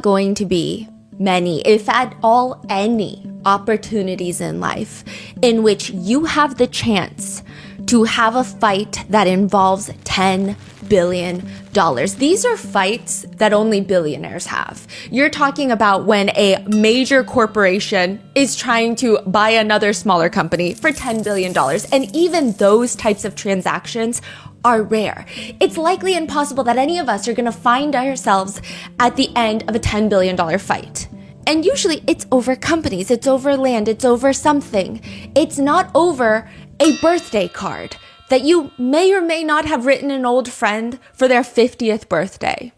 going to be many, if at all any, opportunities in life in which you have the chance to have a fight that involves $10 billion. These are fights that only billionaires have. You're talking about when a major corporation is trying to buy another smaller company for $10 billion. And even those types of transactions are rare. It's likely impossible that any of us are going to find ourselves at the end of a $10 billion fight. And usually it's over companies, it's over land, it's over something. It's not over a birthday card that you may or may not have written an old friend for their 50th birthday.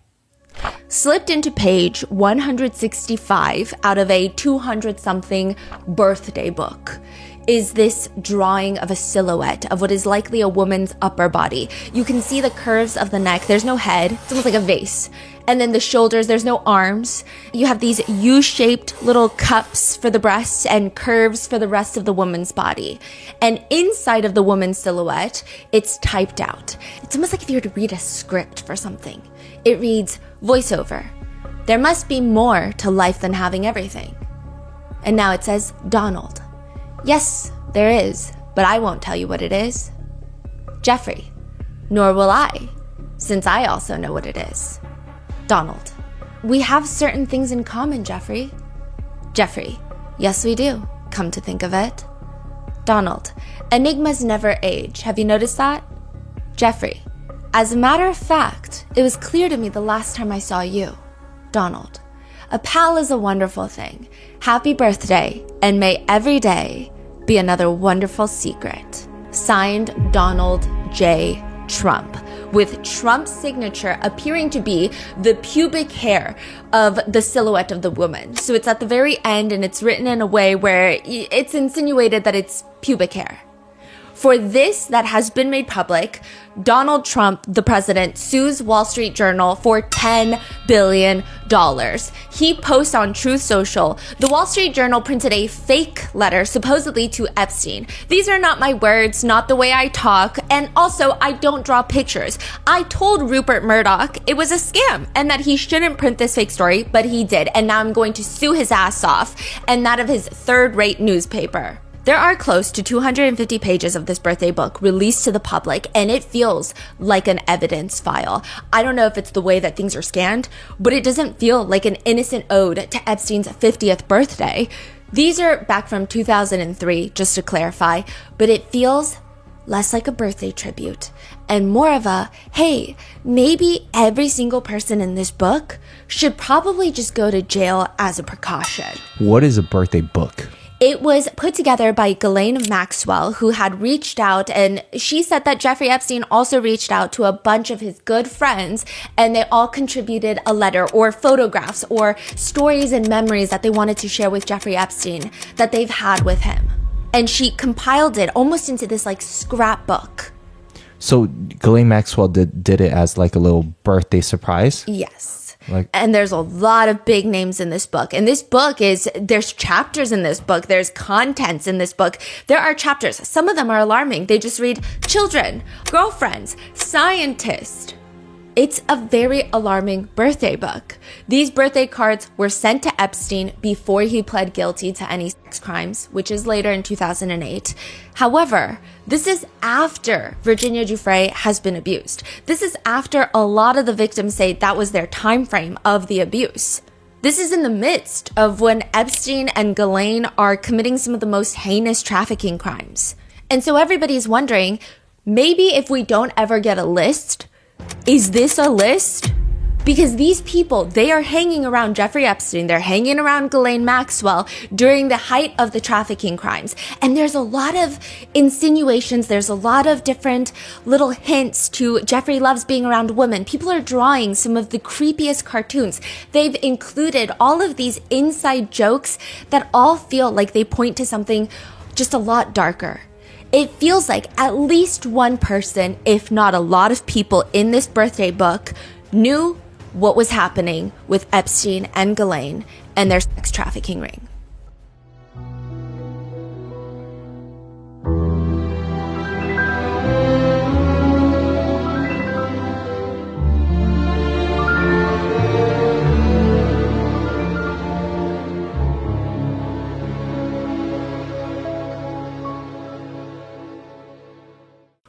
Slipped into page 165 out of a 200-something birthday book is this drawing of a silhouette of what is likely a woman's upper body. You can see the curves of the neck. There's no head. It's almost like a vase. And then the shoulders, there's no arms. You have these U-shaped little cups for the breasts and curves for the rest of the woman's body. And inside of the woman's silhouette, it's typed out. It's almost like if you were to read a script for something. It reads, voiceover. There must be more to life than having everything. And now it says, Donald. Yes, there is, but I won't tell you what it is. Jeffrey. Nor will I, since I also know what it is. Donald. We have certain things in common, Jeffrey. Jeffrey. Yes, we do, come to think of it. Donald. Enigmas never age. Have you noticed that? Jeffrey. As a matter of fact, it was clear to me the last time I saw you. Donald. A pal is a wonderful thing. Happy birthday, and may every day be another wonderful secret. Signed, Donald J. Trump, with Trump's signature appearing to be the pubic hair of the silhouette of the woman. So it's at the very end, and it's written in a way where it's insinuated that it's pubic hair. For this that has been made public, Donald Trump, the president, sues Wall Street Journal for $10 billion. He posts on Truth Social, the Wall Street Journal printed a fake letter supposedly to Epstein. These are not my words, not the way I talk, and also I don't draw pictures. I told Rupert Murdoch it was a scam and that he shouldn't print this fake story, but he did, and now I'm going to sue his ass off and that of his third-rate newspaper. There are close to 250 pages of this birthday book released to the public, and it feels like an evidence file. I don't know if it's the way that things are scanned, but it doesn't feel like an innocent ode to Epstein's 50th birthday. These are back from 2003, just to clarify, but it feels less like a birthday tribute and more of a, hey, maybe every single person in this book should probably just go to jail as a precaution. What is a birthday book? It was put together by Ghislaine Maxwell, who had reached out, and she said that Jeffrey Epstein also reached out to a bunch of his good friends, and they all contributed a letter or photographs or stories and memories that they wanted to share with Jeffrey Epstein that they've had with him. And she compiled it almost into this like scrapbook. So Ghislaine Maxwell did it as like a little birthday surprise? Yes. And there's a lot of big names in this book. And this book there's chapters in this book. There's contents in this book. There are chapters. Some of them are alarming. They just read children, girlfriends, scientist. It's a very alarming birthday book. These birthday cards were sent to Epstein before he pled guilty to any sex crimes, which is later in 2008. However, this is after Virginia Giuffre has been abused. This is after a lot of the victims say that was their time frame of the abuse. This is in the midst of when Epstein and Ghislaine are committing some of the most heinous trafficking crimes. And so everybody's wondering, maybe if we don't ever get a list, is this a list? Because these people, they are hanging around Jeffrey Epstein, they're hanging around Ghislaine Maxwell during the height of the trafficking crimes. And there's a lot of insinuations, there's a lot of different little hints to Jeffrey loves being around women. People are drawing some of the creepiest cartoons. They've included all of these inside jokes that all feel like they point to something just a lot darker. It feels like at least one person, if not a lot of people in this birthday book, knew what was happening with Epstein and Ghislaine and their sex trafficking ring.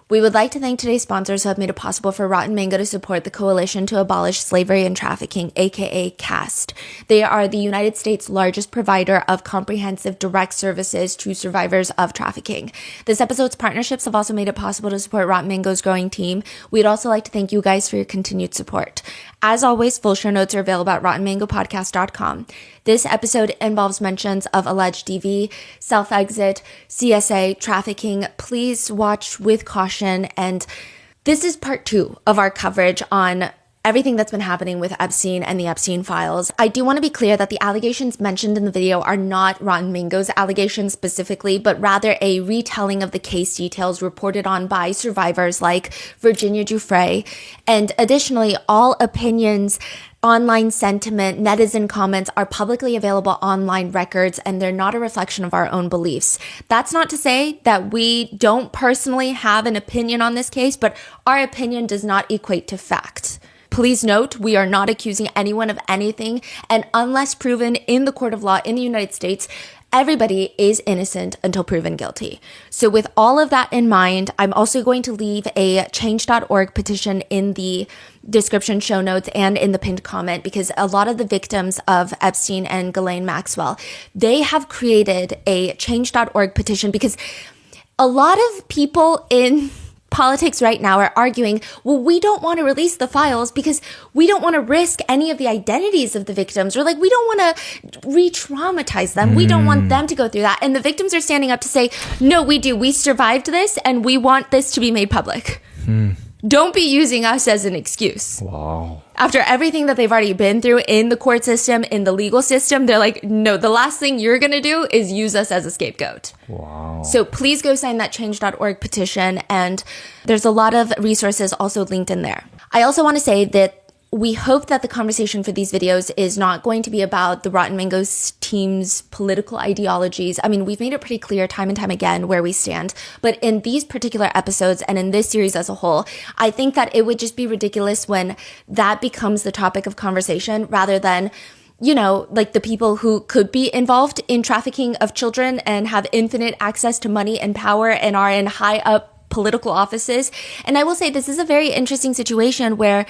We would like to thank today's sponsors who have made it possible for Rotten Mango to support the Coalition to Abolish Slavery and Trafficking, aka CAST. They are the United States' largest provider of comprehensive direct services to survivors of trafficking. This episode's partnerships have also made it possible to support Rotten Mango's growing team. We'd also like to thank you guys for your continued support. As always, full show notes are available at rottenmangopodcast.com. This episode involves mentions of alleged DV, self-exit, CSA, trafficking. Please watch with caution. And this is part 2 of our coverage on everything that's been happening with Epstein and the Epstein files. I do want to be clear that the allegations mentioned in the video are not Rotten Mango's allegations specifically, but rather a retelling of the case details reported on by survivors like Virginia Giuffre. And additionally, all opinions, online sentiment, netizen comments are publicly available online records, and they're not a reflection of our own beliefs. That's not to say that we don't personally have an opinion on this case, but our opinion does not equate to fact. Please note, we are not accusing anyone of anything, and unless proven in the court of law in the United States, everybody is innocent until proven guilty. So with all of that in mind, I'm also going to leave a change.org petition in the description show notes and in the pinned comment, because a lot of the victims of Epstein and Ghislaine Maxwell, they have created a change.org petition because a lot of people in politics right now are arguing, well, we don't want to release the files because we don't want to risk any of the identities of the victims, or like we don't want to re-traumatize them. We don't want them to go through that. And the victims are standing up to say, no, we do. We survived this and we want this to be made public. Don't be using us as an excuse. Wow. After everything that they've already been through in the court system, in the legal system, they're like, no, the last thing you're going to do is use us as a scapegoat. Wow. So please go sign that change.org petition. And there's a lot of resources also linked in there. I also want to say that we hope that the conversation for these videos is not going to be about the Rotten Mango's team's political ideologies. I mean, we've made it pretty clear time and time again where we stand. But in these particular episodes and in this series as a whole, I think that it would just be ridiculous when that becomes the topic of conversation rather than, you know, like the people who could be involved in trafficking of children and have infinite access to money and power and are in high up political offices. And I will say this is a very interesting situation where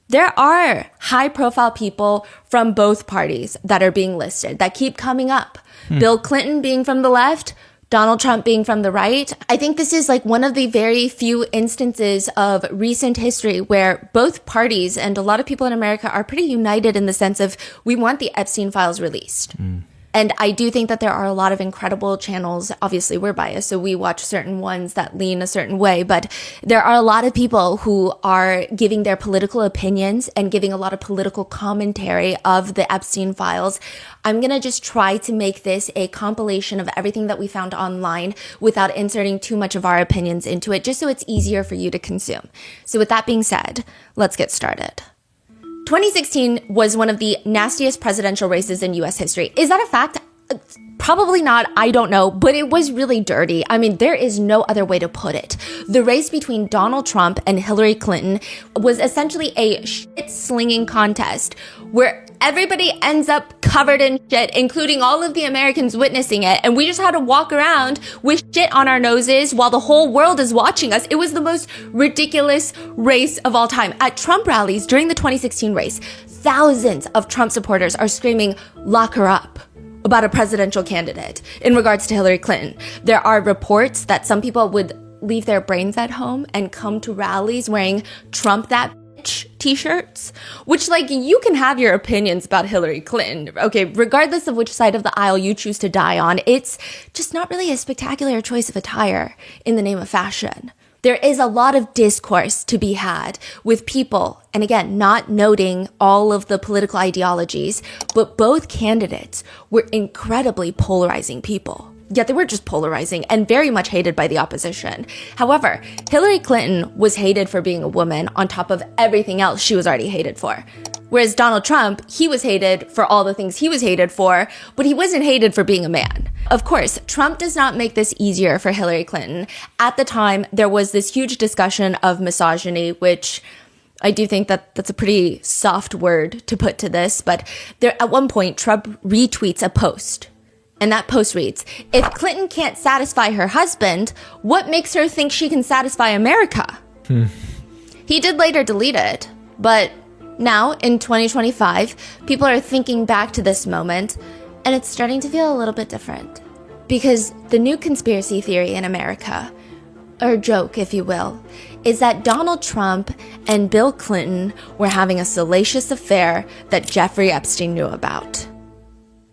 there are high-profile people from both parties that are being listed that keep coming up. Bill Clinton being from the left, Donald Trump being from the right. I think this is like one of the very few instances of recent history where both parties and a lot of people in America are pretty united in the sense of we want the Epstein files released. And I do think that there are a lot of incredible channels. Obviously, we're biased, so we watch certain ones that lean a certain way. But there are a lot of people who are giving their political opinions and giving a lot of political commentary of the Epstein files. I'm going to just try to make this a compilation of everything that we found online without inserting too much of our opinions into it, just so it's easier for you to consume. So with that being said, let's get started. 2016 was one of the nastiest presidential races in US history. Is that a fact? Probably not. I don't know, but it was really dirty. I mean, there is no other way to put it. The race between Donald Trump and Hillary Clinton was essentially a shit-slinging contest where everybody ends up covered in shit, including all of the Americans witnessing it. And we just had to walk around with shit on our noses while the whole world is watching us. It was the most ridiculous race of all time. At Trump rallies during the 2016 race, thousands of Trump supporters are screaming, "Lock her up," about a presidential candidate in regards to Hillary Clinton. There are reports that some people would leave their brains at home and come to rallies wearing Trump that bitch t-shirts, which, like, you can have your opinions about Hillary Clinton, okay, regardless of which side of the aisle you choose to die on. It's just not really a spectacular choice of attire in the name of fashion. There is a lot of discourse to be had with people, and again, not noting all of the political ideologies, but both candidates were incredibly polarizing people. Yet they were just polarizing and very much hated by the opposition. However, Hillary Clinton was hated for being a woman on top of everything else she was already hated for. Whereas Donald Trump, he was hated for all the things he was hated for, but he wasn't hated for being a man. Of course, Trump does not make this easier for Hillary Clinton. At the time, there was this huge discussion of misogyny, which I do think that that's a pretty soft word to put to this, but there, at one point, Trump retweets a post And that post reads, if Clinton can't satisfy her husband, what makes her think she can satisfy America? He did later delete it, but now in 2025, people are thinking back to this moment, and it's starting to feel a little bit different. Because the new conspiracy theory in America, or joke if you will, is that Donald Trump and Bill Clinton were having a salacious affair that Jeffrey Epstein knew about.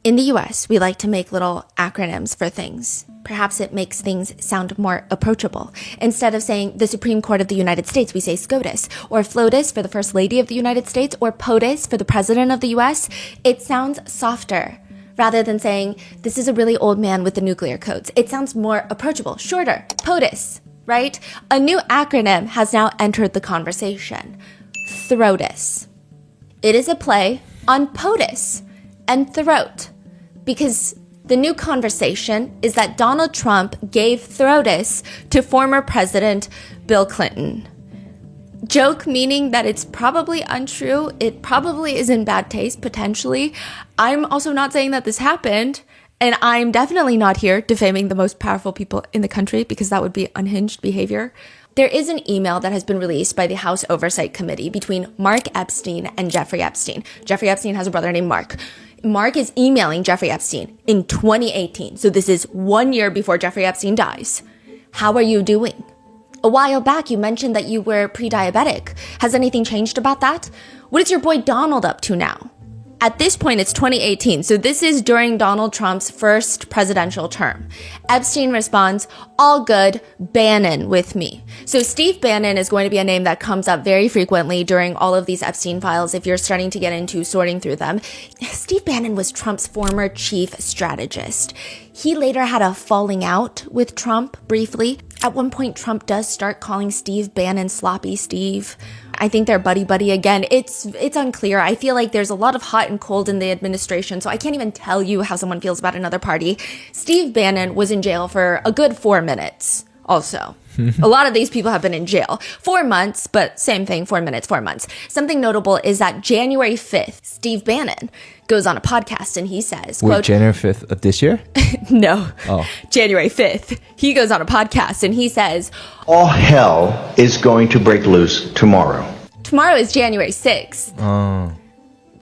In the US, we like to make little acronyms for things. Perhaps it makes things sound more approachable. Instead of saying the Supreme Court of the United States, we say SCOTUS, or FLOTUS for the First Lady of the United States, or POTUS for the President of the US. It sounds softer. Rather than saying, this is a really old man with the nuclear codes. It sounds more approachable, shorter, POTUS, right? A new acronym has now entered the conversation. THROTUS. It is a play on POTUS and throat, because the new conversation is that Donald Trump gave throatus to former President Bill Clinton. Joke meaning that it's probably untrue. It probably is in bad taste, potentially. I'm also not saying that this happened, and I'm definitely not here defaming the most powerful people in the country because that would be unhinged behavior. There is an email that has been released by the House Oversight Committee between Mark Epstein and Jeffrey Epstein. Jeffrey Epstein has a brother named Mark. Mark is emailing Jeffrey Epstein in 2018. So this is 1 year before Jeffrey Epstein dies. How are you doing? A while back, you mentioned that you were pre-diabetic. Has anything changed about that? What is your boy Donald up to now? At this point, it's 2018, so this is during Donald Trump's first presidential term. Epstein responds, all good, Bannon with me. So Steve Bannon is going to be a name that comes up very frequently during all of these Epstein files if you're starting to get into sorting through them. Steve Bannon was Trump's former chief strategist. He later had a falling out with Trump briefly. At one point, Trump does start calling Steve Bannon Sloppy Steve. I think they're buddy-buddy again. It's unclear. I feel like there's a lot of hot and cold in the administration, so I can't even tell you how someone feels about another party. Steve Bannon was in jail for a good 4 minutes also. A lot of these people have been in jail. 4 months, but same thing, 4 minutes, 4 months. Something notable is that January 5th, Steve Bannon goes on a podcast and he says, Wait, quote, January 5th of this year? No, Oh. January 5th. He goes on a podcast and he says, all hell is going to break loose tomorrow. tomorrow is January 6th. Oh.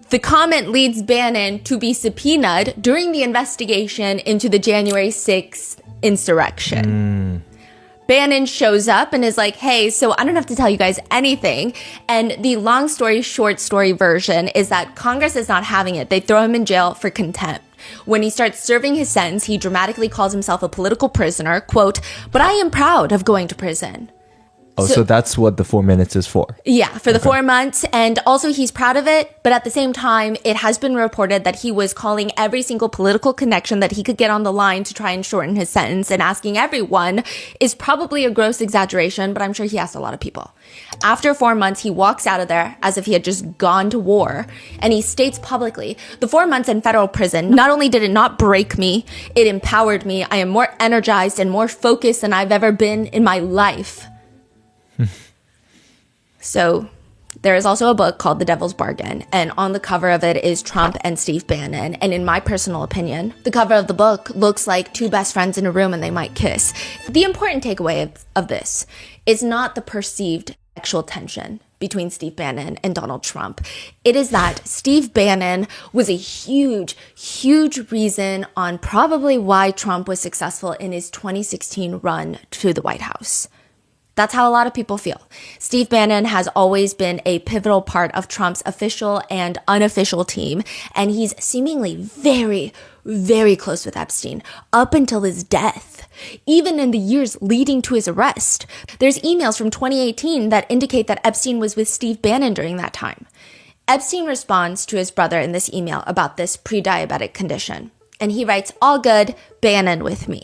The comment leads Bannon to be subpoenaed during the investigation into the January 6th insurrection. Bannon shows up and is like, hey, so I don't have to tell you guys anything. And the long story, short story version is that Congress is not having it. They throw him in jail for contempt. When he starts serving his sentence, he dramatically calls himself a political prisoner, quote, but I am proud of going to prison. Oh, so that's what the 4 minutes is for. Yeah, for the 4 months. And also he's proud of it. But at the same time, it has been reported that he was calling every single political connection that he could get on the line to try and shorten his sentence, and asking everyone is probably a gross exaggeration, but I'm sure he asked a lot of people. After 4 months, he walks out of there as if he had just gone to war. And he states publicly, the 4 months in federal prison, not only did it not break me, it empowered me. I am more energized and more focused than I've ever been in my life. So there is also a book called The Devil's Bargain, and on the cover of it is Trump and Steve Bannon. And in my personal opinion, the cover of the book looks like two best friends in a room and they might kiss. The important takeaway of this is not the perceived sexual tension between Steve Bannon and Donald Trump. It is that Steve Bannon was a huge, huge reason on probably why Trump was successful in his 2016 run to the White House. That's how a lot of people feel. Steve Bannon has always been a pivotal part of Trump's official and unofficial team, and he's seemingly very, very close with Epstein up until his death, even in the years leading to his arrest. There's emails from 2018 that indicate that Epstein was with Steve Bannon during that time. Epstein responds to his brother in this email about this pre-diabetic condition, and he writes, all good, Bannon with me.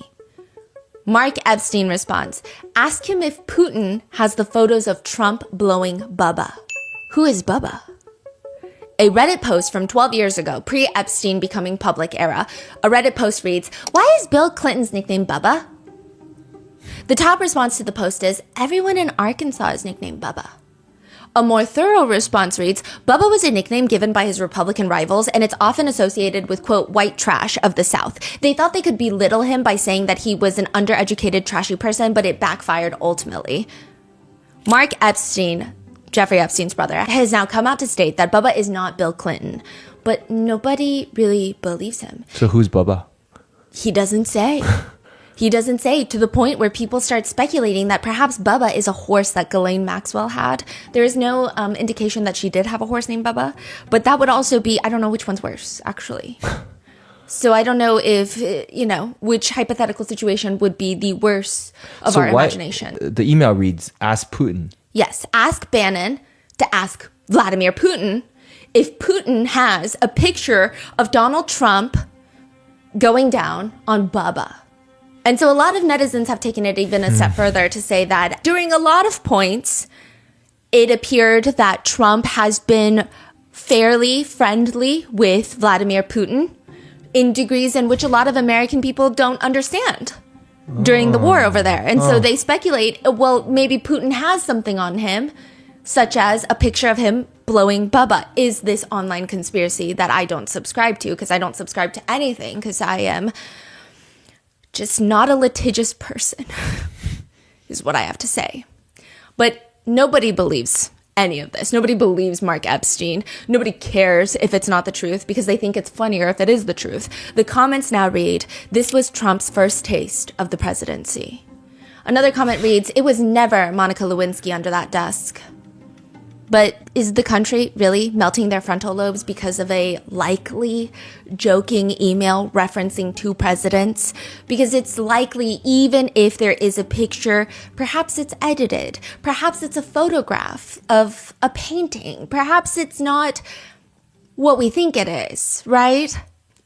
Mark Epstein responds, ask him if Putin has the photos of Trump blowing Bubba. Who is Bubba? A Reddit post from 12 years ago, pre-Epstein becoming public era, a Reddit post reads, why is Bill Clinton's nickname Bubba? The top response to the post is, everyone in Arkansas is nicknamed Bubba. A more thorough response reads, Bubba was a nickname given by his Republican rivals, and it's often associated with, quote, white trash of the South. They thought they could belittle him by saying that he was an undereducated, trashy person, but it backfired ultimately. Mark Epstein, Jeffrey Epstein's brother, has now come out to state that Bubba is not Bill Clinton, but nobody really believes him. So who's Bubba? He doesn't say. He doesn't say, to the point where people start speculating that perhaps Bubba is a horse that Ghislaine Maxwell had. There is no indication that she did have a horse named Bubba, but that would also be, I don't know which one's worse, actually. So I don't know if, which hypothetical situation would be the worst of our imagination. The email reads, ask Putin. Yes, ask Bannon to ask Vladimir Putin if Putin has a picture of Donald Trump going down on Bubba. And so a lot of netizens have taken it even a step further to say that during a lot of points, it appeared that Trump has been fairly friendly with Vladimir Putin in degrees in which a lot of American people don't understand during the war over there. And so they speculate, well, maybe Putin has something on him, such as a picture of him blowing Bubba. Is this online conspiracy that I don't subscribe to, because I don't subscribe to anything, because I am just not a litigious person, is what I have to say. But nobody believes any of this. Nobody believes Mark Epstein. Nobody cares if it's not the truth, because they think it's funnier if it is the truth. The comments now read, this was Trump's first taste of the presidency. Another comment reads, it was never Monica Lewinsky under that desk. But is the country really melting their frontal lobes because of a likely joking email referencing two presidents? Because it's likely, even if there is a picture, perhaps it's edited. Perhaps it's a photograph of a painting. Perhaps it's not what we think it is, right?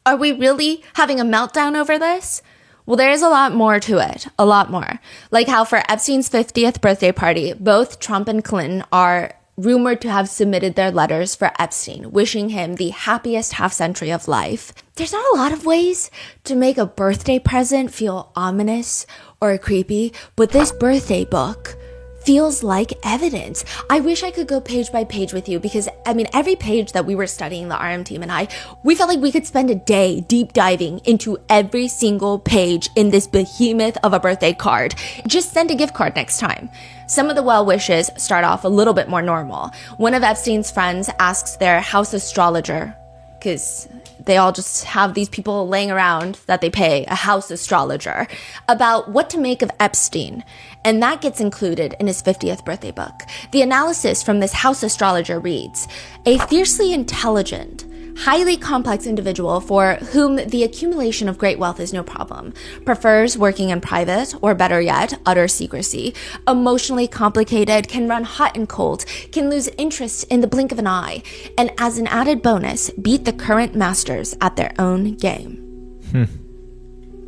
Are we really having a meltdown over this? Well, there's a lot more to it, a lot more. Like how for Epstein's 50th birthday party, both Trump and Clinton are rumored to have submitted their letters for Epstein, wishing him the happiest half-century of life. There's not a lot of ways to make a birthday present feel ominous or creepy, but this birthday book feels like evidence. I wish I could go page by page with you, because every page that we were studying, the RM team and I, we felt like we could spend a day deep diving into every single page in this behemoth of a birthday card. Just send a gift card next time. Some of the well wishes start off a little bit more normal. One of Epstein's friends asks their house astrologer, because they all just have these people laying around that they pay, a house astrologer, about what to make of Epstein. And that gets included in his 50th birthday book. The analysis from this house astrologer reads, a fiercely intelligent, highly complex individual for whom the accumulation of great wealth is no problem, prefers working in private, or better yet, utter secrecy, emotionally complicated, can run hot and cold, can lose interest in the blink of an eye, and as an added bonus, beat the current masters at their own game.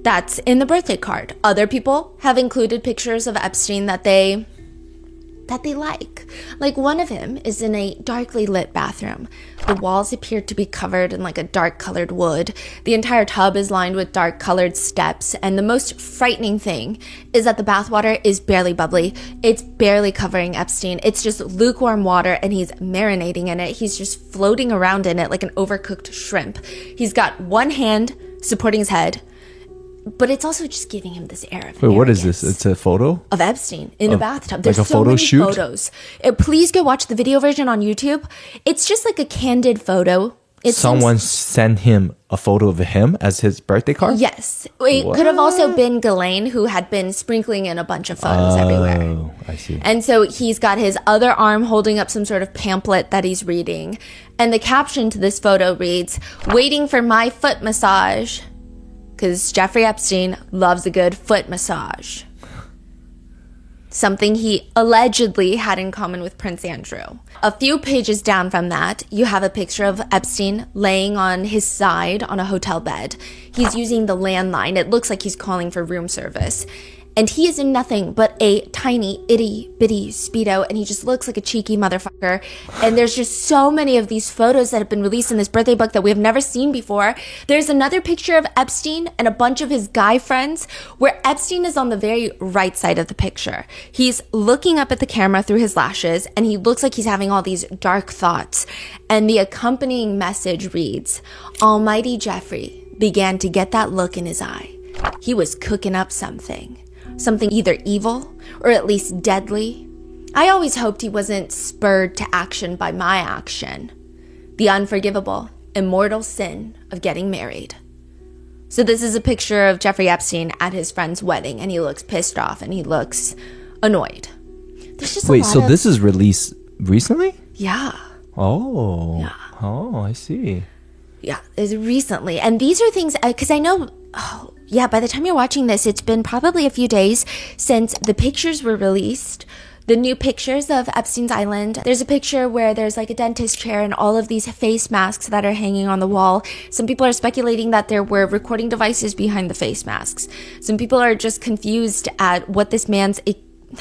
That's in the birthday card. Other people have included pictures of Epstein that they like. Like one of him is in a darkly lit bathroom. The walls appear to be covered in like a dark colored wood. The entire tub is lined with dark colored steps. And the most frightening thing is that the bathwater is barely bubbly. It's barely covering Epstein. It's just lukewarm water and he's marinating in it. He's just floating around in it like an overcooked shrimp. He's got one hand supporting his head, but it's also just giving him this air of Wait, what is this? It's a photo? Of Epstein in a bathtub. There's like a so photo many shoot? photos. Please go watch the video version on YouTube. It's just like a candid photo. Someone sent him a photo of him as his birthday card? Yes. It could have also been Ghislaine, who had been sprinkling in a bunch of photos everywhere. Oh, I see. And so he's got his other arm holding up some sort of pamphlet that he's reading. And the caption to this photo reads, "Waiting for my foot massage." Because Jeffrey Epstein loves a good foot massage. Something he allegedly had in common with Prince Andrew. A few pages down from that, you have a picture of Epstein laying on his side on a hotel bed. He's using the landline. It looks like he's calling for room service. And he is in nothing but a tiny, itty bitty Speedo, and he just looks like a cheeky motherfucker. And there's just so many of these photos that have been released in this birthday book that we have never seen before. There's another picture of Epstein and a bunch of his guy friends where Epstein is on the very right side of the picture. He's looking up at the camera through his lashes, and he looks like he's having all these dark thoughts. And the accompanying message reads, "Almighty Jeffrey began to get that look in his eye. He was cooking up something either evil or at least deadly. I always hoped he wasn't spurred to action by my action. The unforgivable, immortal sin of getting married." So this is a picture of Jeffrey Epstein at his friend's wedding, and he looks pissed off and he looks annoyed. There's just Wait, so this is released recently? Yeah. Oh. Yeah. Oh, I see. Yeah, it's recently. And these are things, because I know, by the time you're watching this, it's been probably a few days since the pictures were released. The new pictures of Epstein's Island. There's a picture where there's like a dentist chair and all of these face masks that are hanging on the wall. Some people are speculating that there were recording devices behind the face masks. Some people are just confused at what this man's,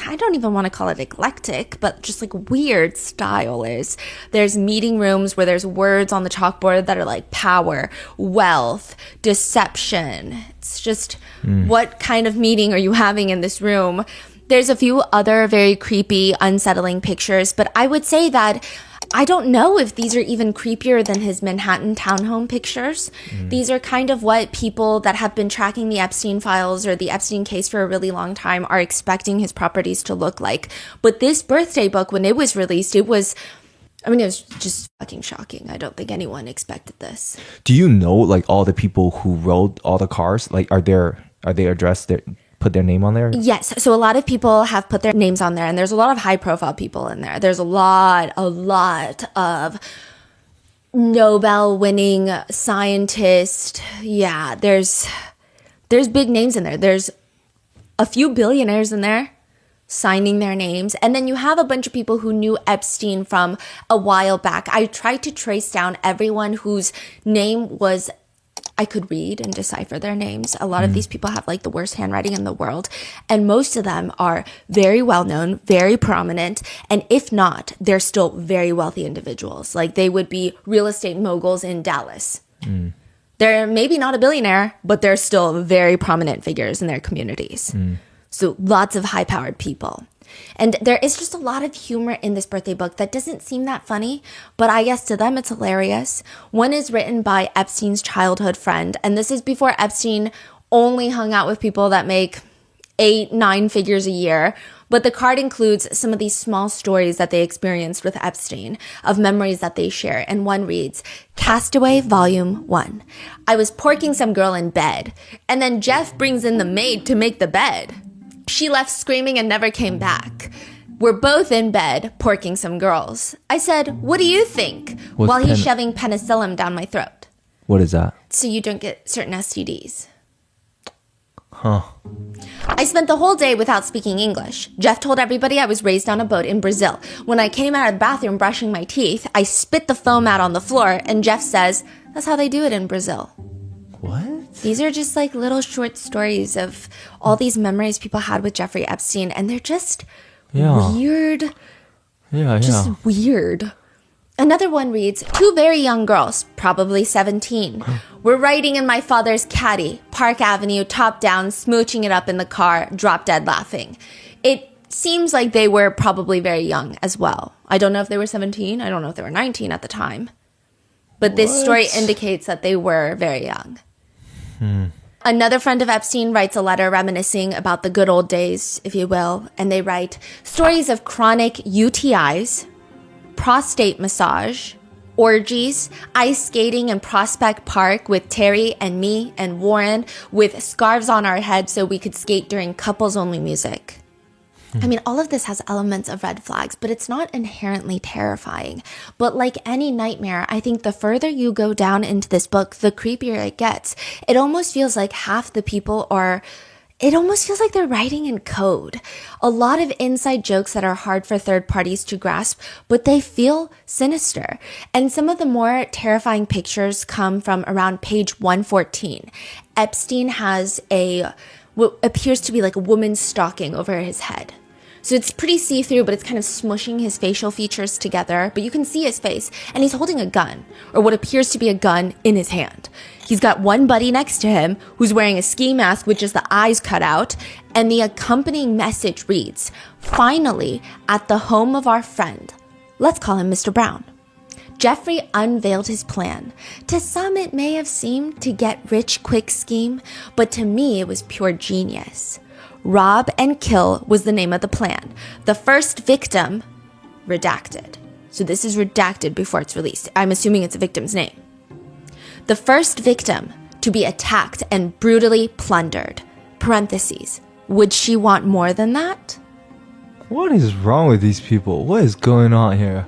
I don't even want to call it eclectic, but just like weird style is. There's meeting rooms where there's words on the chalkboard that are like power, wealth, deception. It's just, what kind of meeting are you having in this room? There's a few other very creepy, unsettling pictures, but I would say that I don't know if these are even creepier than his Manhattan townhome pictures. These are kind of what people that have been tracking the Epstein files or the Epstein case for a really long time are expecting his properties to look like. But this birthday book, when it was released, it was just fucking shocking. I don't think anyone expected this. Do you know like all the people who wrote all the cars? Like are they addressed there? Put their name on there? Yes. So a lot of people have put their names on there, and there's a lot of high profile people in there. There's a lot of Nobel winning scientists. Yeah, there's big names in there. There's a few billionaires in there signing their names. And then you have a bunch of people who knew Epstein from a while back. I tried to trace down everyone whose name was I could read and decipher their names. A lot of these people have like the worst handwriting in the world. And most of them are very well known, very prominent. And if not, they're still very wealthy individuals. Like they would be real estate moguls in Dallas. They're maybe not a billionaire, but they're still very prominent figures in their communities. So lots of high powered people. And there is just a lot of humor in this birthday book that doesn't seem that funny, but I guess to them it's hilarious. One is written by Epstein's childhood friend, and this is before Epstein only hung out with people that make 8-9 figures a year. But the card includes some of these small stories that they experienced with Epstein, of memories that they share. And one reads, "Castaway Volume 1. I was porking some girl in bed, and then Jeff brings in the maid to make the bed. She left screaming and never came back. We're both in bed, porking some girls. I said, 'What do you think?' while he's shoving penicillin down my throat." What is that? So you don't get certain STDs. Huh. "I spent the whole day without speaking English. Jeff told everybody I was raised on a boat in Brazil. When I came out of the bathroom brushing my teeth, I spit the foam out on the floor, and Jeff says, 'That's how they do it in Brazil.'" What? These are just like little short stories of all these memories people had with Jeffrey Epstein, and they're just weird. Just weird. Another one reads, "Two very young girls, probably 17, were riding in my father's caddy, Park Avenue, top down, smooching it up in the car, drop dead laughing." It seems like they were probably very young as well. I don't know if they were 17. I don't know if they were 19 at the time. But this story indicates that they were very young. Another friend of Epstein writes a letter reminiscing about the good old days, if you will, and they write, "Stories of chronic UTIs, prostate massage, orgies, ice skating in Prospect Park with Terry and me and Warren with scarves on our heads so we could skate during couples-only music." I mean, all of this has elements of red flags, but it's not inherently terrifying. But like any nightmare, I think the further you go down into this book, the creepier it gets. It almost feels like half the people it almost feels like they're writing in code. A lot of inside jokes that are hard for third parties to grasp, but they feel sinister. And some of the more terrifying pictures come from around page 114. Epstein has a what appears to be like a woman's stocking over his head. So it's pretty see-through, but it's kind of smushing his facial features together. But you can see his face, and he's holding a gun, or what appears to be a gun, in his hand. He's got one buddy next to him who's wearing a ski mask with just the eyes cut out, and the accompanying message reads, "Finally, at the home of our friend." Let's call him Mr. Brown. Jeffrey unveiled his plan. To some, it may have seemed to get rich quick scheme, but to me, it was pure genius. Rob and kill was the name of the plan. The first victim, redacted. So this is redacted before it's released. I'm assuming it's a victim's name. The first victim to be attacked and brutally plundered. Parentheses. Would she want more than that? What is wrong with these people? What is going on here?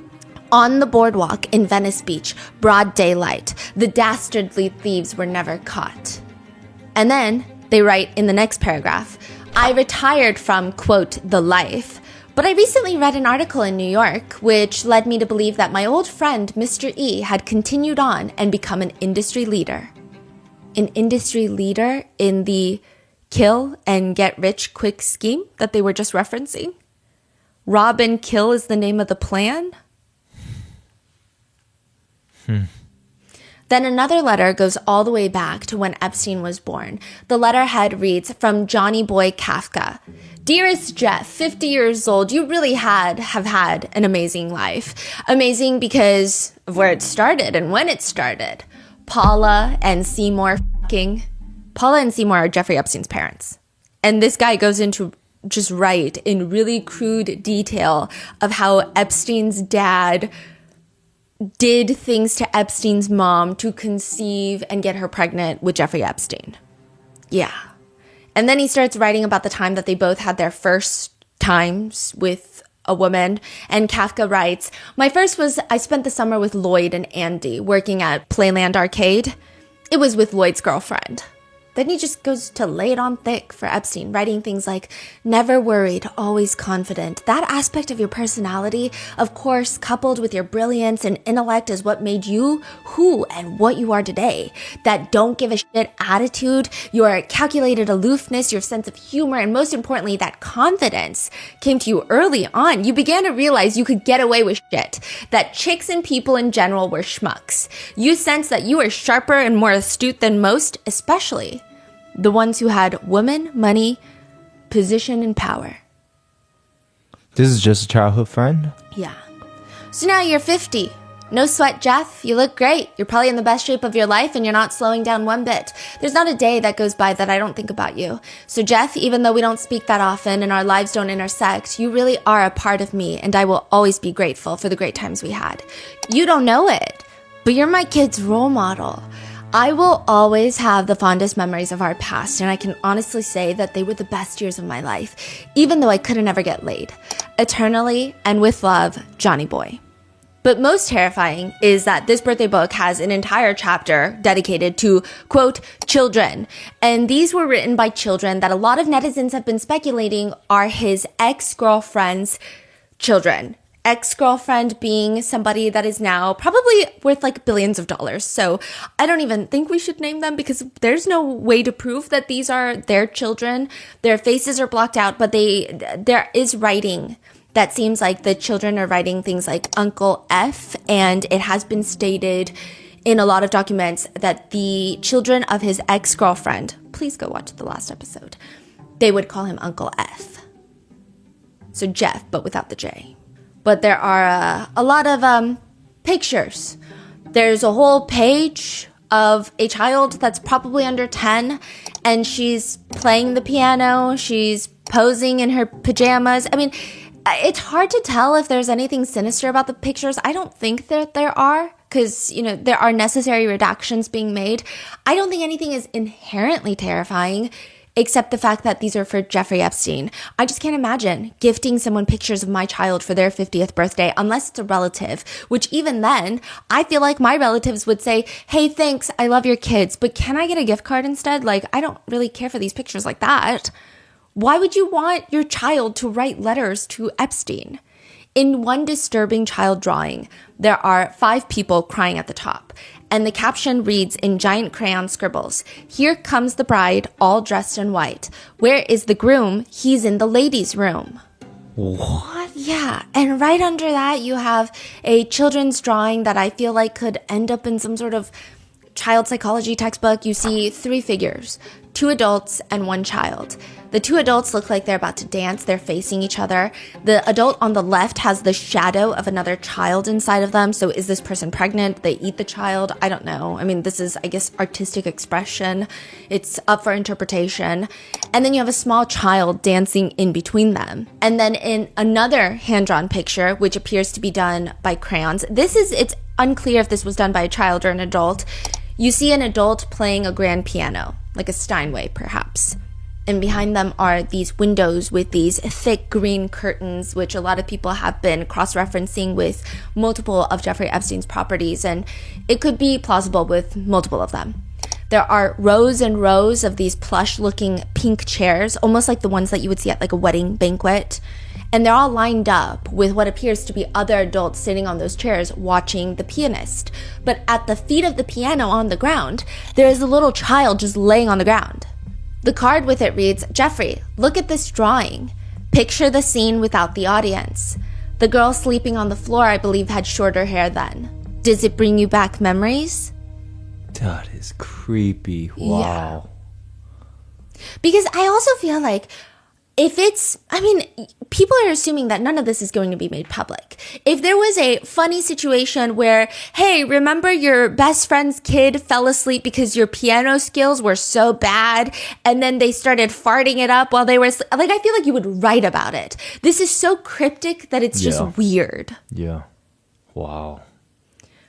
On the boardwalk in Venice Beach, broad daylight, the dastardly thieves were never caught. And then they write in the next paragraph, I retired from, quote, the life, but I recently read an article in New York which led me to believe that my old friend, Mr. E, had continued on and become an industry leader. An industry leader in the kill and get rich quick scheme that they were just referencing? Rob and kill is the name of the plan? Then another letter goes all the way back to when Epstein was born. The letterhead reads, from Johnny Boy Kafka. Dearest Jeff, 50 years old, you really have had an amazing life. Amazing because of where it started and when it started. Paula and Seymour are Jeffrey Epstein's parents. And this guy goes into just write in really crude detail of how Epstein's dad did things to Epstein's mom to conceive and get her pregnant with Jeffrey Epstein. Yeah. And then he starts writing about the time that they both had their first times with a woman. And Kafka writes, my first was I spent the summer with Lloyd and Andy working at Playland Arcade. It was with Lloyd's girlfriend. Then he just goes to lay it on thick for Epstein, writing things like, never worried, always confident. That aspect of your personality, of course, coupled with your brilliance and intellect is what made you who and what you are today. That don't give a shit attitude, your calculated aloofness, your sense of humor, and most importantly, that confidence came to you early on. You began to realize you could get away with shit, that chicks and people in general were schmucks. You sensed that you were sharper and more astute than most, especially the ones who had women, money, position, and power. This is just a childhood friend? Yeah. So now you're 50. No sweat, Jeff. You look great. You're probably in the best shape of your life and you're not slowing down one bit. There's not a day that goes by that I don't think about you. So Jeff, even though we don't speak that often and our lives don't intersect, you really are a part of me and I will always be grateful for the great times we had. You don't know it, but you're my kid's role model. I will always have the fondest memories of our past, and I can honestly say that they were the best years of my life, even though I couldn't ever get laid. Eternally and with love, Johnny Boy. But most terrifying is that this birthday book has an entire chapter dedicated to, quote, children. And these were written by children that a lot of netizens have been speculating are his ex-girlfriend's children. Ex-girlfriend being somebody that is now probably worth like billions of dollars. So I don't even think we should name them because there's no way to prove that these are their children. Their faces are blocked out, but there is writing that seems like the children are writing things like Uncle F, and it has been stated in a lot of documents that the children of his ex-girlfriend, please go watch the last episode, they would call him Uncle F. So Jeff, but without the J. But there are a lot of pictures. There's a whole page of a child that's probably under 10, and she's playing the piano. She's posing in her pajamas. I mean, it's hard to tell if there's anything sinister about the pictures. I don't think that there are, because, you know, there are necessary redactions being made. I don't think anything is inherently terrifying, except the fact that these are for Jeffrey Epstein. I just can't imagine gifting someone pictures of my child for their 50th birthday, unless it's a relative, which even then, I feel like my relatives would say, hey, thanks, I love your kids, but can I get a gift card instead? Like, I don't really care for these pictures like that. Why would you want your child to write letters to Epstein? In one disturbing child drawing, there are 5 people crying at the top. And the caption reads in giant crayon scribbles, "Here comes the bride, all dressed in white. Where is the groom? He's in the ladies' room." What? Yeah, and right under that, you have a children's drawing that I feel like could end up in some sort of child psychology textbook. You see 3 figures, 2 adults and 1 child. The 2 adults look like they're about to dance. They're facing each other. The adult on the left has the shadow of another child inside of them. So is this person pregnant? They eat the child? I don't know. I mean, this is, I guess, artistic expression. It's up for interpretation. And then you have a small child dancing in between them. And then in another hand-drawn picture, which appears to be done by crayons, it's unclear if this was done by a child or an adult. You see an adult playing a grand piano, like a Steinway perhaps. And behind them are these windows with these thick green curtains, which a lot of people have been cross-referencing with multiple of Jeffrey Epstein's properties, and it could be plausible with multiple of them. There are rows and rows of these plush-looking pink chairs, almost like the ones that you would see at like a wedding banquet. And they're all lined up with what appears to be other adults sitting on those chairs watching the pianist. But at the feet of the piano on the ground, there is a little child just laying on the ground. The card with it reads, "Jeffrey, look at this drawing. Picture the scene without the audience. The girl sleeping on the floor, I believe, had shorter hair then. Does it bring you back memories?" That is creepy. Wow. Yeah. Because I also feel like people are assuming that none of this is going to be made public. If there was a funny situation where, hey, remember your best friend's kid fell asleep because your piano skills were so bad, and then they started farting it up while they were asleep, like, I feel like you would write about it. This is so cryptic that it's just weird. Yeah. Wow.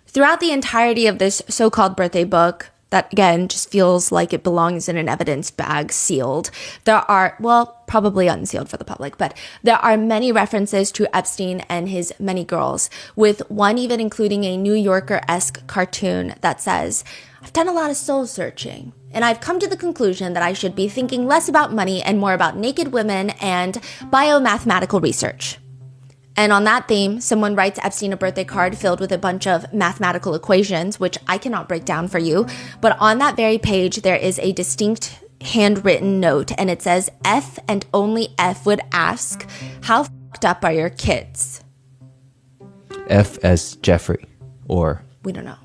Throughout the entirety of this so-called birthday book, that again just feels like it belongs in an evidence bag sealed, there are, well, probably unsealed for the public, but there are many references to Epstein and his many girls, with one even including a New Yorker-esque cartoon that says, "I've done a lot of soul searching, and I've come to the conclusion that I should be thinking less about money and more about naked women and biomathematical research." And on that theme, someone writes Epstein a birthday card filled with a bunch of mathematical equations, which I cannot break down for you. But on that very page, there is a distinct handwritten note, and it says, "F and only F would ask, how fucked up are your kids?" F as Jeffrey, or... We don't know.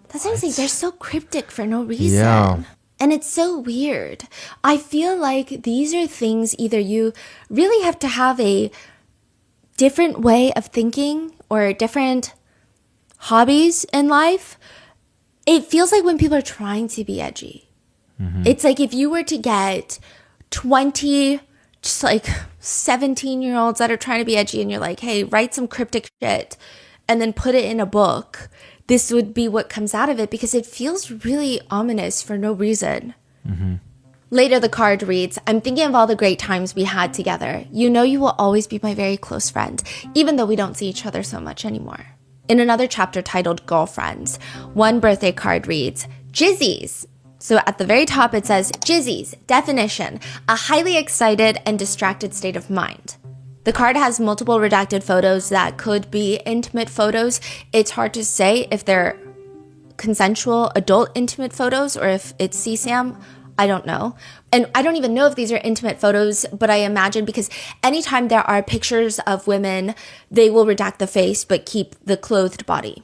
That's what I'm saying. They're so cryptic for no reason. Yeah. And it's so weird. I feel like these are things either you really have to have a different way of thinking or different hobbies in life. It feels like when people are trying to be edgy. It's like if you were to get 20 just like 17-year-olds that are trying to be edgy and you're like, hey, write some cryptic shit and then put it in a book, this would be what comes out of it, because it feels really ominous for no reason. Later, the card reads, "I'm thinking of all the great times we had together. You know you will always be my very close friend, even though we don't see each other so much anymore." In another chapter titled Girlfriends, one birthday card reads, "Jizzies." So at the very top, it says, "Jizzies, definition, a highly excited and distracted state of mind." The card has multiple redacted photos that could be intimate photos. It's hard to say if they're consensual adult intimate photos or if it's CSAM. I don't know. And I don't even know if these are intimate photos, but I imagine because anytime there are pictures of women, they will redact the face but keep the clothed body.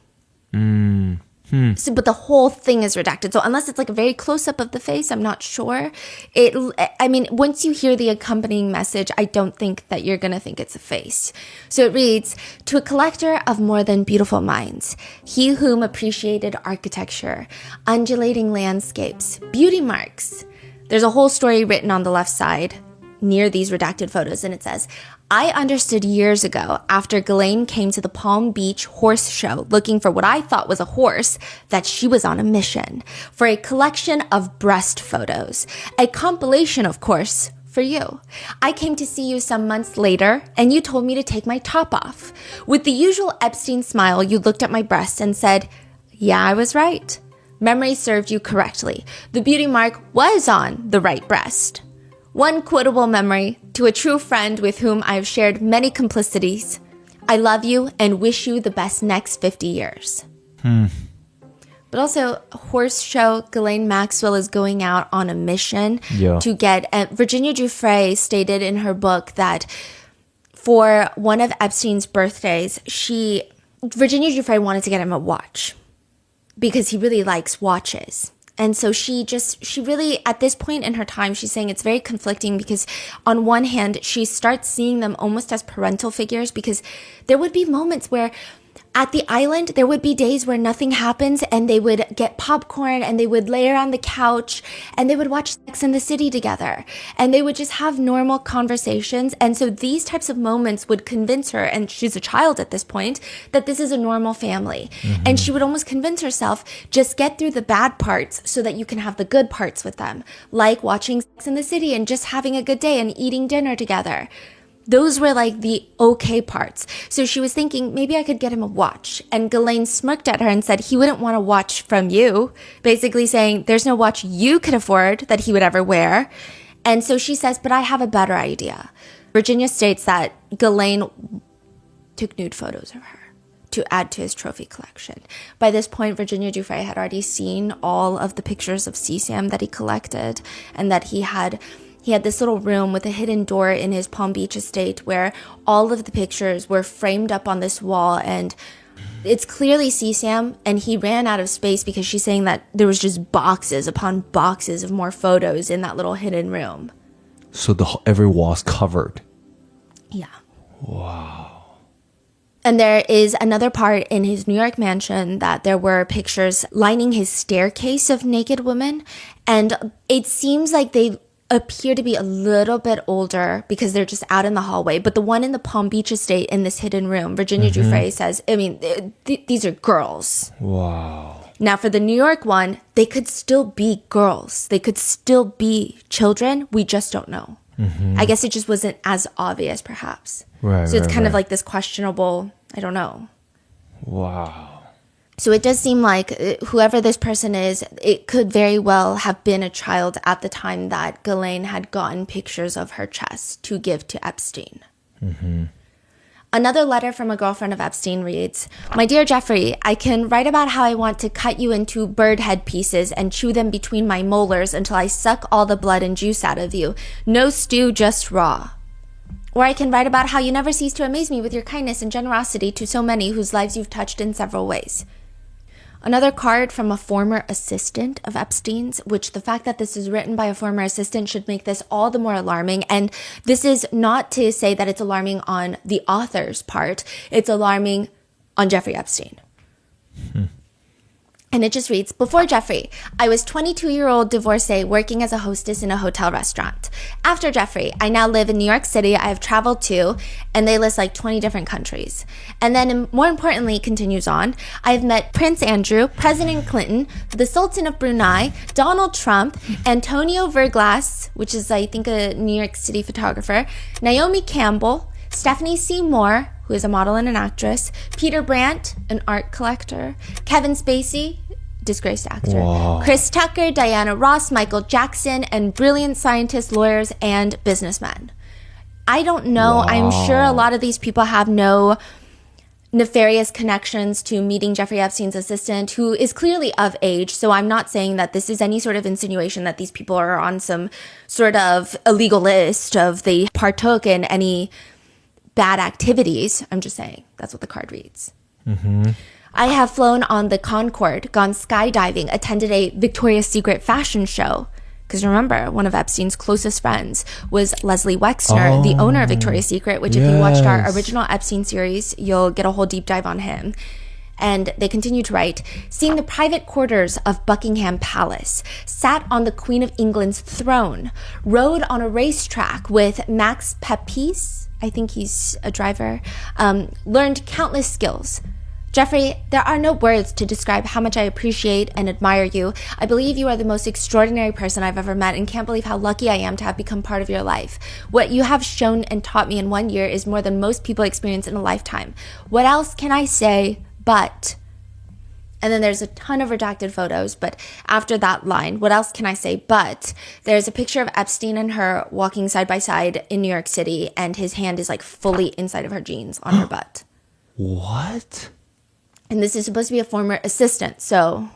So, but the whole thing is redacted. So unless it's like a very close-up of the face, I'm not sure. Once you hear the accompanying message, I don't think that you're going to think it's a face. So it reads, "To a collector of more than beautiful minds, he whom appreciated architecture, undulating landscapes, beauty marks." There's a whole story written on the left side near these redacted photos, and it says, "I understood years ago, after Ghislaine came to the Palm Beach horse show looking for what I thought was a horse, that she was on a mission for a collection of breast photos. A compilation, of course, for you. I came to see you some months later, and you told me to take my top off. With the usual Epstein smile, you looked at my breast and said, 'Yeah, I was right. Memory served you correctly. The beauty mark was on the right breast.' One quotable memory to a true friend with whom I have shared many complicities. I love you and wish you the best next 50 years. But also, horse show, Ghislaine Maxwell is going out on a mission to get... Virginia Giuffre stated in her book that for one of Epstein's birthdays, Virginia Giuffre wanted to get him a watch because he really likes watches. And so she really, at this point in her time, she's saying it's very conflicting because on one hand, she starts seeing them almost as parental figures because there would be moments where at the island, there would be days where nothing happens and they would get popcorn and they would lay around the couch and they would watch Sex and the City together and they would just have normal conversations. And so these types of moments would convince her, and she's a child at this point, that this is a normal family. And she would almost convince herself, just get through the bad parts so that you can have the good parts with them, like watching Sex and the City and just having a good day and eating dinner together. Those were like the okay parts. So she was thinking, maybe I could get him a watch. And Ghislaine smirked at her and said he wouldn't want a watch from you, basically saying there's no watch you could afford that he would ever wear. And so she says, but I have a better idea. Virginia states that Ghislaine took nude photos of her to add to his trophy collection. By this point, Virginia Giuffre had already seen all of the pictures of CSAM that he collected, and that he had this little room with a hidden door in his Palm Beach estate where all of the pictures were framed up on this wall, and it's clearly CSAM, and he ran out of space because she's saying that there was just boxes upon boxes of more photos in that little hidden room. So every wall's covered. Yeah. Wow. And there is another part in his New York mansion that there were pictures lining his staircase of naked women, and it seems like they appear to be a little bit older because they're just out in the hallway. But the one in the Palm Beach estate in this hidden room, Virginia Giuffre says, I mean, these are girls. Wow. Now, for the New York one, they could still be girls. They could still be children. We just don't know. I guess it just wasn't as obvious, perhaps. Right. So it's kind of like this questionable, I don't know. Wow. So it does seem like whoever this person is, it could very well have been a child at the time that Ghislaine had gotten pictures of her chest to give to Epstein. Another letter from a girlfriend of Epstein reads, "My dear Jeffrey, I can write about how I want to cut you into bird head pieces and chew them between my molars until I suck all the blood and juice out of you. No stew, just raw. Or I can write about how you never cease to amaze me with your kindness and generosity to so many whose lives you've touched in several ways." Another card from a former assistant of Epstein's, which the fact that this is written by a former assistant should make this all the more alarming. And this is not to say that it's alarming on the author's part. It's alarming on Jeffrey Epstein. And it just reads, "Before Jeffrey, I was 22-year-old divorcee working as a hostess in a hotel restaurant. After Jeffrey, I now live in New York City. I have traveled to," and they list like 20 different countries. And then more importantly, continues on, "I've met Prince Andrew, President Clinton, the Sultan of Brunei, Donald Trump, Antonio Verglas," which is I think a New York City photographer, "Naomi Campbell, Stephanie Seymour," who is a model and an actress, "Peter Brandt, an art collector, Kevin Spacey, disgraced actor, Wow. Chris Tucker, Diana Ross, Michael Jackson, and brilliant scientists, lawyers, and businessmen." I don't know. Wow. I'm sure a lot of these people have no nefarious connections to meeting Jeffrey Epstein's assistant, who is clearly of age. So I'm not saying that this is any sort of insinuation that these people are on some sort of illegal list of they partook in any bad activities. I'm just saying that's what the card reads. "I have flown on the Concorde, gone skydiving, attended a Victoria's Secret fashion show." Because remember, one of Epstein's closest friends was Leslie Wexner, the owner of Victoria's Secret, which if you watched our original Epstein series, you'll get a whole deep dive on him. And they continue to write, "Seen the private quarters of Buckingham Palace, sat on the Queen of England's throne, rode on a racetrack with Max Pepys," I think he's a driver, "learned countless skills. Jeffrey, there are no words to describe how much I appreciate and admire you. I believe you are the most extraordinary person I've ever met and can't believe how lucky I am to have become part of your life. What you have shown and taught me in 1 year is more than most people experience in a lifetime. What else can I say but..." And then there's a ton of redacted photos, but after that line, "what else can I say but," there's a picture of Epstein and her walking side by side in New York City, and his hand is like fully inside of her jeans on her butt. What? And this is supposed to be a former assistant, so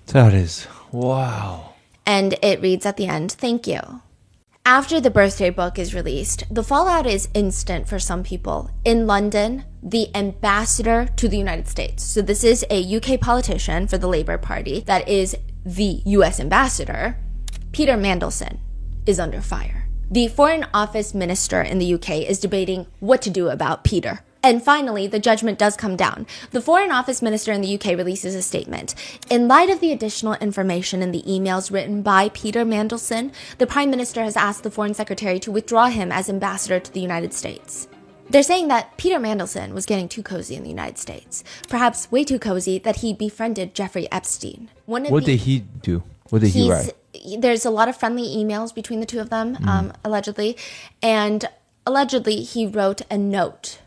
That is, wow. And it reads at the end, "Thank you." After the birthday book is released, the fallout is instant for some people. In London, the ambassador to the United States, so this is a UK politician for the Labour Party that is the US ambassador, Peter Mandelson, is under fire. The Foreign Office Minister in the UK is debating what to do about Peter. And finally, the judgment does come down. The Foreign Office Minister in the UK releases a statement. In light of the additional information in the emails written by Peter Mandelson, the Prime Minister has asked the Foreign Secretary to withdraw him as ambassador to the United States. They're saying that Peter Mandelson was getting too cozy in the United States. Perhaps way too cozy that he befriended Jeffrey Epstein. What did he do? What did he write? There's a lot of friendly emails between the two of them, allegedly. And allegedly, he wrote a note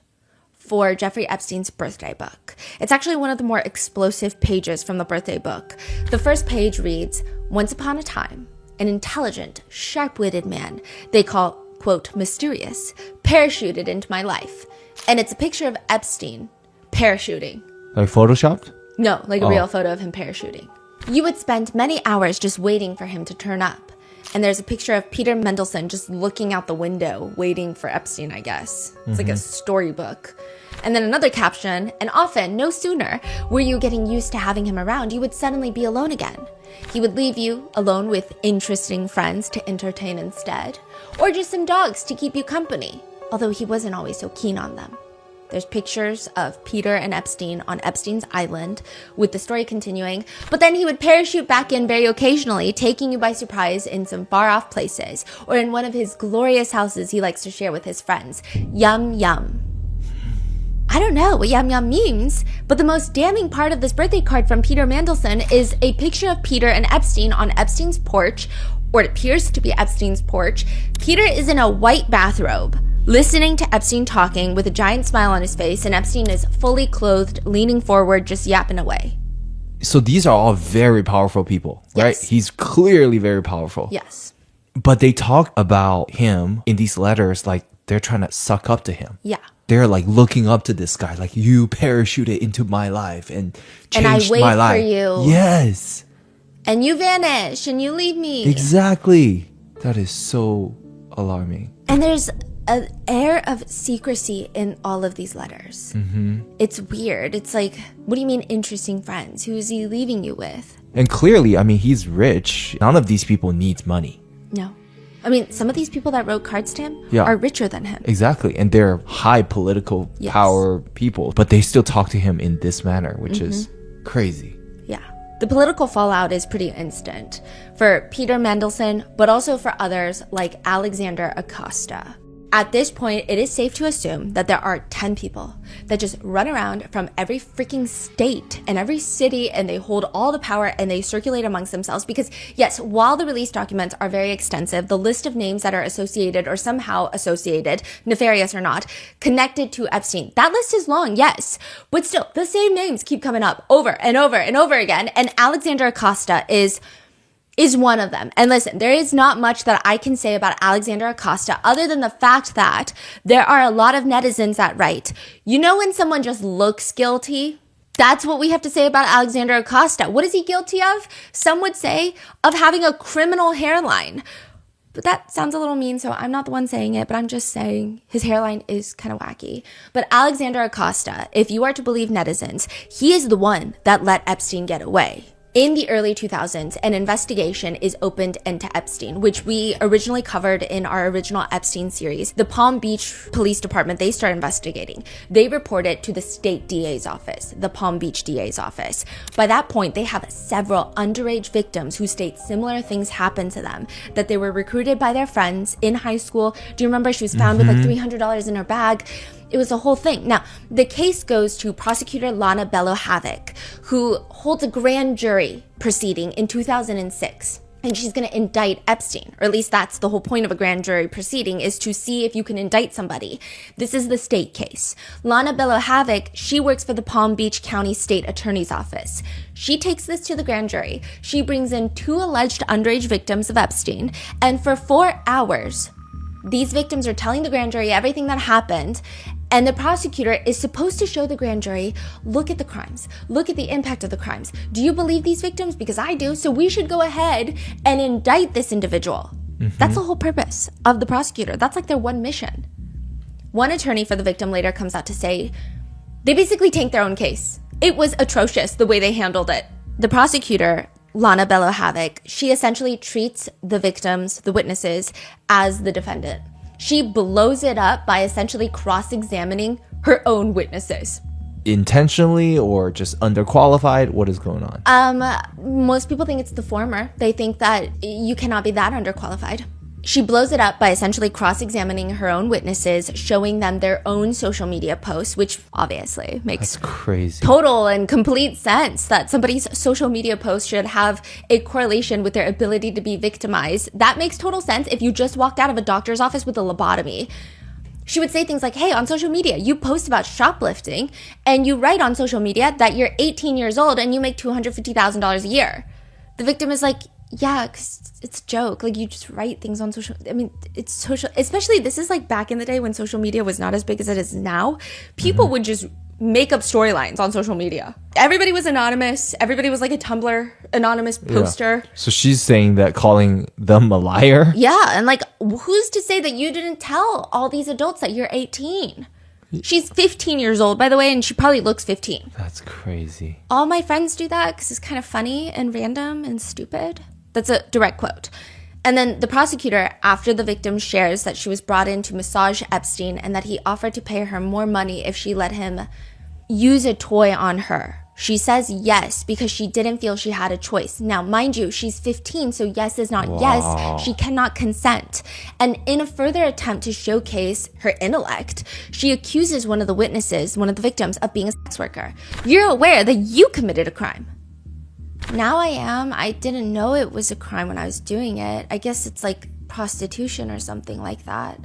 for Jeffrey Epstein's birthday book. It's actually one of the more explosive pages from the birthday book. The first page reads, "Once upon a time, an intelligent, sharp-witted man they call, quote, mysterious, parachuted into my life." And it's a picture of Epstein parachuting. Like photoshopped? No, like a real photo of him parachuting. You would spend many hours just waiting for him to turn up. And there's a picture of Peter Mandelson just looking out the window, waiting for Epstein, I guess. It's like a storybook. And then another caption, "And often, no sooner were you getting used to having him around, you would suddenly be alone again. He would leave you alone with interesting friends to entertain instead, or just some dogs to keep you company, although he wasn't always so keen on them." There's pictures of Peter and Epstein on Epstein's island, with the story continuing. But then he would parachute back in very occasionally, taking you by surprise in some far-off places, or in one of his glorious houses he likes to share with his friends. Yum, yum. I don't know what yum yum means, but the most damning part of this birthday card from Peter Mandelson is a picture of Peter and Epstein on Epstein's porch, or it appears to be Epstein's porch. Peter is in a white bathrobe, listening to Epstein talking with a giant smile on his face, and Epstein is fully clothed, leaning forward, just yapping away. So these are all very powerful people, right? Yes. He's clearly very powerful. Yes. But they talk about him in these letters like they're trying to suck up to him. Yeah. They're like looking up to this guy, like, you parachuted into my life and And I changed wait my for life. you. Yes. And you vanish, and you leave me. Exactly. That is so alarming. And there's an air of secrecy in all of these letters. It's weird. It's like, what do you mean interesting friends? Who is he leaving you with? And clearly, I mean, he's rich. None of these people needs money. No. I mean, some of these people that wrote cards to him Yeah. are richer than him. Exactly. And they're high political Yes. power people, but they still talk to him in this manner, which is crazy. Yeah. The political fallout is pretty instant for Peter Mandelson, but also for others like Alexander Acosta. At this point, it is safe to assume that there are 10 people that just run around from every freaking state and every city, and they hold all the power and they circulate amongst themselves. Because yes, while the release documents are very extensive, the list of names that are associated or somehow associated, nefarious or not, connected to Epstein, that list is long, yes. But still, the same names keep coming up over and over and over again. And Alexander Acosta is one of them. And listen, there is not much that I can say about Alexander Acosta other than the fact that there are a lot of netizens that write, you know, when someone just looks guilty, that's what we have to say about Alexander Acosta. What is he guilty of? Some would say of having a criminal hairline. But that sounds a little mean, so I'm not the one saying it, but I'm just saying his hairline is kind of wacky. But Alexander Acosta, if you are to believe netizens, he is the one that let Epstein get away. In the early 2000s, an investigation is opened into Epstein, which we originally covered in our original Epstein series. The Palm Beach Police Department, they start investigating. They report it to the state DA's office, the Palm Beach DA's office. By that point, they have several underage victims who state similar things happened to them, that they were recruited by their friends in high school. Do you remember she was found with like $300 in her bag? It was a whole thing. Now, the case goes to prosecutor Lana Bello-Havoc, who holds a grand jury proceeding in 2006. And she's going to indict Epstein, or at least that's the whole point of a grand jury proceeding, is to see if you can indict somebody. This is the state case. Lana Bello-Havoc, she works for the Palm Beach County State Attorney's Office. She takes this to the grand jury. She brings in 2 alleged underage victims of Epstein, and for 4 hours, these victims are telling the grand jury everything that happened, And the prosecutor is supposed to show the grand jury, look at the crimes, look at the impact of the crimes. Do you believe these victims? Because I do. So we should go ahead and indict this individual. That's the whole purpose of the prosecutor. That's like their one mission. One attorney for the victim later comes out to say they basically tanked their own case. It was atrocious the way they handled it. The prosecutor, Lana Bello Havoc, she essentially treats the victims, the witnesses, as the defendant. She blows it up by essentially cross-examining her own witnesses. Intentionally or just underqualified? What is going on? Most people think it's the former. They think that you cannot be that underqualified. She blows it up by essentially cross-examining her own witnesses, showing them their own social media posts, which obviously makes That's crazy. total and complete sense that somebody's social media post should have a correlation with their ability to be victimized. That makes total sense if you just walked out of a doctor's office with a lobotomy. She would say things like, hey, on social media, you post about shoplifting and you write on social media that you're 18 years old and you make $250,000 a year. The victim is like, yeah, because it's a joke. Like, you just write things on social. I mean, it's social. Especially, this is like back in the day when social media was not as big as it is now. People would just make up storylines on social media. Everybody was anonymous. Everybody was like a Tumblr anonymous poster. Yeah. So she's saying that calling them a liar? Yeah, and like, who's to say that you didn't tell all these adults that you're 18? She's 15 years old, by the way, and she probably looks 15. That's crazy. All my friends do that because it's kind of funny and random and stupid. That's a direct quote. And then the prosecutor, after the victim shares that she was brought in to massage Epstein and that he offered to pay her more money if she let him use a toy on her, she says yes because she didn't feel she had a choice. Now, mind you, she's 15, so yes is not yes. She cannot consent. And in a further attempt to showcase her intellect, she accuses one of the witnesses, one of the victims, of being a sex worker. You're aware that you committed a crime. Now I am. I didn't know it was a crime when I was doing it. I guess it's like prostitution or something like that.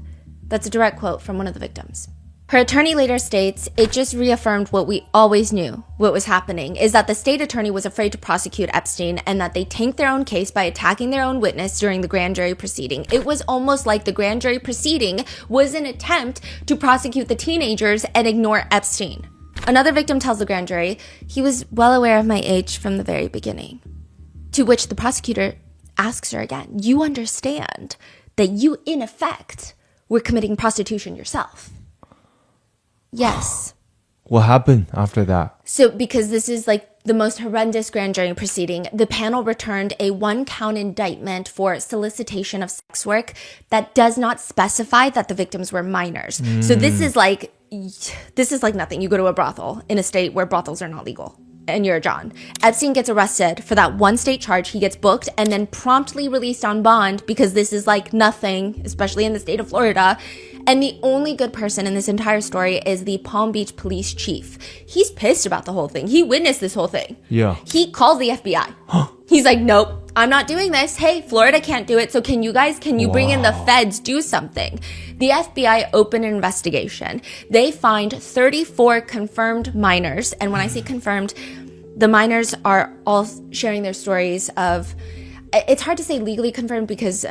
That's a direct quote from one of the victims. Her attorney later states, it just reaffirmed what we always knew, what was happening, is that the state attorney was afraid to prosecute Epstein and that they tanked their own case by attacking their own witness during the grand jury proceeding. It was almost like the grand jury proceeding was an attempt to prosecute the teenagers and ignore Epstein. Another victim tells the grand jury, he was well aware of my age from the very beginning. To which the prosecutor asks her again, you understand that you, in effect, were committing prostitution yourself? Yes. What happened after that? So because this is like the most horrendous grand jury proceeding, the panel returned a 1-count indictment for solicitation of sex work that does not specify that the victims were minors. So this is like nothing. You go to a brothel in a state where brothels are not legal and you're a John. Epstein gets arrested for that one state charge. He gets booked and then promptly released on bond because this is like nothing, especially in the state of Florida. And the only good person in this entire story is the Palm Beach police chief. He's pissed about the whole thing. He witnessed this whole thing. Yeah. He calls the FBI. He's like, nope, I'm not doing this. Hey, Florida can't do it. So can you bring in the feds, do something? The FBI opened an investigation. They find 34 confirmed minors. And when I say confirmed, the minors are all sharing their stories of, it's hard to say legally confirmed because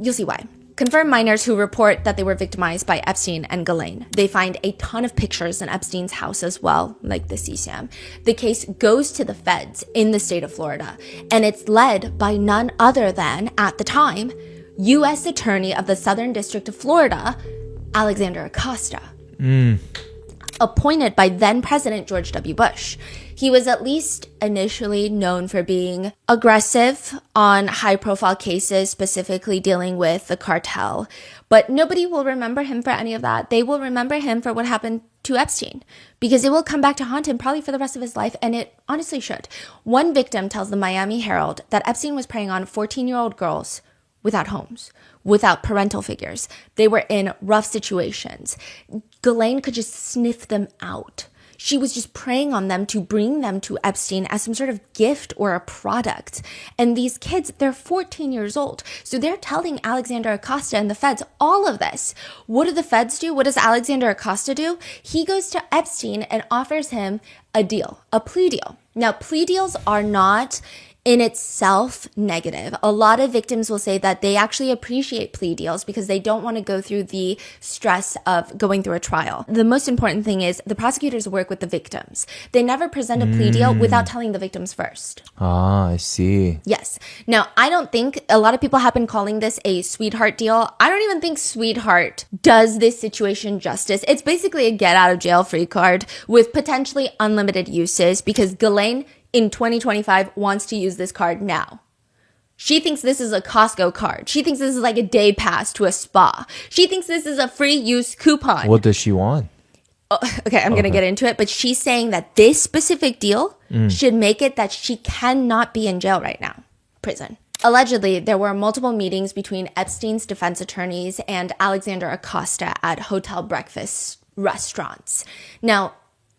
you'll see why. Confirmed minors who report that they were victimized by Epstein and Ghislaine. They find a ton of pictures in Epstein's house as well, like the CSAM. The case goes to the feds in the state of Florida, and it's led by none other than, at the time, U.S. Attorney of the Southern District of Florida, Alexander Acosta. Appointed by then President George W. Bush. He was at least initially known for being aggressive on high-profile cases, specifically dealing with the cartel. But nobody will remember him for any of that. They will remember him for what happened to Epstein, because it will come back to haunt him probably for the rest of his life, and it honestly should. One victim tells the Miami Herald that Epstein was preying on 14-year-old girls without homes, without parental figures. They were in rough situations. Ghislaine could just sniff them out. She was just preying on them to bring them to Epstein as some sort of gift or a product. And these kids, they're 14 years old. So they're telling Alexander Acosta and the feds all of this. What do the feds do? What does Alexander Acosta do? He goes to Epstein and offers him a deal, a plea deal. Now, plea deals are not in itself negative. A lot of victims will say that they actually appreciate plea deals because they don't want to go through the stress of going through a trial. The most important thing is the prosecutors work with the victims. They never present a plea deal without telling the victims first. Ah, I see. Yes. Now, I don't think a lot of people have been calling this a sweetheart deal. I don't even think sweetheart does this situation justice. It's basically a get out of jail free card with potentially unlimited uses because Ghislaine in 2025 wants to use this card now. She thinks this is a Costco card. She thinks this is like a day pass to a spa. She thinks this is a free use coupon. What does she want? Okay, I'm going to get into it, but she's saying that this specific deal should make it that she cannot be in jail right now, prison. Allegedly, there were multiple meetings between Epstein's defense attorneys and Alexander Acosta at hotel breakfast restaurants. Now,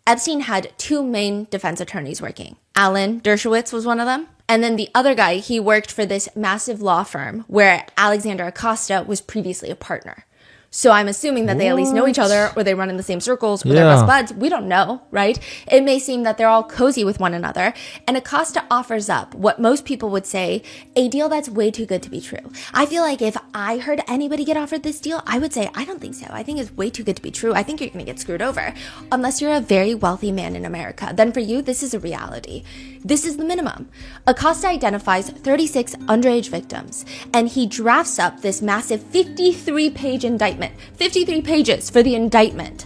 Epstein had two main defense attorneys working. Alan Dershowitz was one of them. And then the other guy, he worked for this massive law firm where Alexander Acosta was previously a partner. So I'm assuming that they at least know each other or they run in the same circles or they're best buds. We don't know, right? It may seem that they're all cozy with one another. And Acosta offers up what most people would say, a deal that's way too good to be true. I feel like if I heard anybody get offered this deal, I would say, I don't think so. I think it's way too good to be true. I think you're going to get screwed over. Unless you're a very wealthy man in America. Then for you, this is a reality. This is the minimum. Acosta identifies 36 underage victims, and he drafts up this massive 53-page indictment. 53 pages for the indictment.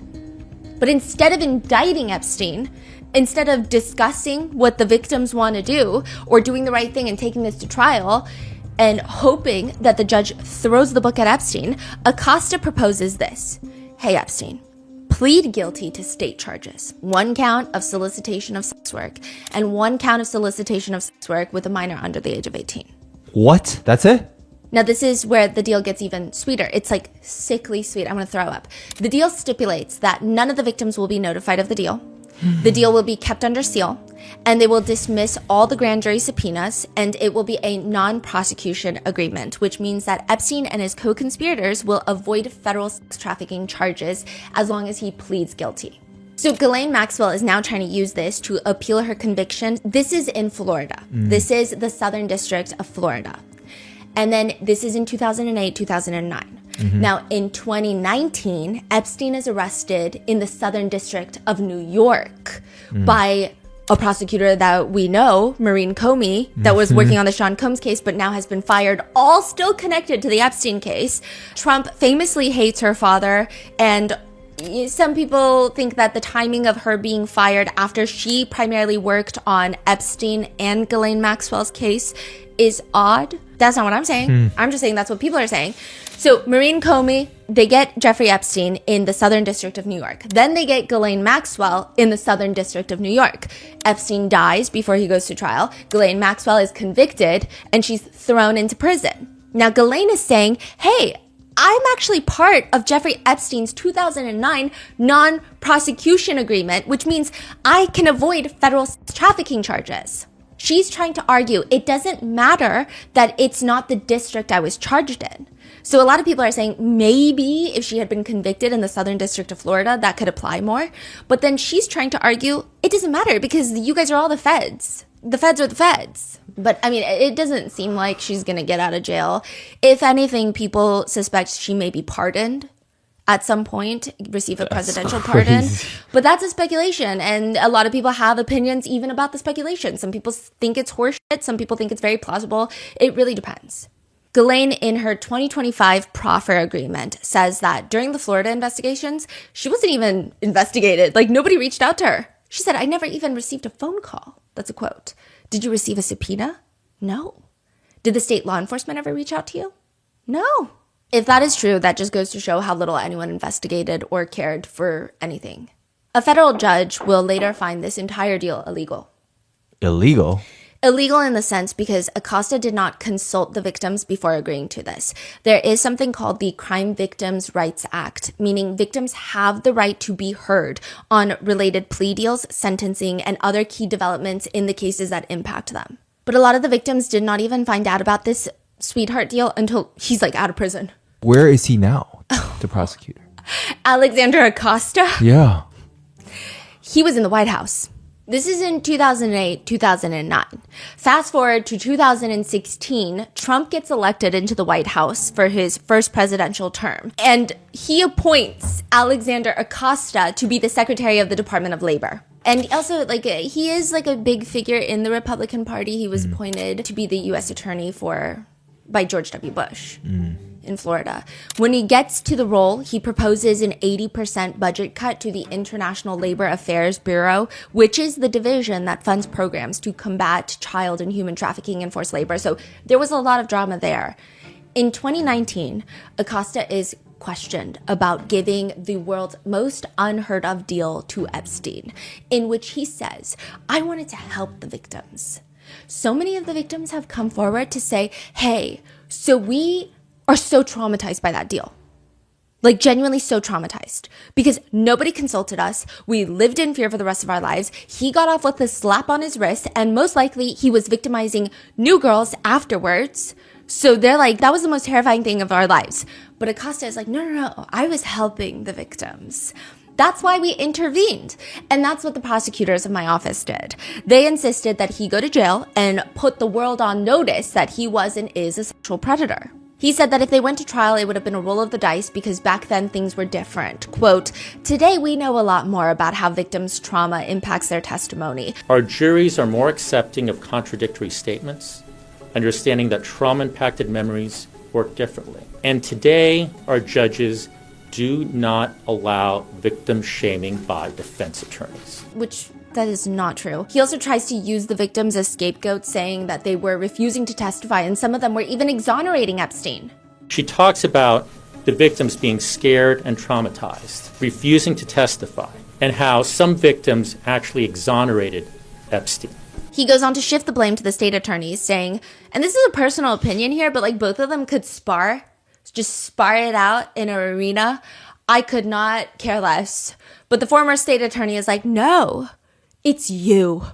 But instead of indicting Epstein, instead of discussing what the victims want to do or doing the right thing and taking this to trial and hoping that the judge throws the book at Epstein, Acosta proposes this. Hey, Epstein, plead guilty to state charges. 1 count of solicitation of sex work and 1 count of solicitation of sex work with a minor under the age of 18. What? That's it? Now, this is where the deal gets even sweeter. It's like sickly sweet. I'm going to throw up. The deal stipulates that none of the victims will be notified of the deal. The deal will be kept under seal, and they will dismiss all the grand jury subpoenas, and it will be a non-prosecution agreement, which means that Epstein and his co-conspirators will avoid federal sex trafficking charges as long as he pleads guilty. So Ghislaine Maxwell is now trying to use this to appeal her conviction. This is in Florida. This is the Southern District of Florida. And then this is in 2008, 2009. Now, in 2019, Epstein is arrested in the Southern District of New York by a prosecutor that we know, Maureen Comey, that was working on the Sean Combs case, but now has been fired, all still connected to the Epstein case. Trump famously hates her father, and some people think that the timing of her being fired after she primarily worked on Epstein and Ghislaine Maxwell's case is odd. That's not what I'm saying. I'm just saying that's what people are saying. So Maureen Comey, they get Jeffrey Epstein in the Southern District of New York. Then they get Ghislaine Maxwell in the Southern District of New York. Epstein dies before he goes to trial. Ghislaine Maxwell is convicted and she's thrown into prison. Now Ghislaine is saying, hey, I'm actually part of Jeffrey Epstein's 2009 non-prosecution agreement, which means I can avoid federal trafficking charges. She's trying to argue it doesn't matter that it's not the district I was charged in. So a lot of people are saying maybe if she had been convicted in the Southern District of Florida, that could apply more. But then she's trying to argue it doesn't matter because you guys are all the feds. The feds are the feds. But I mean, it doesn't seem like she's going to get out of jail. If anything, people suspect she may be pardoned at some point, receive a presidential pardon. But that's a speculation. And a lot of people have opinions even about the speculation. Some people think it's horseshit. Some people think it's very plausible. It really depends. Ghislaine, in her 2025 proffer agreement, says that during the Florida investigations, she wasn't even investigated. Like, nobody reached out to her. She said, I never even received a phone call. That's a quote. Did you receive a subpoena? No. Did the state law enforcement ever reach out to you? No. If that is true, that just goes to show how little anyone investigated or cared for anything. A federal judge will later find this entire deal illegal. Illegal? Illegal in the sense because Acosta did not consult the victims before agreeing to this. There is something called the Crime Victims' Rights Act, meaning victims have the right to be heard on related plea deals, sentencing, and other key developments in the cases that impact them. But a lot of the victims did not even find out about this sweetheart deal until he's like out of prison. Where is he now, the prosecutor? Alexander Acosta? Yeah. He was in the White House. This is in 2008, 2009. Fast forward to 2016, Trump gets elected into the White House for his first presidential term. And he appoints Alexander Acosta to be the Secretary of the Department of Labor. And also, he is a big figure in the Republican Party. He was appointed to be the U.S. Attorney by George W. Bush in Florida. When he gets to the role, he proposes an 80% budget cut to the International Labor Affairs Bureau, which is the division that funds programs to combat child and human trafficking and forced labor. So there was a lot of drama there. In 2019, Acosta is questioned about giving the world's most unheard of deal to Epstein, in which he says, I wanted to help the victims. So many of the victims have come forward to say, hey, so we are so traumatized by that deal. Genuinely so traumatized because nobody consulted us. We lived in fear for the rest of our lives. He got off with a slap on his wrist, and most likely he was victimizing new girls afterwards. So they're like, that was the most terrifying thing of our lives. But Acosta is like, no, I was helping the victims. That's why we intervened. And that's what the prosecutors of my office did. They insisted that he go to jail and put the world on notice that he was and is a sexual predator. He said that if they went to trial, it would have been a roll of the dice because back then things were different. Quote, today we know a lot more about how victims' trauma impacts their testimony. Our juries are more accepting of contradictory statements, understanding that trauma-impacted memories work differently. And today, our judges do not allow victim shaming by defense attorneys. Which that is not true. He also tries to use the victims as scapegoats, saying that they were refusing to testify, and some of them were even exonerating Epstein. She talks about the victims being scared and traumatized, refusing to testify, and how some victims actually exonerated Epstein. He goes on to shift the blame to the state attorneys, saying, and this is a personal opinion here, but both of them could just spar it out in an arena. I could not care less. But the former state attorney is like, no, it's you.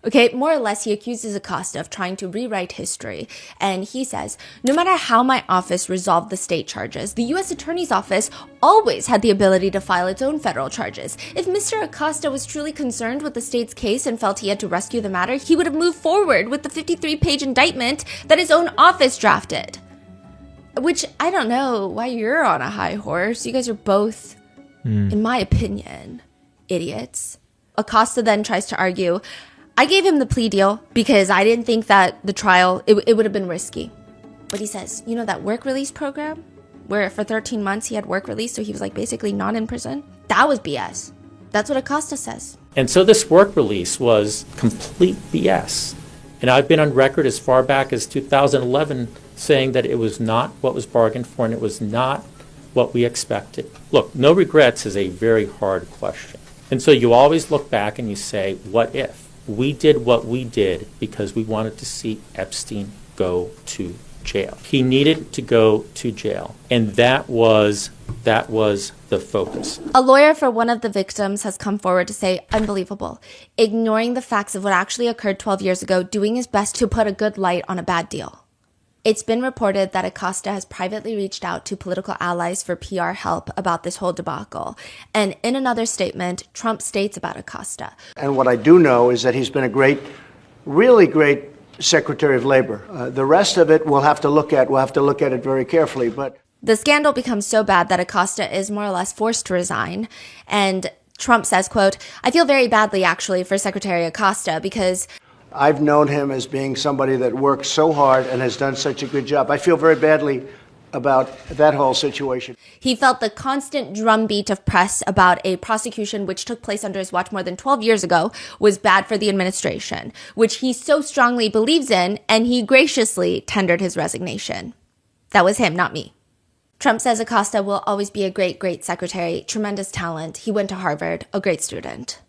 Okay, more or less, he accuses Acosta of trying to rewrite history. And he says, no matter how my office resolved the state charges, the U.S. Attorney's Office always had the ability to file its own federal charges. If Mr. Acosta was truly concerned with the state's case and felt he had to rescue the matter, he would have moved forward with the 53-page indictment that his own office drafted. Which, I don't know why you're on a high horse. You guys are both, in my opinion, idiots. Acosta then tries to argue, I gave him the plea deal because I didn't think that the trial, it would have been risky. But he says, that work release program where for 13 months he had work release, so he was basically not in prison? That was BS. That's what Acosta says. And so this work release was complete BS. And I've been on record as far back as 2011 saying that it was not what was bargained for and it was not what we expected. Look, no regrets is a very hard question. And so you always look back and you say, what if? We did what we did because we wanted to see Epstein go to jail. He needed to go to jail. And that was the focus. A lawyer for one of the victims has come forward to say, unbelievable, ignoring the facts of what actually occurred 12 years ago, doing his best to put a good light on a bad deal. It's been reported that Acosta has privately reached out to political allies for PR help about this whole debacle. And in another statement, Trump states about Acosta. And what I do know is that he's been a really great Secretary of Labor. The rest of it we'll have to look at. We'll have to look at it very carefully. But the scandal becomes so bad that Acosta is more or less forced to resign. And Trump says, quote, I feel very badly, actually, for Secretary Acosta because I've known him as being somebody that works so hard and has done such a good job. I feel very badly about that whole situation. He felt the constant drumbeat of press about a prosecution which took place under his watch more than 12 years ago was bad for the administration, which he so strongly believes in, and he graciously tendered his resignation. That was him, not me. Trump says Acosta will always be a great, great secretary, tremendous talent. He went to Harvard, a great student.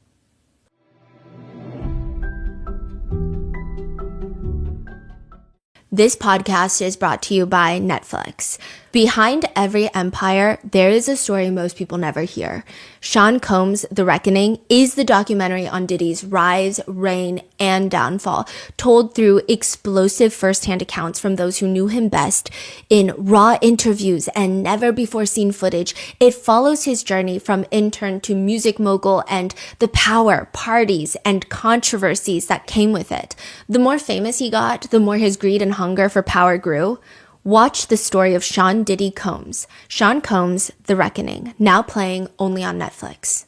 This podcast is brought to you by Netflix. Behind every empire, there is a story most people never hear. Sean Combs' The Reckoning is the documentary on Diddy's rise, reign, and downfall, told through explosive firsthand accounts from those who knew him best in raw interviews and never-before-seen footage. It follows his journey from intern to music mogul and the power, parties, and controversies that came with it. The more famous he got, the more his greed and hunger for power grew. Watch the story of Sean Diddy Combs. Sean Combs, The Reckoning, now playing only on Netflix.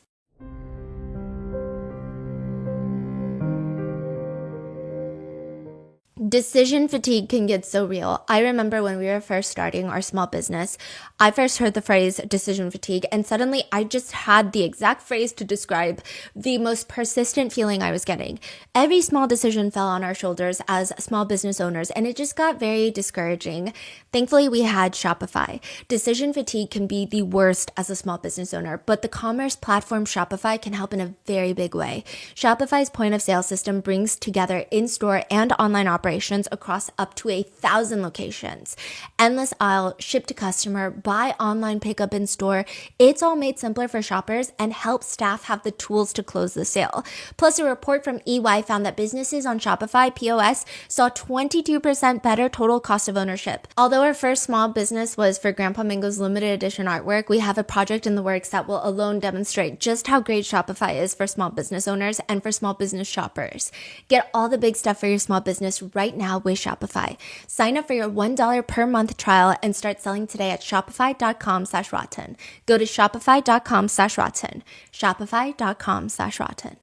Decision fatigue can get so real. I remember when we were first starting our small business, I first heard the phrase decision fatigue, and suddenly I just had the exact phrase to describe the most persistent feeling I was getting. Every small decision fell on our shoulders as small business owners, and it just got very discouraging. Thankfully, we had Shopify. Decision fatigue can be the worst as a small business owner, but the commerce platform Shopify can help in a very big way. Shopify's point of sale system brings together in-store and online operations across up to 1,000 locations. Endless aisle, ship to customer, buy online, pickup in store. It's all made simpler for shoppers and helps staff have the tools to close the sale. Plus, a report from EY found that businesses on Shopify POS saw 22% better total cost of ownership. Although our first small business was for Grandpa Mingo's limited edition artwork, we have a project in the works that will alone demonstrate just how great Shopify is for small business owners and for small business shoppers. Get all the big stuff for your small business right now with Shopify. Sign up for your $1 per month trial and start selling today at shopify.com/rotten. Go to shopify.com/rotten. Shopify.com/rotten.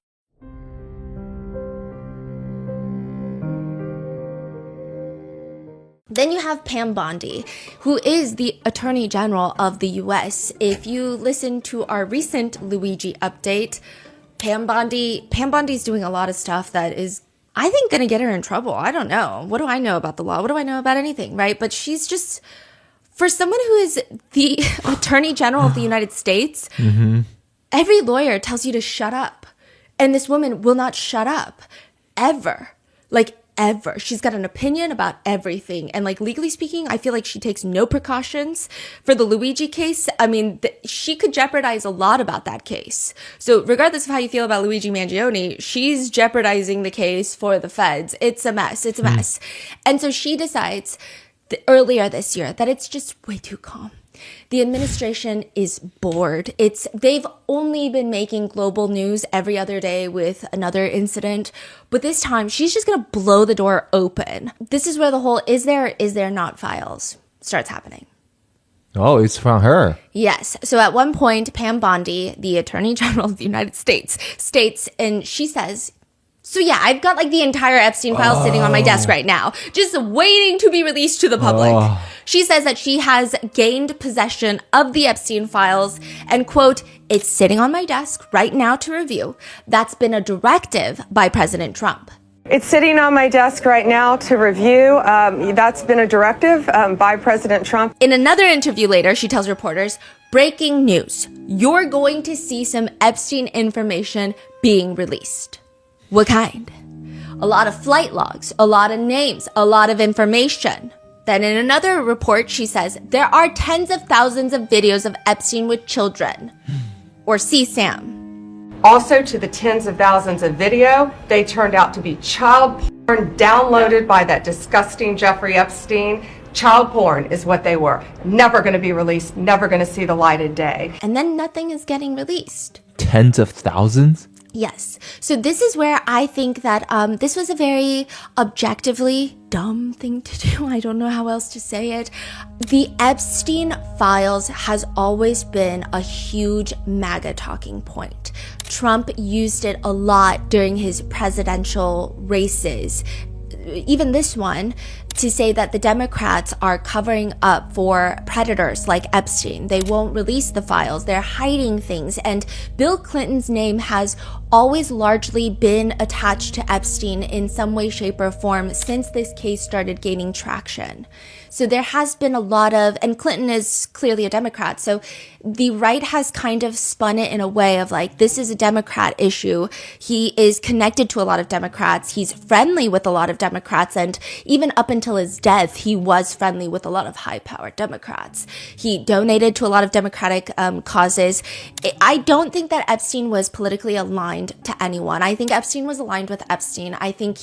Then you have Pam Bondi, who is the Attorney General of the US. If you listen to our recent Luigi update, Pam Bondi's doing a lot of stuff that is, I think, going to get her in trouble. I don't know. What do I know about the law? What do I know about anything, right? But she's just, for someone who is the Attorney General of the United States, every lawyer tells you to shut up. And this woman will not shut up. Ever. Like, ever. She's got an opinion about everything. And like, legally speaking, I feel like she takes no precautions for the Luigi case. I mean, she could jeopardize a lot about that case. So regardless of how you feel about Luigi Mangione, she's jeopardizing the case for the feds. It's a mess. It's a mess. And so she decides earlier this year that it's just way too calm. The administration is bored. They've only been making global news every other day with another incident, but this time she's just going to blow the door open. This is where the whole is there or is there not files starts happening. Oh, it's from her. Yes. So at one point, Pam Bondi, the Attorney General of the United States, states, and she says, so yeah, I've got like the entire Epstein file sitting on my desk right now, just waiting to be released to the public. She says that she has gained possession of the Epstein files and, quote, it's sitting on my desk right now to review. That's been a directive by President Trump. It's sitting on my desk right now to review. That's been a directive by President Trump. In another interview later, she tells reporters, breaking news, you're going to see some Epstein information being released. What kind? A lot of flight logs, a lot of names, a lot of information. Then in another report, she says, there are tens of thousands of videos of Epstein with children. Or CSAM. Also, to the tens of thousands of video, they turned out to be child porn downloaded by that disgusting Jeffrey Epstein. Child porn is what they were. Never going to be released, never going to see the light of day. And then nothing is getting released. Tens of thousands? Yes. So this is where I think that this was a very objectively dumb thing to do. I don't know how else to say it. The Epstein files has always been a huge MAGA talking point. Trump used it a lot during his presidential races, even this one, to say that the Democrats are covering up for predators like Epstein. They won't release the files. They're hiding things. And Bill Clinton's name has always largely been attached to Epstein in some way, shape, or form since this case started gaining traction. So there has been a lot of, and Clinton is clearly a Democrat, so the right has kind of spun it in a way of like, this is a Democrat issue. He is connected to a lot of Democrats. He's friendly with a lot of Democrats. And even up until until his death, he was friendly with a lot of high-powered Democrats. He donated to a lot of Democratic causes. I don't think that Epstein was politically aligned to anyone. I think Epstein was aligned with Epstein. I think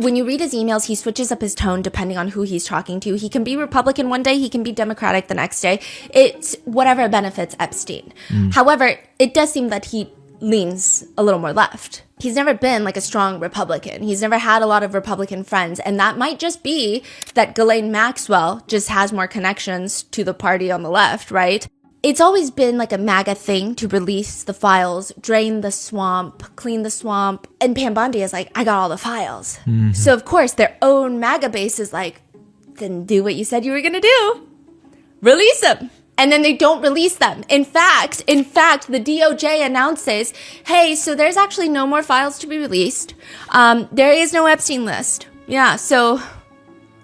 when you read his emails, he switches up his tone depending on who he's talking to. He can be Republican one day, he can be Democratic the next day. It's whatever benefits Epstein. However, it does seem that he leans a little more left. He's never been like a strong Republican. He's never had a lot of Republican friends. And that might just be that Ghislaine Maxwell just has more connections to the party on the left, right? It's always been like a MAGA thing to release the files, drain the swamp, clean the swamp. And Pam Bondi is like, I got all the files. So of course their own MAGA base is like, then do what you said you were going to do. Release them. And then they don't release them. In fact, the DOJ announces, hey, so there's actually no more files to be released. There is no Epstein list. Yeah, so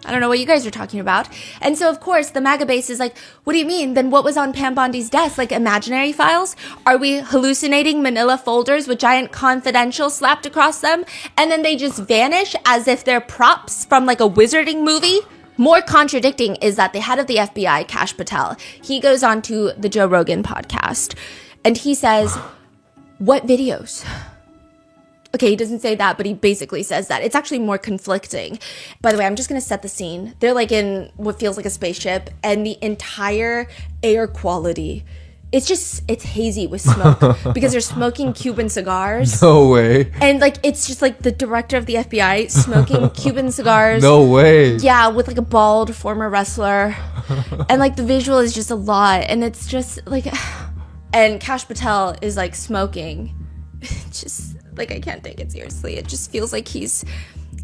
I don't know what you guys are talking about. And so, of course, the MAGA base is like, what do you mean? Then what was on Pam Bondi's desk? Like imaginary files? Are we hallucinating manila folders with giant confidential slapped across them? And then they just vanish as if they're props from like a wizarding movie? More contradicting is that the head of the FBI, Kash Patel, he goes on to the Joe Rogan podcast and he says, what videos? Okay, he doesn't say that, but he basically says that. It's actually more conflicting. By the way, I'm just going to set the scene. They're like in what feels like a spaceship and the entire air quality, it's hazy with smoke because they're smoking Cuban cigars. No way. And like, it's just like the director of the FBI smoking Cuban cigars. No way. Yeah, with like a bald former wrestler. And like the visual is just a lot. And it's just like, and Kash Patel is like smoking. It's just like, I can't take it seriously. It just feels like he's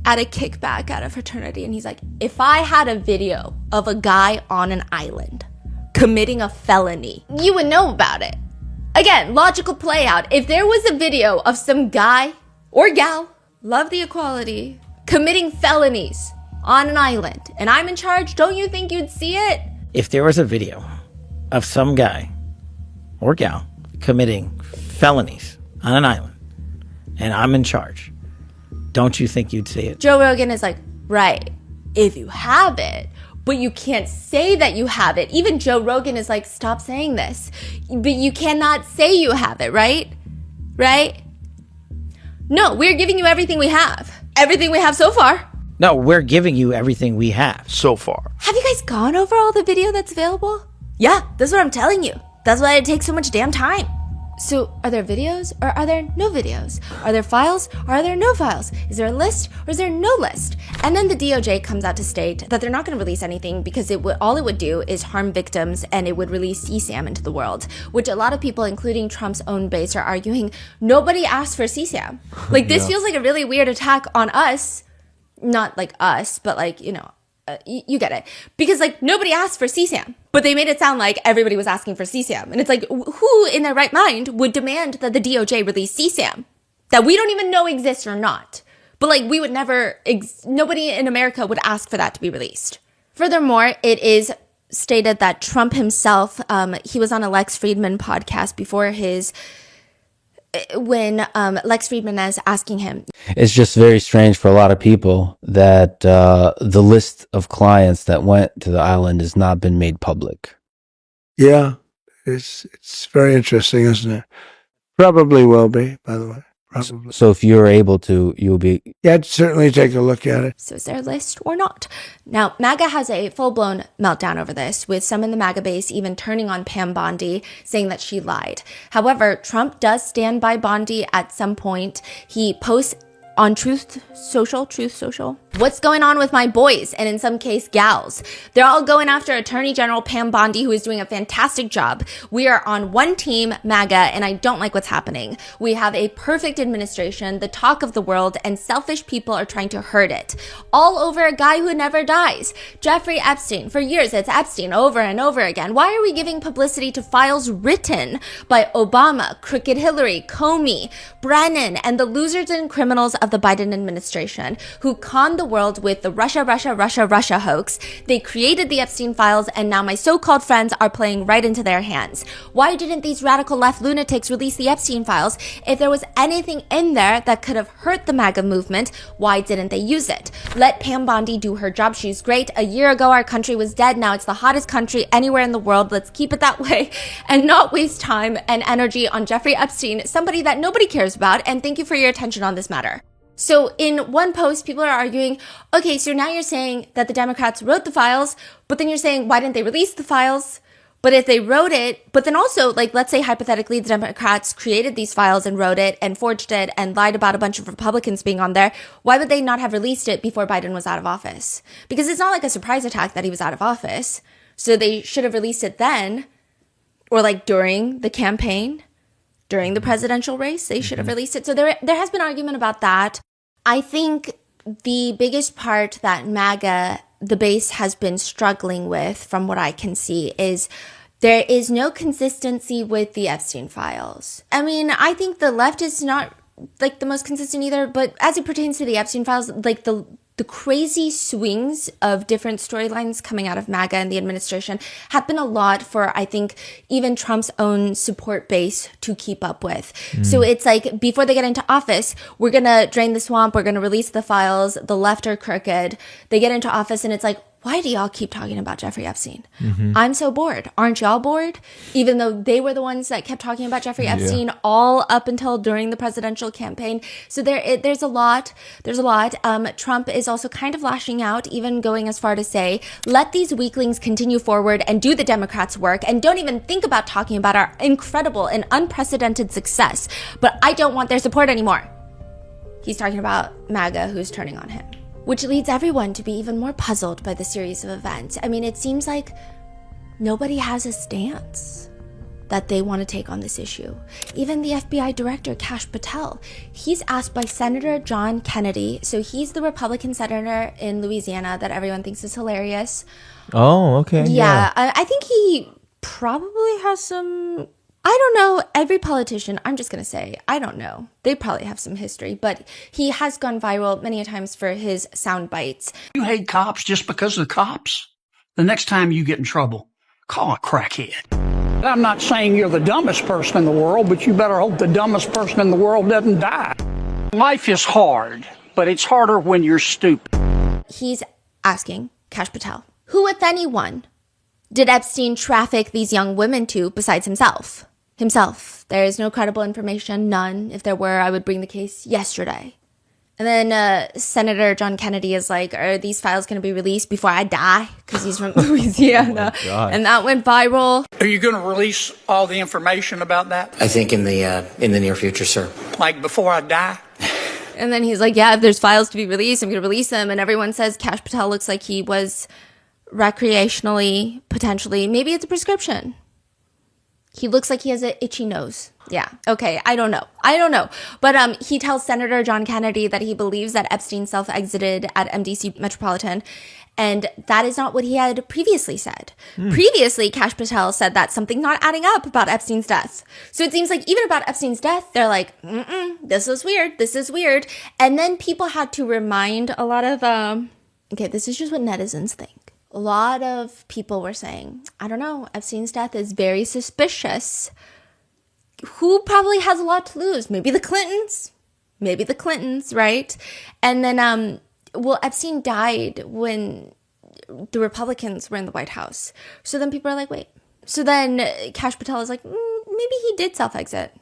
at a kickback at a fraternity. And he's like, if I had a video of a guy on an island committing a felony, you would know about it. Again, logical play out. If there was a video of some guy or gal, love the equality, committing felonies on an island, and I'm in charge, don't you think you'd see it? If there was a video of some guy or gal committing felonies on an island, and I'm in charge, don't you think you'd see it? Joe Rogan is like, right, if you have it, but you can't say that you have it. Even Joe Rogan is like, stop saying this. But you cannot say you have it, right? Right? No, we're giving you everything we have. Everything we have so far. No, we're giving you everything we have. So far. Have you guys gone over all the video that's available? Yeah, that's what I'm telling you. That's why it takes so much damn time. So are there videos or are there no videos? Are there files or are there no files? Is there a list or is there no list? And then the DOJ comes out to state that they're not going to release anything because all it would do is harm victims and it would release CSAM into the world, which a lot of people, including Trump's own base, are arguing nobody asked for CSAM. Like this feels like a really weird attack on us. Not like us, but like, you know, you get it. Because like nobody asked for CSAM, but they made it sound like everybody was asking for CSAM. And it's like, who in their right mind would demand that the DOJ release CSAM that we don't even know exists or not? But like we would never, nobody in America would ask for that to be released. Furthermore, it is stated that Trump himself, he was on a Lex Friedman podcast when Lex Friedman is asking him. It's just very strange for a lot of people that the list of clients that went to the island has not been made public. Yeah, it's very interesting, isn't it? Probably will be, by the way. Probably. So if you're able to, you'll be... Yeah, I'd certainly take a look at it. So is there a list or not? Now, MAGA has a full-blown meltdown over this, with some in the MAGA base even turning on Pam Bondi, saying that she lied. However, Trump does stand by Bondi at some point. He posts on Truth Social, what's going on with my boys, and in some case, gals? They're all going after Attorney General Pam Bondi, who is doing a fantastic job. We are on one team, MAGA, and I don't like what's happening. We have a perfect administration, the talk of the world, and selfish people are trying to hurt it. All over a guy who never dies. Jeffrey Epstein. For years, it's Epstein over and over again. Why are we giving publicity to files written by Obama, Crooked Hillary, Comey, Brennan, and the losers and criminals of the Biden administration who conned the the world with the Russia hoax. They created the Epstein files, and now my so-called friends are playing right into their hands. Why didn't these radical left lunatics release the Epstein files? If there was anything in there that could have hurt the MAGA movement, why didn't they use it? Let Pam Bondi do her job. She's great. A year ago, our country was dead. Now it's the hottest country anywhere in the world. Let's keep it that way and not waste time and energy on Jeffrey Epstein, somebody that nobody cares about. And thank you for your attention on this matter. So in one post, people are arguing, okay, so now you're saying that the Democrats wrote the files, but then you're saying, why didn't they release the files? But if they wrote it, but then also, like, let's say hypothetically the Democrats created these files and wrote it and forged it and lied about a bunch of Republicans being on there, why would they not have released it before Biden was out of office? Because it's not like a surprise attack that he was out of office. So they should have released it then, or like during the campaign. During the presidential race, they should have released it. So there has been argument about that. I think the biggest part that MAGA, the base, has been struggling with, from what I can see, is there is no consistency with the Epstein files. I mean, I think the left is not like the most consistent either, but as it pertains to the Epstein files, like the crazy swings of different storylines coming out of MAGA and the administration have been a lot for, I think, even Trump's own support base to keep up with. So it's like, before they get into office, we're going to drain the swamp, we're going to release the files, the left are crooked. They get into office and it's like, why do y'all keep talking about Jeffrey Epstein? I'm so bored. Aren't y'all bored? Even though they were the ones that kept talking about Jeffrey Epstein all up until during the presidential campaign. So there's a lot. Trump is also kind of lashing out, even going as far to say, let these weaklings continue forward and do the Democrats' work and don't even think about talking about our incredible and unprecedented success. But I don't want their support anymore. He's talking about MAGA, who's turning on him. Which leads everyone to be even more puzzled by the series of events. I mean, it seems like nobody has a stance that they want to take on this issue. Even the FBI director, Kash Patel, he's asked by Senator John Kennedy. So he's the Republican senator in Louisiana that everyone thinks is hilarious. Oh, okay. Yeah. I think he probably has some... I don't know, every politician, I'm just going to say, I don't know. They probably have some history, but he has gone viral many a times for his sound bites. You hate cops just because of the cops? The next time you get in trouble, call a crackhead. I'm not saying you're the dumbest person in the world, but you better hope the dumbest person in the world doesn't die. Life is hard, but it's harder when you're stupid. He's asking Kash Patel, who, if anyone, did Epstein traffic these young women to besides himself? There is no credible information, none. If there were, I would bring the case yesterday. And then Senator John Kennedy is like, are these files going to be released before I die? Because he's from Louisiana. And that went viral. Are you going to release all the information about that? I think in the near future, sir. Like before I die? And then he's like, yeah, if there's files to be released, I'm going to release them. And everyone says Kash Patel looks like he was recreationally, potentially, maybe it's a prescription. He looks like he has an itchy nose. Yeah. Okay. I don't know. But he tells Senator John Kennedy that he believes that Epstein self-exited at MDC Metropolitan. And that is not what he had previously said. Previously, Kash Patel said that something not adding up about Epstein's death. So it seems like even about Epstein's death, they're like, this is weird. And then people had to remind a lot of, okay, this is just what netizens think. A lot of people were saying, I don't know, Epstein's death is very suspicious. Who probably has a lot to lose? Maybe the Clintons, right? And then, Epstein died when the Republicans were in the White House. So then people are like, wait. So then Kash Patel is like, maybe he did self-exit.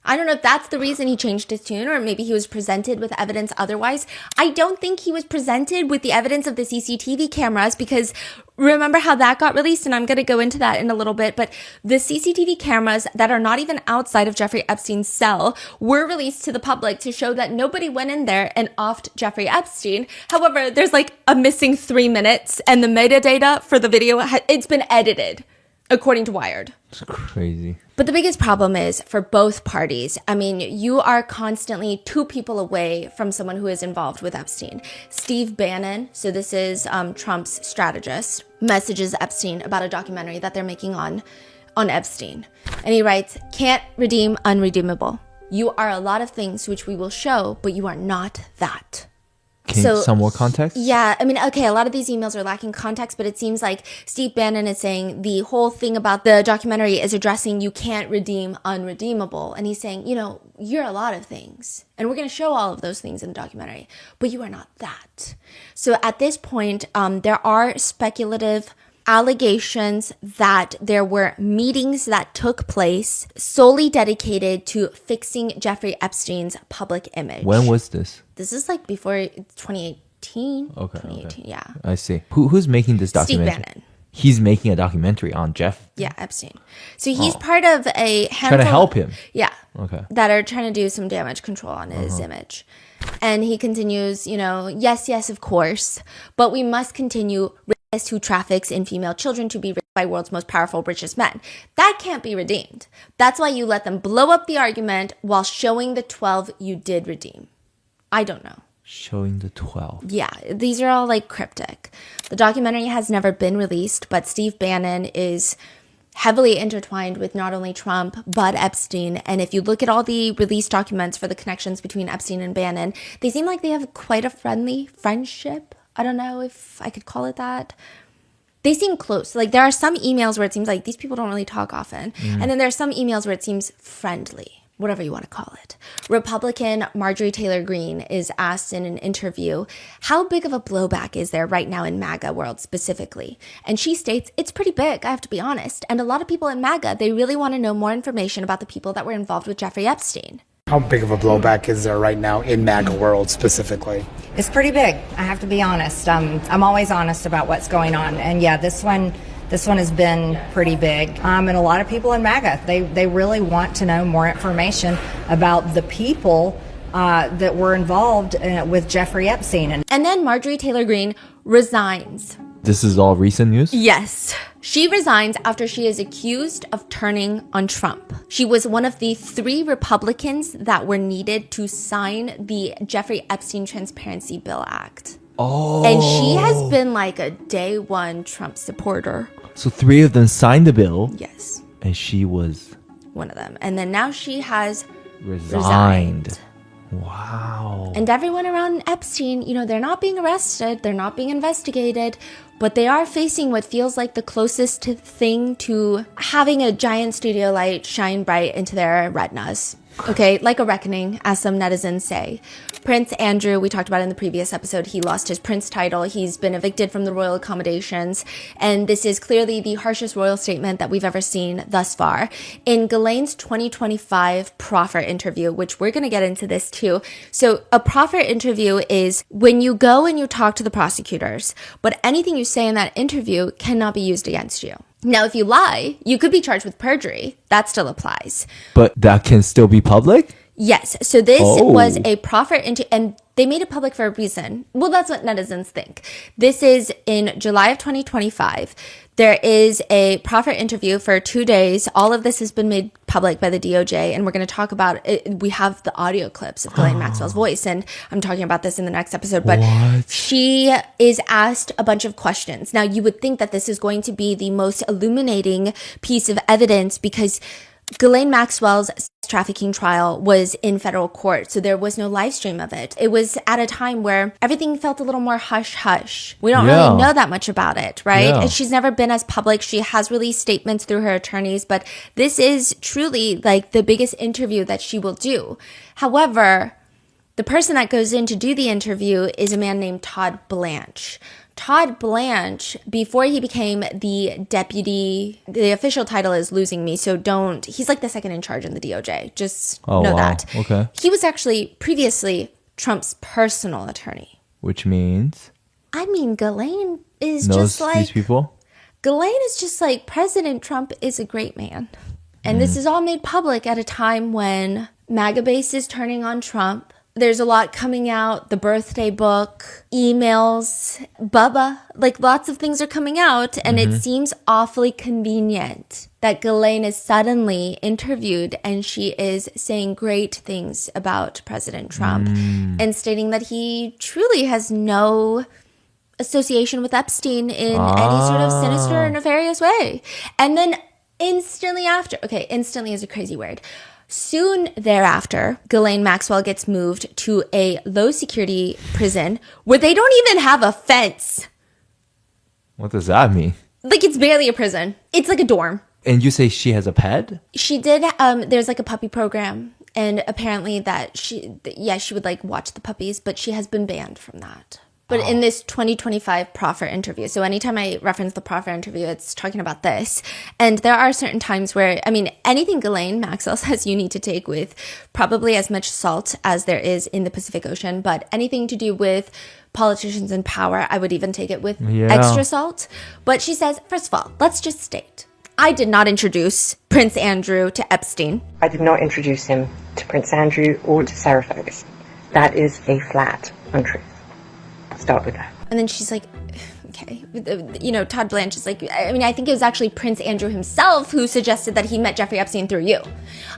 I don't know if that's the reason he changed his tune, or maybe he was presented with evidence otherwise. I don't think he was presented with the evidence of the CCTV cameras, because remember how that got released? And I'm going to go into that in a little bit. But the CCTV cameras that are not even outside of Jeffrey Epstein's cell were released to the public to show that nobody went in there and offed Jeffrey Epstein. However, there's like a missing 3 minutes, and the metadata for the video, it's been edited, according to Wired. It's crazy. But the biggest problem is for both parties. I mean, you are constantly 2 people away from someone who is involved with Epstein. Steve Bannon, so this is Trump's strategist, messages Epstein about a documentary that they're making on Epstein. And he writes, can't redeem unredeemable. You are a lot of things which we will show, but you are not that. Some more context? Yeah, I mean, okay, a lot of these emails are lacking context, but it seems like Steve Bannon is saying the whole thing about the documentary is addressing you can't redeem unredeemable. And he's saying, you're a lot of things. And we're going to show all of those things in the documentary, but you are not that. So at this point, there are speculative allegations that there were meetings that took place solely dedicated to fixing Jeffrey Epstein's public image. When was this? This is like before 2018. Okay. 2018, yeah. I see. Who's making this documentary? Steve Bannon. He's making a documentary on Jeff. Yeah, Epstein. So he's part of a handful. Trying to help him. Yeah. Okay. That are trying to do some damage control on his image. And he continues, yes, of course, but we must continue who traffics in female children to be raped by world's most powerful, richest men. That can't be redeemed. That's why you let them blow up the argument while showing the 12 you did redeem. I don't know. Showing the 12. Yeah, these are all like cryptic. The documentary has never been released, but Steve Bannon is heavily intertwined with not only Trump, but Epstein. And if you look at all the released documents for the connections between Epstein and Bannon, they seem like they have quite a friendly friendship. I don't know if I could call it that. They seem close. Like there are some emails where it seems like these people don't really talk often. And then there are some emails where it seems friendly, whatever you want to call it. Republican Marjorie Taylor Greene is asked in an interview, how big of a blowback is there right now in MAGA world specifically? And she states, it's pretty big, I have to be honest. And a lot of people in MAGA, they really want to know more information about the people that were involved with Jeffrey Epstein. How big of a blowback is there right now in MAGA world specifically? It's pretty big, I have to be honest. I'm always honest about what's going on. And yeah, this one has been pretty big. And a lot of people in MAGA, they really want to know more information about the people that were involved with Jeffrey Epstein. And then Marjorie Taylor Greene resigns. This is all recent news? Yes. She resigns after she is accused of turning on Trump. She was one of the 3 Republicans that were needed to sign the Jeffrey Epstein Transparency Bill Act. Oh. And she has been like a day one Trump supporter. So 3 of them signed the bill. Yes. And she was one of them. And then now she has resigned. Wow. And everyone around Epstein, they're not being arrested, they're not being investigated, but they are facing what feels like the closest thing to having a giant studio light shine bright into their retinas. Okay, like a reckoning, as some netizens say. Prince Andrew, we talked about in the previous episode, he lost his prince title. He's been evicted from the royal accommodations. And this is clearly the harshest royal statement that we've ever seen thus far. In Ghislaine's 2025 proffer interview, which we're going to get into this too. So a proffer interview is when you go and you talk to the prosecutors, but anything you say in that interview cannot be used against you. Now, if you lie, you could be charged with perjury. That still applies. But that can still be public? Yes. So this was a proffer and they made it public for a reason. Well, that's what netizens think. This is in July of 2025. There is a proffer interview for 2 days. All of this has been made public by the DOJ, and we're going to talk about it. We have the audio clips of Ghislaine Maxwell's voice, and I'm talking about this in the next episode. But she is asked a bunch of questions. Now, you would think that this is going to be the most illuminating piece of evidence because Ghislaine Maxwell's trafficking trial was in federal court, so there was no live stream of it. It was at a time where everything felt a little more hush-hush. We don't really know that much about it, right? Yeah. And she's never been as public. She has released statements through her attorneys, but this is truly like the biggest interview that she will do. However, the person that goes in to do the interview is a man named Todd Blanche. Todd Blanche, before he became the deputy, the official title is losing me, so he's like the second in charge in the DOJ. Just know that. Okay. He was actually previously Trump's personal attorney. Which means? I mean, Ghislaine is knows just like... these people? Ghislaine is just like, President Trump is a great man. And this is all made public at a time when MAGA base is turning on Trump. There's a lot coming out, the birthday book, emails, Bubba, like lots of things are coming out. And it seems awfully convenient that Ghislaine is suddenly interviewed and she is saying great things about President Trump and stating that he truly has no association with Epstein in any sort of sinister or nefarious way. And then instantly after, okay, instantly is a crazy word. Soon thereafter, Ghislaine Maxwell gets moved to a low-security prison where they don't even have a fence. What does that mean? Like, it's barely a prison. It's like a dorm. And you say she has a pet? She did, there's like a puppy program, and apparently that she would like watch the puppies, but she has been banned from that. But in this 2025 proffer interview, so anytime I reference the proffer interview, it's talking about this. And there are certain times where, I mean, anything Ghislaine Maxwell says you need to take with probably as much salt as there is in the Pacific Ocean, but anything to do with politicians in power, I would even take it with extra salt. But she says, first of all, let's just state, I did not introduce Prince Andrew to Epstein. I did not introduce him to Prince Andrew or to Sarah Ferguson. That is a flat untruth. Start with that. And then she's like, okay. You know, Todd Blanche is like, I mean, I think it was actually Prince Andrew himself who suggested that he met Jeffrey Epstein through you.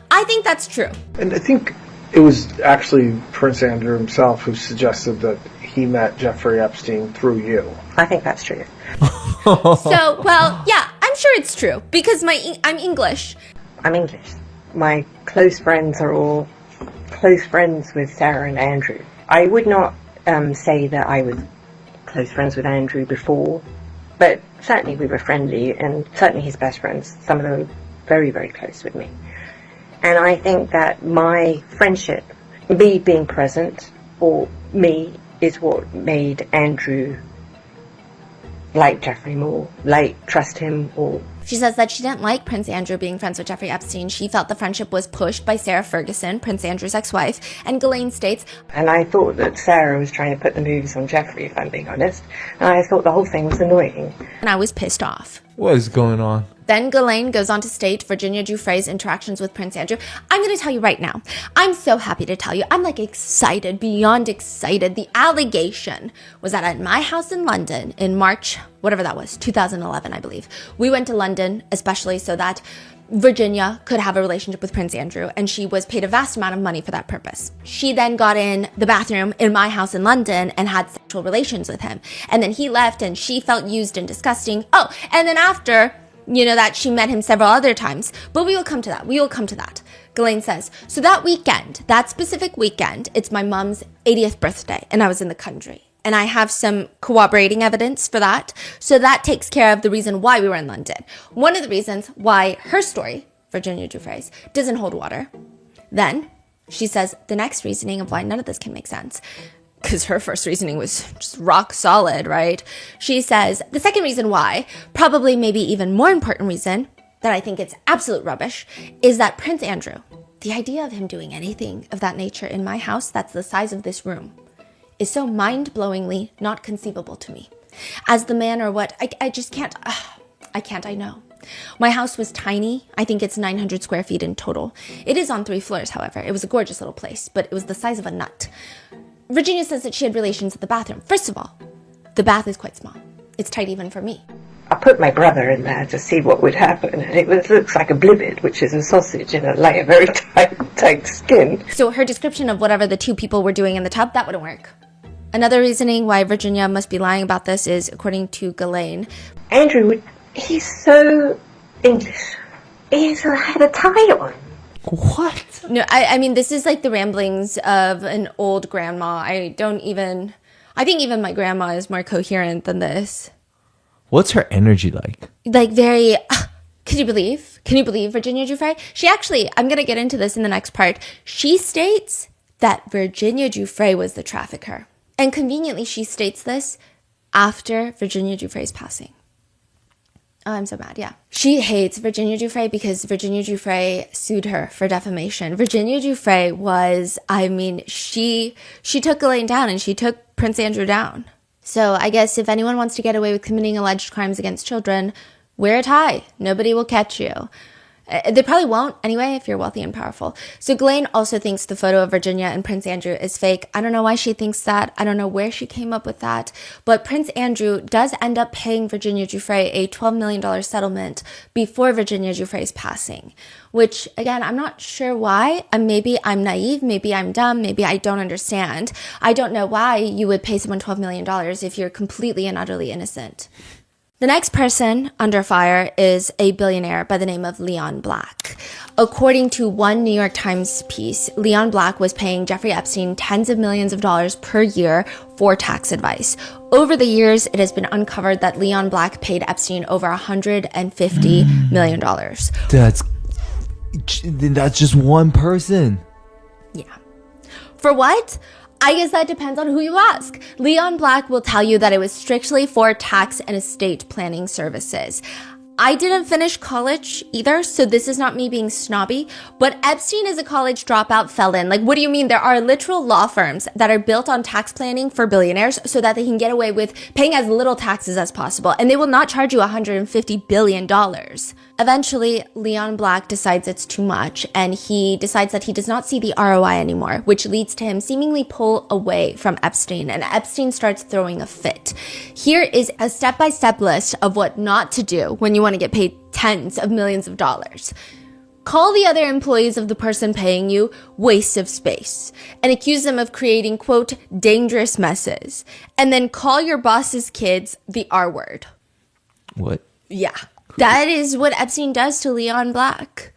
I think that's true. And I think it was actually Prince Andrew himself who suggested that he met Jeffrey Epstein through you. I think that's true. So, well, yeah, I'm sure it's true because I'm English. I'm English. My close friends are all close friends with Sarah and Andrew. I would not say that I was close friends with Andrew before, but certainly we were friendly, and certainly his best friends, some of them were very, very close with me. And I think that my friendship, me being present, or me, is what made Andrew like Jeffrey more, trust him, or... She says that she didn't like Prince Andrew being friends with Jeffrey Epstein. She felt the friendship was pushed by Sarah Ferguson, Prince Andrew's ex-wife, and Ghislaine states, and I thought that Sarah was trying to put the moves on Jeffrey, if I'm being honest, and I thought the whole thing was annoying. And I was pissed off. What is going on? Then Ghislaine goes on to state Virginia Giuffre's interactions with Prince Andrew. I'm going to tell you right now. I'm so happy to tell you. I'm like excited, beyond excited. The allegation was that at my house in London in March, whatever that was, 2011, I believe. We went to London, especially so that Virginia could have a relationship with Prince Andrew, and she was paid a vast amount of money for that purpose. She then got in the bathroom in my house in London and had sexual relations with him. And then he left and she felt used and disgusting. Oh, and then after... you know, that she met him several other times. But we will come to that. Ghislaine says, so that weekend, that specific weekend, it's my mom's 80th birthday, and I was in the country. And I have some corroborating evidence for that. So that takes care of the reason why we were in London. One of the reasons why her story, Virginia Giuffre's, doesn't hold water. Then she says the next reasoning of why none of this can make sense, because her first reasoning was just rock solid, right? She says the second reason why, probably maybe even more important reason, that I think it's absolute rubbish, is that Prince Andrew, the idea of him doing anything of that nature in my house that's the size of this room, is so mind-blowingly not conceivable to me. As the man or what, I just can't, I know. My house was tiny. I think it's 900 square feet in total. It is on 3 floors, however. It was a gorgeous little place, but it was the size of a nut. Virginia says that she had relations at the bathroom. First of all, the bath is quite small. It's tight even for me. I put my brother in there to see what would happen, and it looks like a blibbit, which is a sausage in a layer, very tight skin. So her description of whatever the two people were doing in the tub, that wouldn't work. Another reasoning why Virginia must be lying about this is, according to Ghislaine, Andrew, he's so English. He had a tie on. What? No, I mean, this is like the ramblings of an old grandma. I think even my grandma is more coherent than this. What's her energy like? Like very, can you believe Virginia Giuffre? She actually, I'm going to get into this in the next part. She states that Virginia Giuffre was the trafficker. And conveniently, she states this after Virginia Giuffre's passing. Oh, I'm so mad, yeah. She hates Virginia Giuffre because Virginia Giuffre sued her for defamation. Virginia Giuffre was, I mean, she took Ghislaine down and she took Prince Andrew down. So I guess if anyone wants to get away with committing alleged crimes against children, wear a tie. Nobody will catch you. They probably won't anyway if you're wealthy and powerful. So Ghislaine also thinks the photo of Virginia and Prince Andrew is fake. I don't know why she thinks that. I don't know where she came up with that. But Prince Andrew does end up paying Virginia Giuffre a $12 million settlement before Virginia Giuffre's passing. Which, again, I'm not sure why. Maybe I'm naive. Maybe I'm dumb. Maybe I don't understand. I don't know why you would pay someone $12 million if you're completely and utterly innocent. The next person under fire is a billionaire by the name of Leon Black. According to one New York Times piece, Leon Black was paying Jeffrey Epstein tens of millions of dollars per year for tax advice. Over the years, it has been uncovered that Leon Black paid Epstein over $150 million. That's just one person. Yeah. For what? I guess that depends on who you ask. Leon Black will tell you that it was strictly for tax and estate planning services. I didn't finish college either, so this is not me being snobby, but Epstein is a college dropout felon. Like, what do you mean? There are literal law firms that are built on tax planning for billionaires so that they can get away with paying as little taxes as possible, and they will not charge you $150 billion. Eventually, Leon Black decides it's too much, and he decides that he does not see the ROI anymore, which leads to him seemingly pull away from Epstein, and Epstein starts throwing a fit. Here is a step-by-step list of what not to do when you want to get paid tens of millions of dollars. Call the other employees of the person paying you waste of space and accuse them of creating, quote, dangerous messes. And then call your boss's kids the R word. What? Yeah. That is what Epstein does to Leon Black.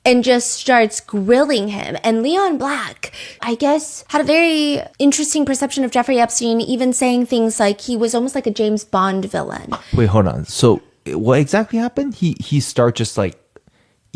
And just starts grilling him. And Leon Black, I guess, had a very interesting perception of Jeffrey Epstein, even saying things like he was almost like a James Bond villain. Wait, hold on. So what exactly happened? He started just like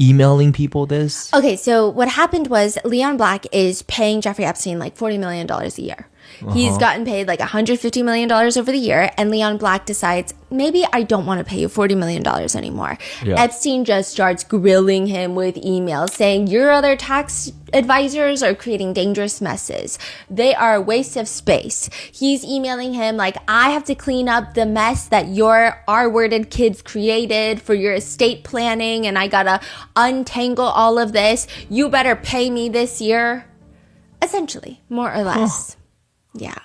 emailing people this? Okay, so what happened was Leon Black is paying Jeffrey Epstein like $40 million a year. He's gotten paid like $150 million over the year, and Leon Black decides, maybe I don't want to pay you $40 million anymore. Yeah. Epstein just starts grilling him with emails saying, your other tax advisors are creating dangerous messes. They are a waste of space. He's emailing him like, I have to clean up the mess that your R-worded kids created for your estate planning, and I gotta untangle all of this. You better pay me this year. Essentially, more or less. Yeah.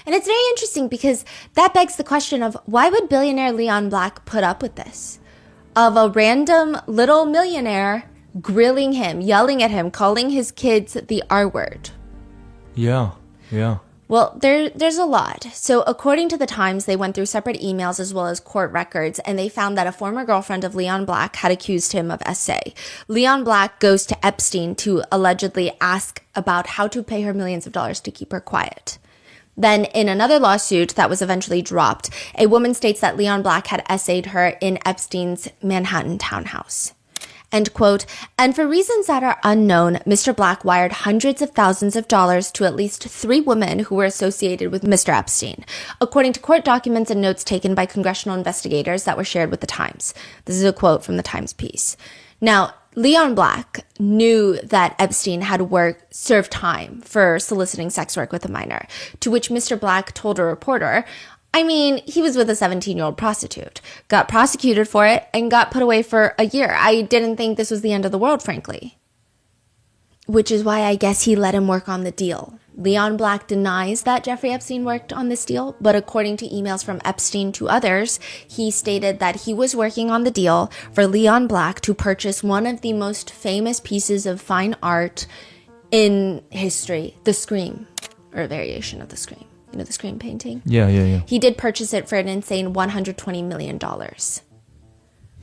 And it's very interesting because that begs the question of why would billionaire Leon Black put up with this? Of a random little millionaire grilling him, yelling at him, calling his kids the R word. Yeah. Well, there's a lot. So according to the Times, they went through separate emails as well as court records, and they found that a former girlfriend of Leon Black had accused him of SA. Leon Black goes to Epstein to allegedly ask about how to pay her millions of dollars to keep her quiet. Then, in another lawsuit that was eventually dropped, a woman states that Leon Black had essayed her in Epstein's Manhattan townhouse. End quote. And for reasons that are unknown, Mr. Black wired hundreds of thousands of dollars to at least 3 women who were associated with Mr. Epstein, according to court documents and notes taken by congressional investigators that were shared with the Times. This is a quote from the Times piece. Now, Leon Black knew that Epstein had served time for soliciting sex work with a minor, to which Mr. Black told a reporter, I mean, he was with a 17-year-old prostitute, got prosecuted for it, and got put away for a year. I didn't think this was the end of the world, frankly. Which is why I guess he let him work on the deal. Leon Black denies that Jeffrey Epstein worked on this deal, but according to emails from Epstein to others, he stated that he was working on the deal for Leon Black to purchase one of the most famous pieces of fine art in history, the Scream, or a variation of the Scream. You know, the Scream painting? Yeah. He did purchase it for an insane $120 million.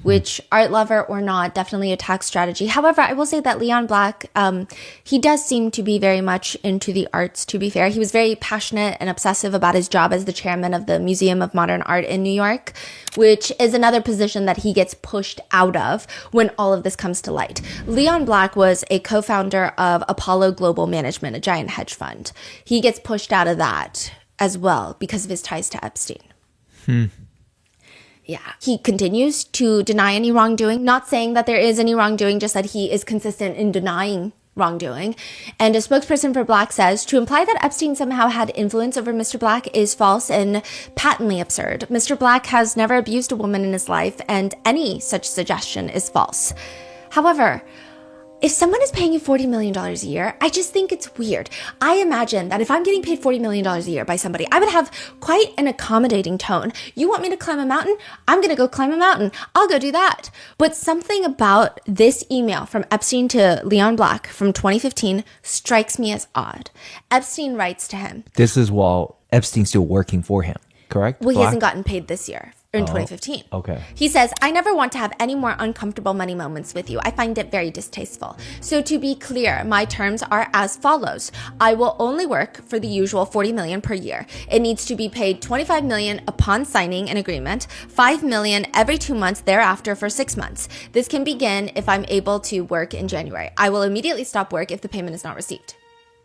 Which, art lover or not, definitely a tax strategy. However, I will say that Leon Black, he does seem to be very much into the arts, to be fair. He was very passionate and obsessive about his job as the chairman of the Museum of Modern Art in New York, which is another position that he gets pushed out of when all of this comes to light. Leon Black was a co-founder of Apollo Global Management, a giant hedge fund. He gets pushed out of that as well because of his ties to Epstein. Yeah. He continues to deny any wrongdoing, not saying that there is any wrongdoing, just that he is consistent in denying wrongdoing. And a spokesperson for Black says, to imply that Epstein somehow had influence over Mr. Black is false and patently absurd. Mr. Black has never abused a woman in his life, and any such suggestion is false. However, if someone is paying you $40 million a year, I just think it's weird. I imagine that if I'm getting paid $40 million a year by somebody, I would have quite an accommodating tone. You want me to climb a mountain? I'm going to go climb a mountain. I'll go do that. But something about this email from Epstein to Leon Black from 2015 strikes me as odd. Epstein writes to him. This is while Epstein's still working for him, correct? Well, he hasn't gotten paid this year. in 2015. Okay. He says, I never want to have any more uncomfortable money moments with you. I find it very distasteful. So to be clear, my terms are as follows. I will only work for the usual $40 million per year. It needs to be paid $25 million upon signing an agreement, $5 million every 2 months thereafter for 6 months. This can begin if I'm able to work in January. I will immediately stop work if the payment is not received.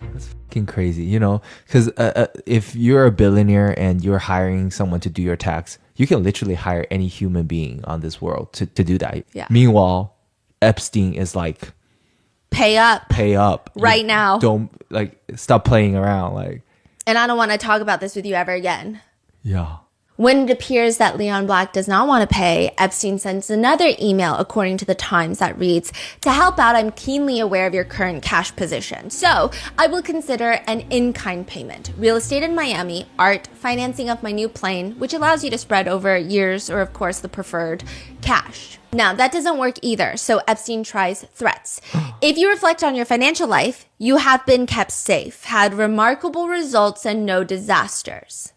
That's fucking crazy, you know, because if you're a billionaire and you're hiring someone to do your tax, you can literally hire any human being on this world to do that. Yeah. Meanwhile, Epstein is like, pay up right now. Don't stop playing around. And I don't want to talk about this with you ever again. Yeah. When it appears that Leon Black does not want to pay, Epstein sends another email, according to the Times, that reads, to help out, I'm keenly aware of your current cash position. So I will consider an in-kind payment. Real estate in Miami, art, financing of my new plane, which allows you to spread over years, or of course the preferred cash. Now, that doesn't work either, so Epstein tries threats. If you reflect on your financial life, you have been kept safe, had remarkable results, and no disasters.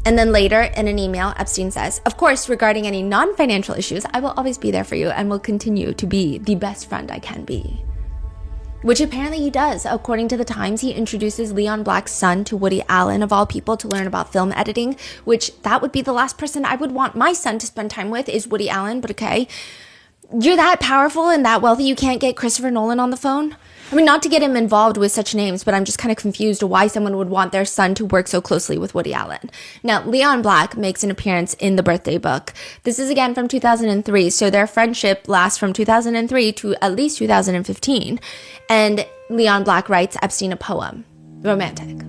And then later in an email, Epstein says, of course, regarding any non-financial issues, I will always be there for you and will continue to be the best friend I can be. Which apparently he does. According to the Times, he introduces Leon Black's son to Woody Allen, of all people, to learn about film editing, which that would be the last person I would want my son to spend time with is Woody Allen, but okay. You're that powerful and that wealthy you can't get Christopher Nolan on the phone? I mean, not to get him involved with such names, but I'm just kind of confused why someone would want their son to work so closely with Woody Allen. Now, Leon Black makes an appearance in the birthday book. This is again from 2003, so their friendship lasts from 2003 to at least 2015. And Leon Black writes Epstein a poem. Romantic.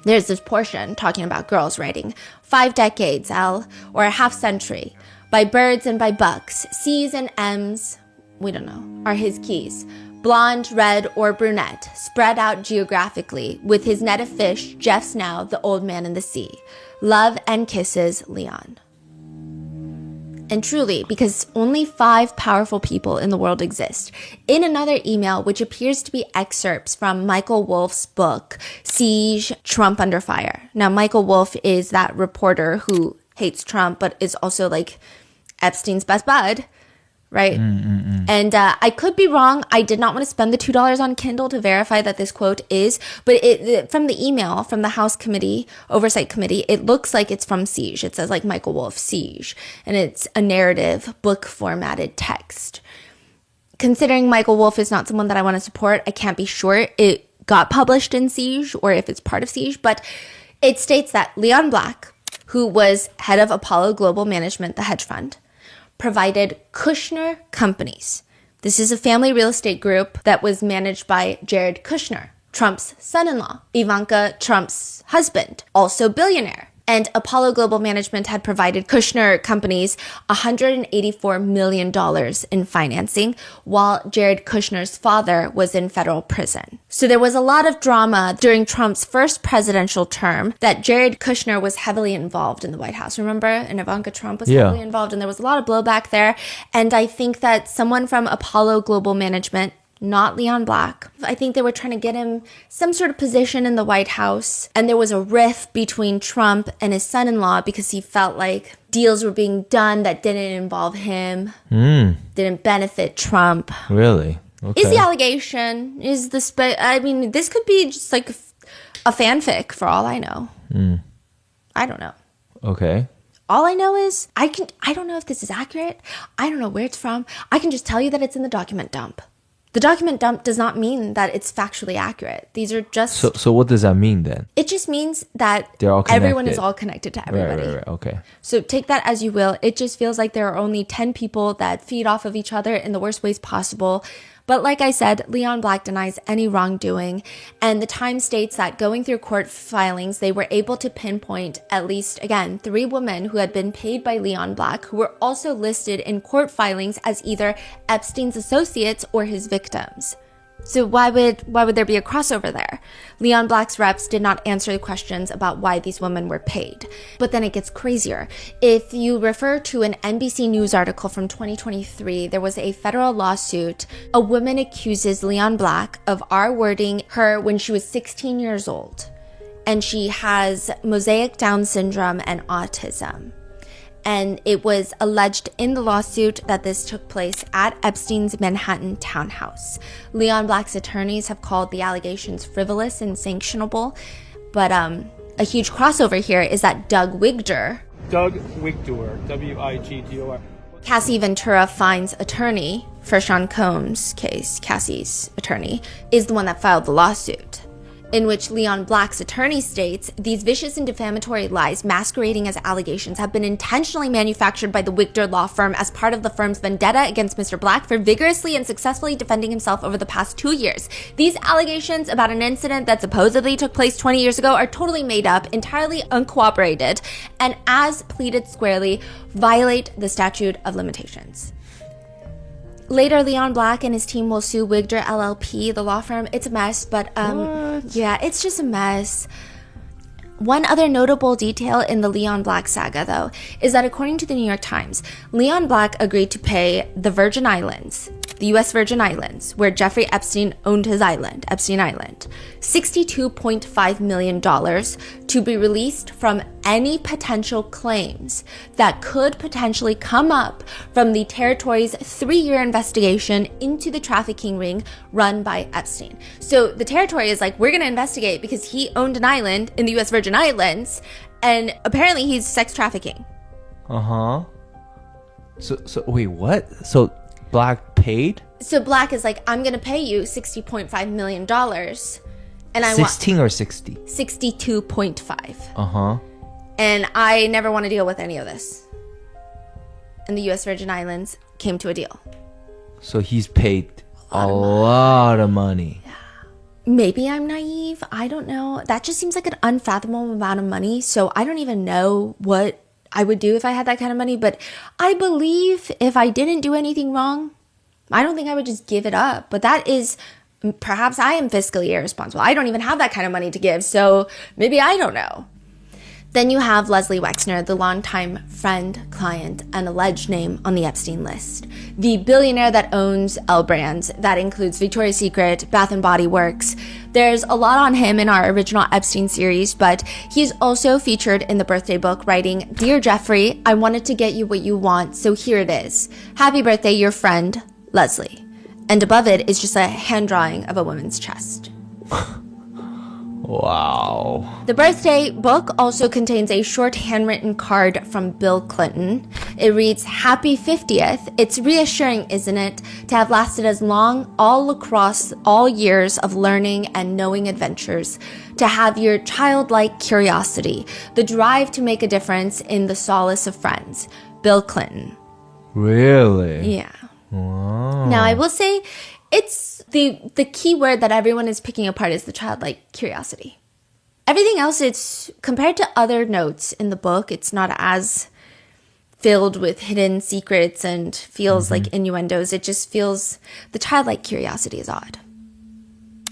There's this portion talking about girls writing 5 decades, or a half century. By birds and by bucks, C's and M's, we don't know, are his keys. Blonde, red, or brunette, spread out geographically. With his net of fish, Jeff's now the old man in the sea. Love and kisses, Leon. And truly, because only 5 powerful people in the world exist. In another email, which appears to be excerpts from Michael Wolff's book, Siege, Trump Under Fire. Now, Michael Wolff is that reporter who hates Trump, but is also like Epstein's best bud. Right? And I could be wrong. I did not want to spend the $2 on Kindle to verify that this quote is, but from the email from the House Committee, Oversight Committee, it looks like it's from Siege. It says like Michael Wolff, Siege. And it's a narrative, book formatted text. Considering Michael Wolff is not someone that I want to support, I can't be sure it got published in Siege or if it's part of Siege, but it states that Leon Black, who was head of Apollo Global Management, the hedge fund, provided Kushner Companies. This is a family real estate group that was managed by Jared Kushner, Trump's son-in-law, Ivanka Trump's husband, also billionaire. And Apollo Global Management had provided Kushner Companies $184 million in financing, while Jared Kushner's father was in federal prison. So there was a lot of drama during Trump's first presidential term that Jared Kushner was heavily involved in the White House. Remember? And Ivanka Trump was heavily involved, and there was a lot of blowback there. And I think that someone from Apollo Global Management, not Leon Black, I think they were trying to get him some sort of position in the White House. And there was a rift between Trump and his son-in-law because he felt like deals were being done that didn't involve him, didn't benefit Trump. Really? Okay. Is the allegation, is the I mean, this could be just like a fanfic for all I know. I don't know. Okay. All I know is I don't know if this is accurate. I don't know where it's from. I can just tell you that it's in the document dump. The document dump does not mean that it's factually accurate. These are just... So what does that mean then? It just means that they're all connected. Everyone is all connected to everybody. Right. Okay. So take that as you will. It just feels like there are only 10 people that feed off of each other in the worst ways possible. But like I said, Leon Black denies any wrongdoing. And the Times states that going through court filings, they were able to pinpoint at least, again, 3 women who had been paid by Leon Black, who were also listed in court filings as either Epstein's associates or his victims. So why would there be a crossover there? Leon Black's reps did not answer the questions about why these women were paid. But then it gets crazier. If you refer to an NBC News article from 2023, there was a federal lawsuit. A woman accuses Leon Black of R-wording her when she was 16 years old. and she has mosaic Down syndrome and autism. And it was alleged in the lawsuit that this took place at Epstein's Manhattan townhouse. Leon Black's attorneys have called the allegations frivolous and sanctionable. But a huge crossover here is that Doug Wigdor, W-I-G-D-O-R, Cassie Ventura Fine's attorney for Sean Combs' case, Cassie's attorney, is the one that filed the lawsuit, in which Leon Black's attorney states, these vicious and defamatory lies masquerading as allegations have been intentionally manufactured by the Wigdor law firm as part of the firm's vendetta against Mr. Black for vigorously and successfully defending himself over the past 2 years. These allegations about an incident that supposedly took place 20 years ago are totally made up, entirely uncooperated, and as pleaded squarely, violate the statute of limitations. Later, Leon Black and his team will sue Wigdor LLP, the law firm. It's a mess, but yeah, it's just a mess. One other notable detail in the Leon Black saga, though, is that according to the New York Times, Leon Black agreed to pay the Virgin Islands, the U.S. Virgin Islands, where Jeffrey Epstein owned his island, Epstein Island, $62.5 million to be released from any potential claims that could potentially come up from the territory's 3-year investigation into the trafficking ring run by Epstein. So the territory is like, we're going to investigate because he owned an island in the U.S. Virgin Islands, and apparently he's sex trafficking. Uh-huh. So wait, what? So Black paid? So Black is like, I'm going to pay you $60.5 million. And I 16 or 60? 62.5. Uh-huh. And I never want to deal with any of this. And the U.S. Virgin Islands came to a deal. So he's paid a lot of money. Maybe I'm naive. I don't know. That just seems like an unfathomable amount of money. So I don't even know what I would do if I had that kind of money. But I believe if I didn't do anything wrong, I don't think I would just give it up. But that is, perhaps I am fiscally irresponsible. I don't even have that kind of money to give. So maybe I don't know. Then you have Leslie Wexner, the longtime friend, client, and alleged name on the Epstein list. The billionaire that owns L Brands, that includes Victoria's Secret, Bath & Body Works. There's a lot on him in our original Epstein series, but he's also featured in the birthday book writing, Dear Jeffrey, I wanted to get you what you want, so here it is. Happy birthday, your friend, Leslie. And above it is just a hand drawing of a woman's chest. Wow. The birthday book also contains a short handwritten card from Bill Clinton. It reads, Happy 50th. It's reassuring, isn't it, to have lasted as long all across all years of learning and knowing adventures, to have your childlike curiosity, the drive to make a difference in the solace of friends. Bill Clinton. Really? Yeah. Wow. Now, I will say, it's the key word that everyone is picking apart is the childlike curiosity. Everything else, it's compared to other notes in the book, it's not as filled with hidden secrets and feels like innuendos. It just feels the childlike curiosity is odd.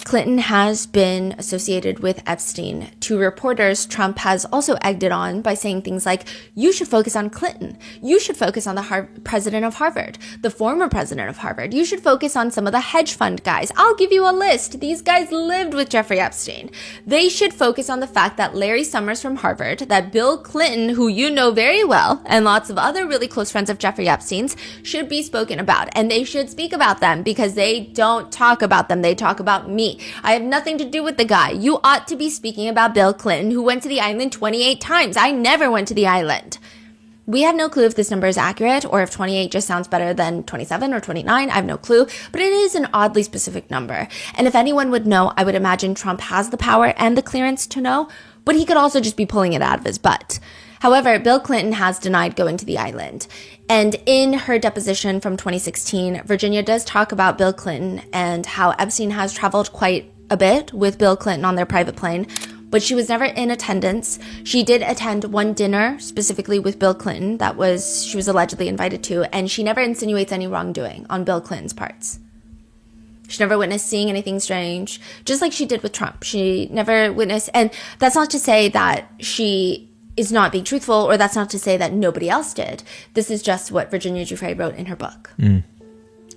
Clinton has been associated with Epstein. To reporters, Trump has also egged it on by saying things like, you should focus on Clinton. You should focus on the president of Harvard, the former president of Harvard. You should focus on some of the hedge fund guys. I'll give you a list. These guys lived with Jeffrey Epstein. They should focus on the fact that Larry Summers from Harvard, that Bill Clinton, who you know very well, and lots of other really close friends of Jeffrey Epstein's, should be spoken about. And they should speak about them because they don't talk about them. They talk about me. I have nothing to do with the guy. You ought to be speaking about Bill Clinton, who went to the island 28 times. I never went to the island. We have no clue if this number is accurate or if 28 just sounds better than 27 or 29. I have no clue, but it is an oddly specific number. And if anyone would know, I would imagine Trump has the power and the clearance to know, but he could also just be pulling it out of his butt. However, Bill Clinton has denied going to the island. And in her deposition from 2016, Virginia does talk about Bill Clinton and how Epstein has traveled quite a bit with Bill Clinton on their private plane, but she was never in attendance. She did attend one dinner specifically with Bill Clinton she was allegedly invited to, and she never insinuates any wrongdoing on Bill Clinton's parts. She never witnessed seeing anything strange, just like she did with Trump. She never witnessed, and that's not to say that she is not being truthful, or that's not to say that nobody else did. This is just what Virginia Giuffre wrote in her book.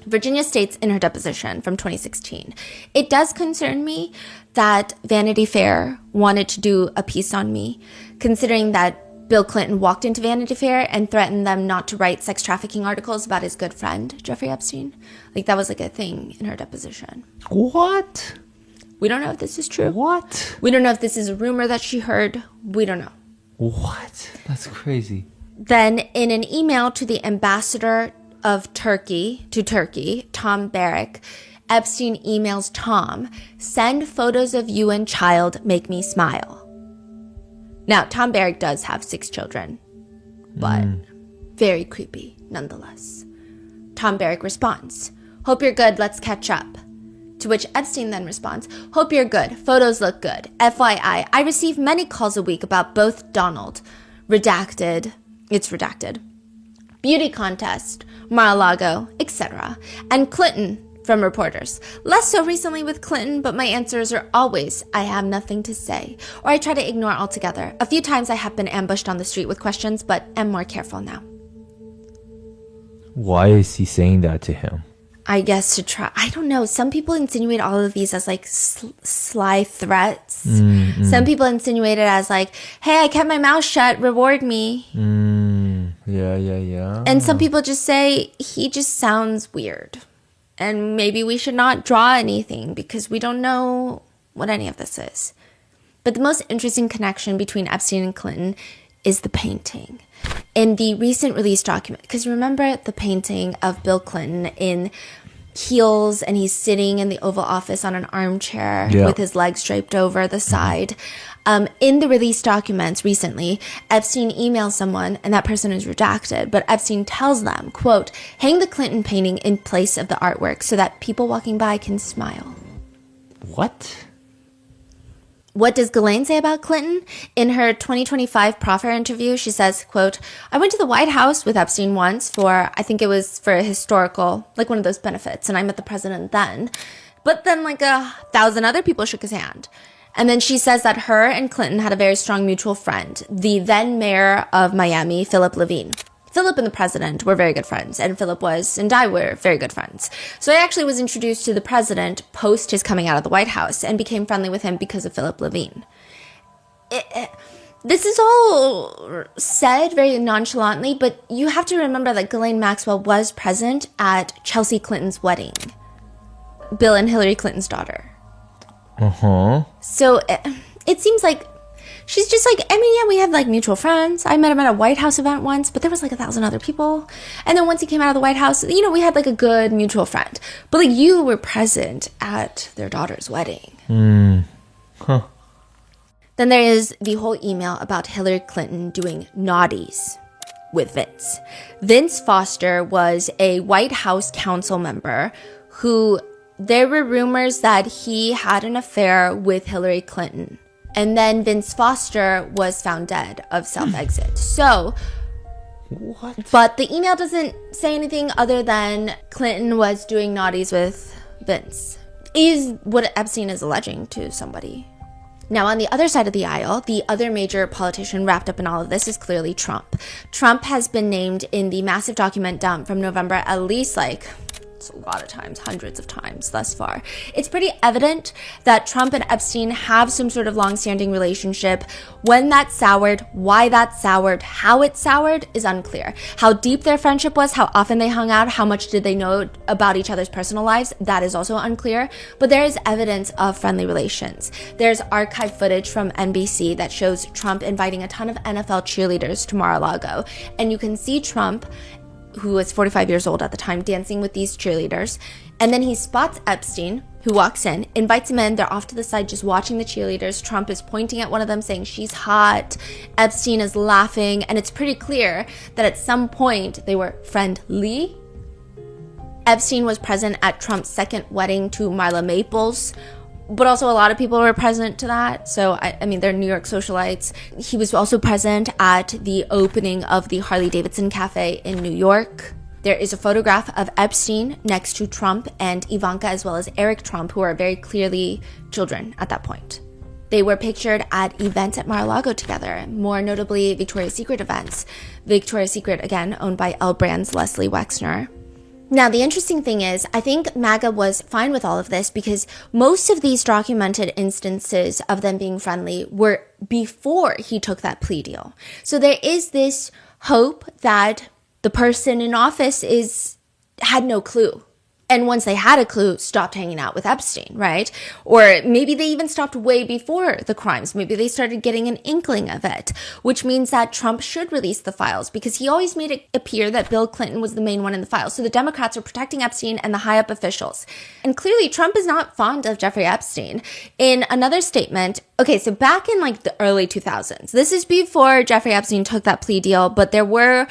Virginia states in her deposition from 2016, "It does concern me that Vanity Fair wanted to do a piece on me, considering that Bill Clinton walked into Vanity Fair and threatened them not to write sex trafficking articles about his good friend, Jeffrey Epstein." Like, that was like a thing in her deposition. What? We don't know if this is true. What? We don't know if this is a rumor that she heard. We don't know. What? That's crazy. Then in an email to the ambassador of Turkey, Tom Barrack, Epstein emails Tom, "Send photos of you and child, make me smile." Now, Tom Barrack does have 6 children, but very creepy nonetheless. Tom Barrack responds, "Hope you're good, let's catch up." To which Epstein then responds, "Hope you're good, photos look good. FYI, I receive many calls a week about both Donald, redacted, it's redacted, beauty contest, Mar-a-Lago, etc., and Clinton from reporters. Less so recently with Clinton, but my answers are always, I have nothing to say, or I try to ignore altogether. A few times I have been ambushed on the street with questions, but am more careful now." Why is he saying that to him? I guess to try, I don't know. Some people insinuate all of these as like sly threats. Some people insinuate it as like, "Hey, I kept my mouth shut, reward me." Yeah. And some people just say, "He just sounds weird. And maybe we should not draw anything because we don't know what any of this is." But the most interesting connection between Epstein and Clinton is the painting. In the recent release document, because remember the painting of Bill Clinton in heels and he's sitting in the Oval Office on an armchair with his legs draped over the side. In the release documents recently, Epstein emails someone and that person is redacted, but Epstein tells them, quote, "Hang the Clinton painting in place of the artwork so that people walking by can smile." What? What does Ghislaine say about Clinton? In her 2025 proffer interview, she says, quote, "I went to the White House with Epstein once for, I think it was for a historical, like one of those benefits, and I met the president then. But then like 1,000 other people shook his hand." And then she says that her and Clinton had a very strong mutual friend, the then mayor of Miami, Philip Levine. Philip and the president were very good friends, and Philip and I were very good friends. So I actually was introduced to the president post his coming out of the White House and became friendly with him because of Philip Levine. This is all said very nonchalantly, but you have to remember that Ghislaine Maxwell was present at Chelsea Clinton's wedding, Bill and Hillary Clinton's daughter. So it seems like she's just like, I mean, yeah, we have like mutual friends. I met him at a White House event once, but there was like 1,000 other people. And then once he came out of the White House, you know, we had like a good mutual friend. But like you were present at their daughter's wedding. Then there is the whole email about Hillary Clinton doing naughties with Vince. Vince Foster was a White House council member who there were rumors that he had an affair with Hillary Clinton. And then Vince Foster was found dead of self-exit. So, what? But the email doesn't say anything other than Clinton was doing naughties with Vince, is what Epstein is alleging to somebody. Now, on the other side of the aisle, the other major politician wrapped up in all of this is clearly Trump. Trump has been named in the massive document dump from November at least like, it's a lot of times, hundreds of times thus far. It's pretty evident that Trump and Epstein have some sort of long-standing relationship. When that soured, why that soured, how it soured is unclear. How deep their friendship was, how often they hung out, how much did they know about each other's personal lives, that is also unclear. But there is evidence of friendly relations. There's archive footage from NBC that shows Trump inviting a ton of NFL cheerleaders to Mar-a-Lago. And you can see Trump, who was 45 years old at the time, dancing with these cheerleaders. And then he spots Epstein, who walks in, invites him in. They're off to the side just watching the cheerleaders. Trump is pointing at one of them saying she's hot. Epstein is laughing. And it's pretty clear that at some point they were friendly. Epstein was present at Trump's second wedding to Marla Maples, but also a lot of people were present to that. So, I mean, they're New York socialites. He was also present at the opening of the Harley-Davidson Cafe in New York. There is a photograph of Epstein next to Trump and Ivanka, as well as Eric Trump, who are very clearly children at that point. They were pictured at events at Mar-a-Lago together, more notably Victoria's Secret events. Victoria's Secret, again, owned by L Brand's Leslie Wexner. Now, the interesting thing is, I think MAGA was fine with all of this because most of these documented instances of them being friendly were before he took that plea deal. So there is this hope that the person in office had no clue. And once they had a clue, stopped hanging out with Epstein, right? Or maybe they even stopped way before the crimes. Maybe they started getting an inkling of it, which means that Trump should release the files because he always made it appear that Bill Clinton was the main one in the files. So the Democrats are protecting Epstein and the high up officials. And clearly Trump is not fond of Jeffrey Epstein. In another statement, okay, so back in like the early 2000s, this is before Jeffrey Epstein took that plea deal, but there were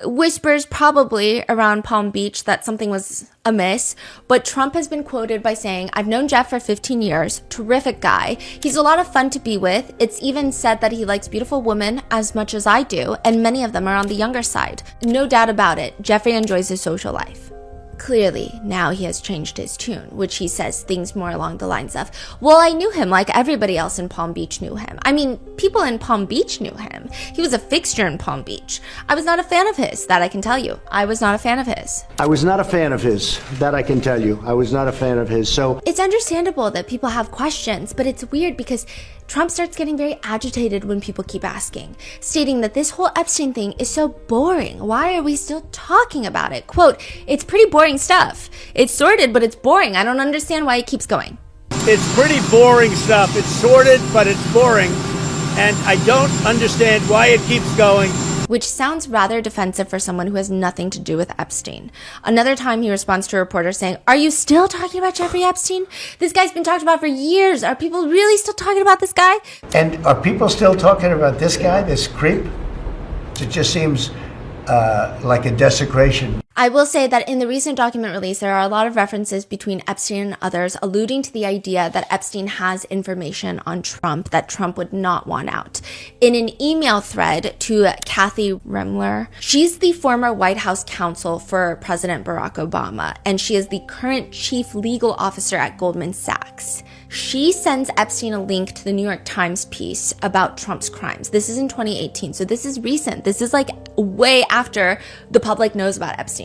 whispers probably around Palm Beach that something was amiss, but Trump has been quoted by saying, "I've known Jeff for 15 years, terrific guy. He's a lot of fun to be with. It's even said that he likes beautiful women as much as I do, and many of them are on the younger side. No doubt about it, Jeffrey enjoys his social life." Clearly, now he has changed his tune, which he says things more along the lines of, well, I knew him like everybody else in Palm Beach knew him. I mean, people in Palm Beach knew him. He was a fixture in Palm Beach. I was not a fan of his, that I can tell you. I was not a fan of his. I was not a fan of his, that I can tell you. I was not a fan of his, so... It's understandable that people have questions, but it's weird because Trump starts getting very agitated when people keep asking, stating that this whole Epstein thing is so boring. Why are we still talking about it? Quote, "It's pretty boring stuff. It's sordid, but it's boring. I don't understand why it keeps going." It's pretty boring stuff. It's sordid, but it's boring. And I don't understand why it keeps going. Which sounds rather defensive for someone who has nothing to do with Epstein. Another time he responds to a reporter saying, "Are you still talking about Jeffrey Epstein? This guy's been talked about for years. Are people really still talking about this guy?" And are people still talking about this guy, this creep? It just seems like a desecration. I will say that in the recent document release, there are a lot of references between Epstein and others alluding to the idea that Epstein has information on Trump that Trump would not want out. In an email thread to Kathy Remler, she's the former White House counsel for President Barack Obama, and she is the current chief legal officer at Goldman Sachs. She sends Epstein a link to the New York Times piece about Trump's crimes. This is in 2018, so this is recent. This is like way after the public knows about Epstein.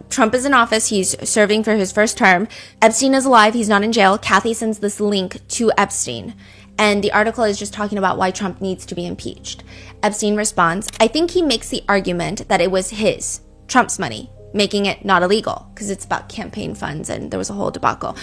Trump is in office. He's serving for his first term. Epstein is alive. He's not in jail. Kathy sends this link to Epstein. And the article is just talking about why Trump needs to be impeached. Epstein responds, "I think he makes the argument that it was his, Trump's money, making it not illegal," because it's about campaign funds and there was a whole debacle.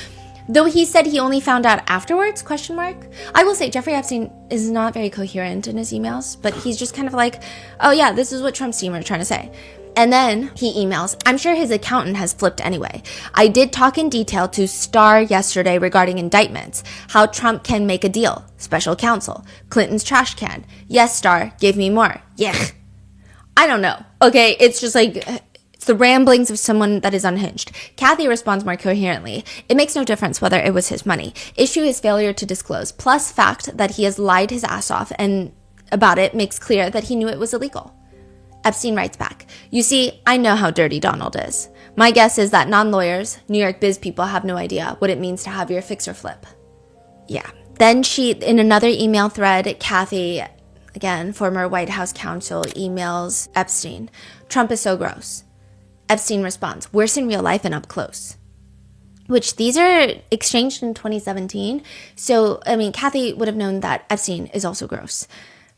Though he said he only found out afterwards, ? I will say Jeffrey Epstein is not very coherent in his emails, but he's just kind of like, oh yeah, this is what Trump's team are trying to say. And then he emails, "I'm sure his accountant has flipped anyway. I did talk in detail to Starr yesterday regarding indictments, how Trump can make a deal, special counsel, Clinton's trash can. Yes, Starr, give me more. Yuck." I don't know. Okay, it's just like... it's the ramblings of someone that is unhinged. Kathy responds more coherently. "It makes no difference whether it was his money. Issue is failure to disclose, plus fact that he has lied his ass off and about it makes clear that he knew it was illegal." Epstein writes back, "You see, I know how dirty Donald is. My guess is that non-lawyers, New York biz people have no idea what it means to have your fixer flip." Yeah. Then in another email thread, Kathy, again, former White House counsel, emails Epstein, "Trump is so gross." Epstein responds, "Worse in real life and up close." Which these are exchanged in 2017. So, I mean, Kathy would have known that Epstein is also gross.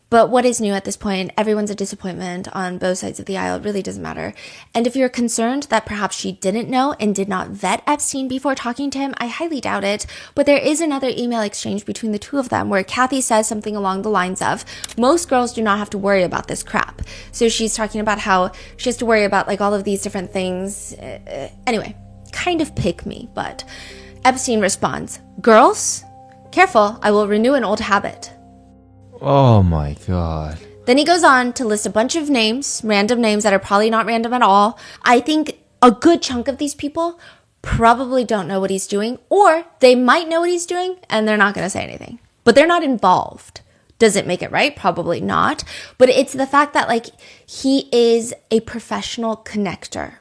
But what is new at this point? Everyone's a disappointment on both sides of the aisle. It really doesn't matter. And if you're concerned that perhaps she didn't know and did not vet Epstein before talking to him, I highly doubt it. But there is another email exchange between the two of them where Kathy says something along the lines of, "Most girls do not have to worry about this crap." So she's talking about how she has to worry about like all of these different things. Anyway, kind of pick me, but Epstein responds, "Girls, careful, I will renew an old habit." Oh my God. Then he goes on to list a bunch of names, random names that are probably not random at all. I think a good chunk of these people probably don't know what he's doing, or they might know what he's doing and they're not going to say anything, but they're not involved. Does it make it right? Probably not. But it's the fact that like he is a professional connector.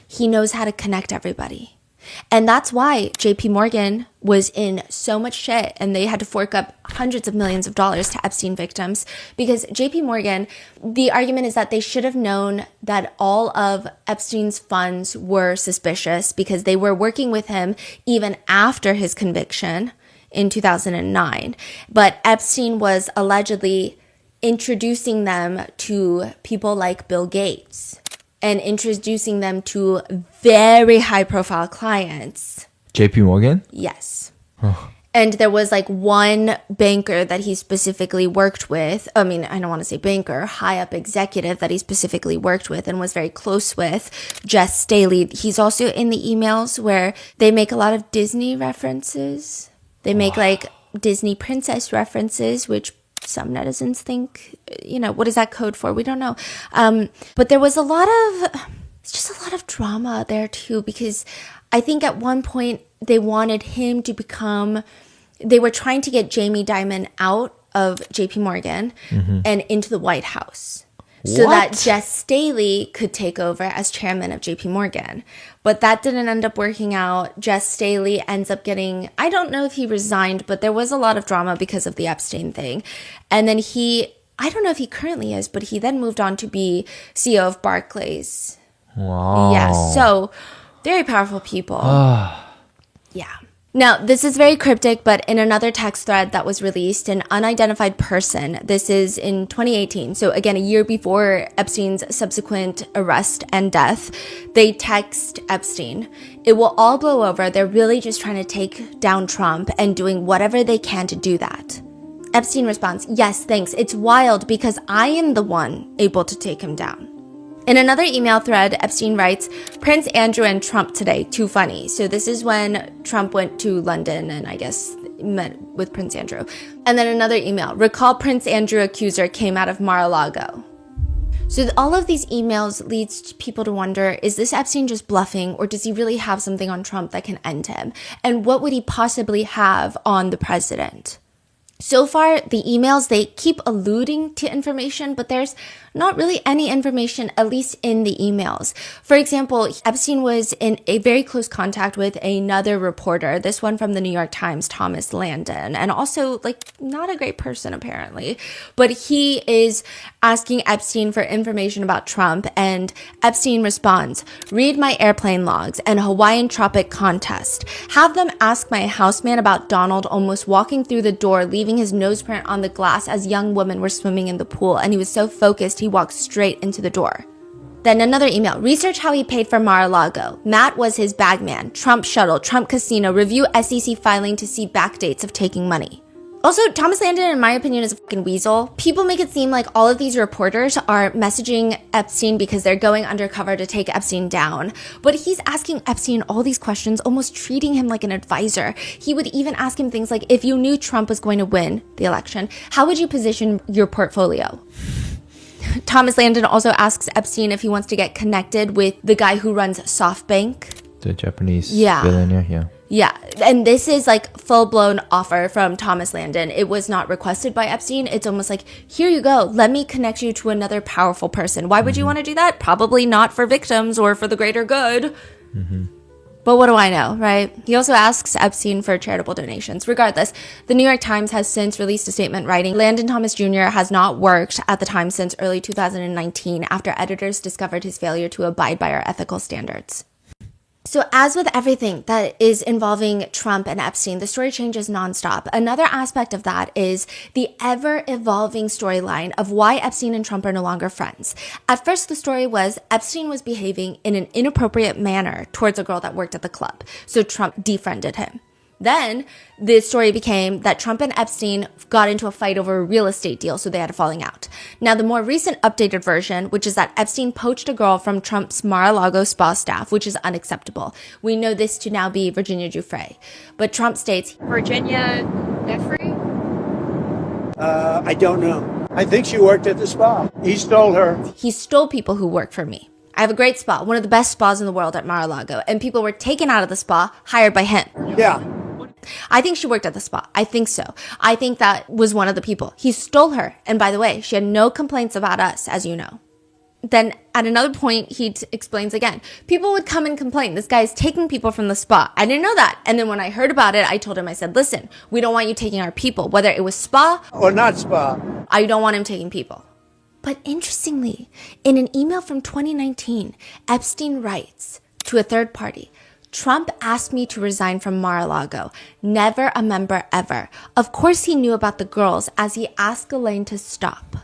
He knows how to connect everybody. And that's why JP Morgan was in so much shit and they had to fork up hundreds of millions of dollars to Epstein victims, because JP Morgan, the argument is that they should have known that all of Epstein's funds were suspicious because they were working with him even after his conviction in 2009. But Epstein was allegedly introducing them to people like Bill Gates and introducing them to very high profile clients. JP Morgan? Yes. Oh. And there was like one banker that he specifically worked with. I mean, I don't want to say banker, high up executive that he specifically worked with and was very close with, Jess Staley. He's also in the emails where they make a lot of Disney references. They make like Disney princess references, which some netizens think, what is that code for? We don't know. But there was it's just a lot of drama there too, because I think at one point they wanted him to they were trying to get Jamie Dimon out of JP Morgan and into the White House. So that Jess Staley could take over as chairman of JP Morgan. But that didn't end up working out. Jess Staley ends up getting, I don't know if he resigned, but there was a lot of drama because of the Epstein thing. And then I don't know if he currently is, but he then moved on to be CEO of Barclays. Wow. Yeah, so very powerful people. Yeah. Now, this is very cryptic, but in another text thread that was released, an unidentified person, this is in 2018, so again, a year before Epstein's subsequent arrest and death, they text Epstein, "It will all blow over. They're really just trying to take down Trump and doing whatever they can to do that." Epstein responds, "Yes, thanks. It's wild because I am the one able to take him down." In another email thread, Epstein writes, "Prince Andrew and Trump today, too funny." So this is when Trump went to London and I guess met with Prince Andrew. And then another email, "Recall Prince Andrew accuser came out of Mar-a-Lago." So all of these emails leads people to wonder, is this Epstein just bluffing, or does he really have something on Trump that can end him? And what would he possibly have on the president? So far, the emails, they keep alluding to information, but there's not really any information, at least in the emails. For example, Epstein was in a very close contact with another reporter, this one from the New York Times, Thomas Landon, and also not a great person apparently, but he is asking Epstein for information about Trump, and Epstein responds, "Read my airplane logs and Hawaiian Tropic contest. Have them ask my houseman about Donald almost walking through the door, leaving his nose print on the glass as young women were swimming in the pool, and he was so focused he walked straight into the door." Then another email, "Research how he paid for Mar-a-Lago. Matt was his bagman. Trump shuttle, Trump casino. Review SEC filing to see backdates of taking money." Also, Thomas Landon, in my opinion, is a fucking weasel. People make it seem like all of these reporters are messaging Epstein because they're going undercover to take Epstein down. But he's asking Epstein all these questions, almost treating him like an advisor. He would even ask him things like, if you knew Trump was going to win the election, how would you position your portfolio? Thomas Landon also asks Epstein if he wants to get connected with the guy who runs SoftBank. The Japanese Yeah. billionaire, yeah. Yeah, and this is full-blown offer from Thomas Landon. It was not requested by Epstein. It's almost like, here you go, let me connect you to another powerful person. Why would you want to do that? Probably not for victims or for the greater good. But what do I know, right? He also asks Epstein for charitable donations. Regardless, the New York Times has since released a statement writing, "Landon Thomas Jr. has not worked at the Times since early 2019 after editors discovered his failure to abide by our ethical standards." So as with everything that is involving Trump and Epstein, the story changes nonstop. Another aspect of that is the ever-evolving storyline of why Epstein and Trump are no longer friends. At first, the story was Epstein was behaving in an inappropriate manner towards a girl that worked at the club, so Trump defriended him. Then the story became that Trump and Epstein got into a fight over a real estate deal, so they had a falling out. Now, the more recent updated version, which is that Epstein poached a girl from Trump's Mar-a-Lago spa staff, which is unacceptable. We know this to now be Virginia Giuffre. But Trump states, Virginia Giuffre? I don't know. I think she worked at the spa. He stole her. He stole people who work for me. I have a great spa, one of the best spas in the world at Mar-a-Lago, and people were taken out of the spa, hired by him. Yeah. I think she worked at the spa. I think so. I think that was one of the people. He stole her. And by the way, she had no complaints about us, as you know. then at another point, he explains again, people would come and complain. This guy is taking people from the spa. I didn't know that. And then when I heard about it, I told him, I said, listen, we don't want you taking our people, whether it was spa or not spa. I don't want him taking people. But interestingly, in an email from 2019, Epstein writes to a third party, Trump asked me to resign from Mar-a-Lago. Never a member ever. Of course he knew about the girls as he asked Ghislaine to stop.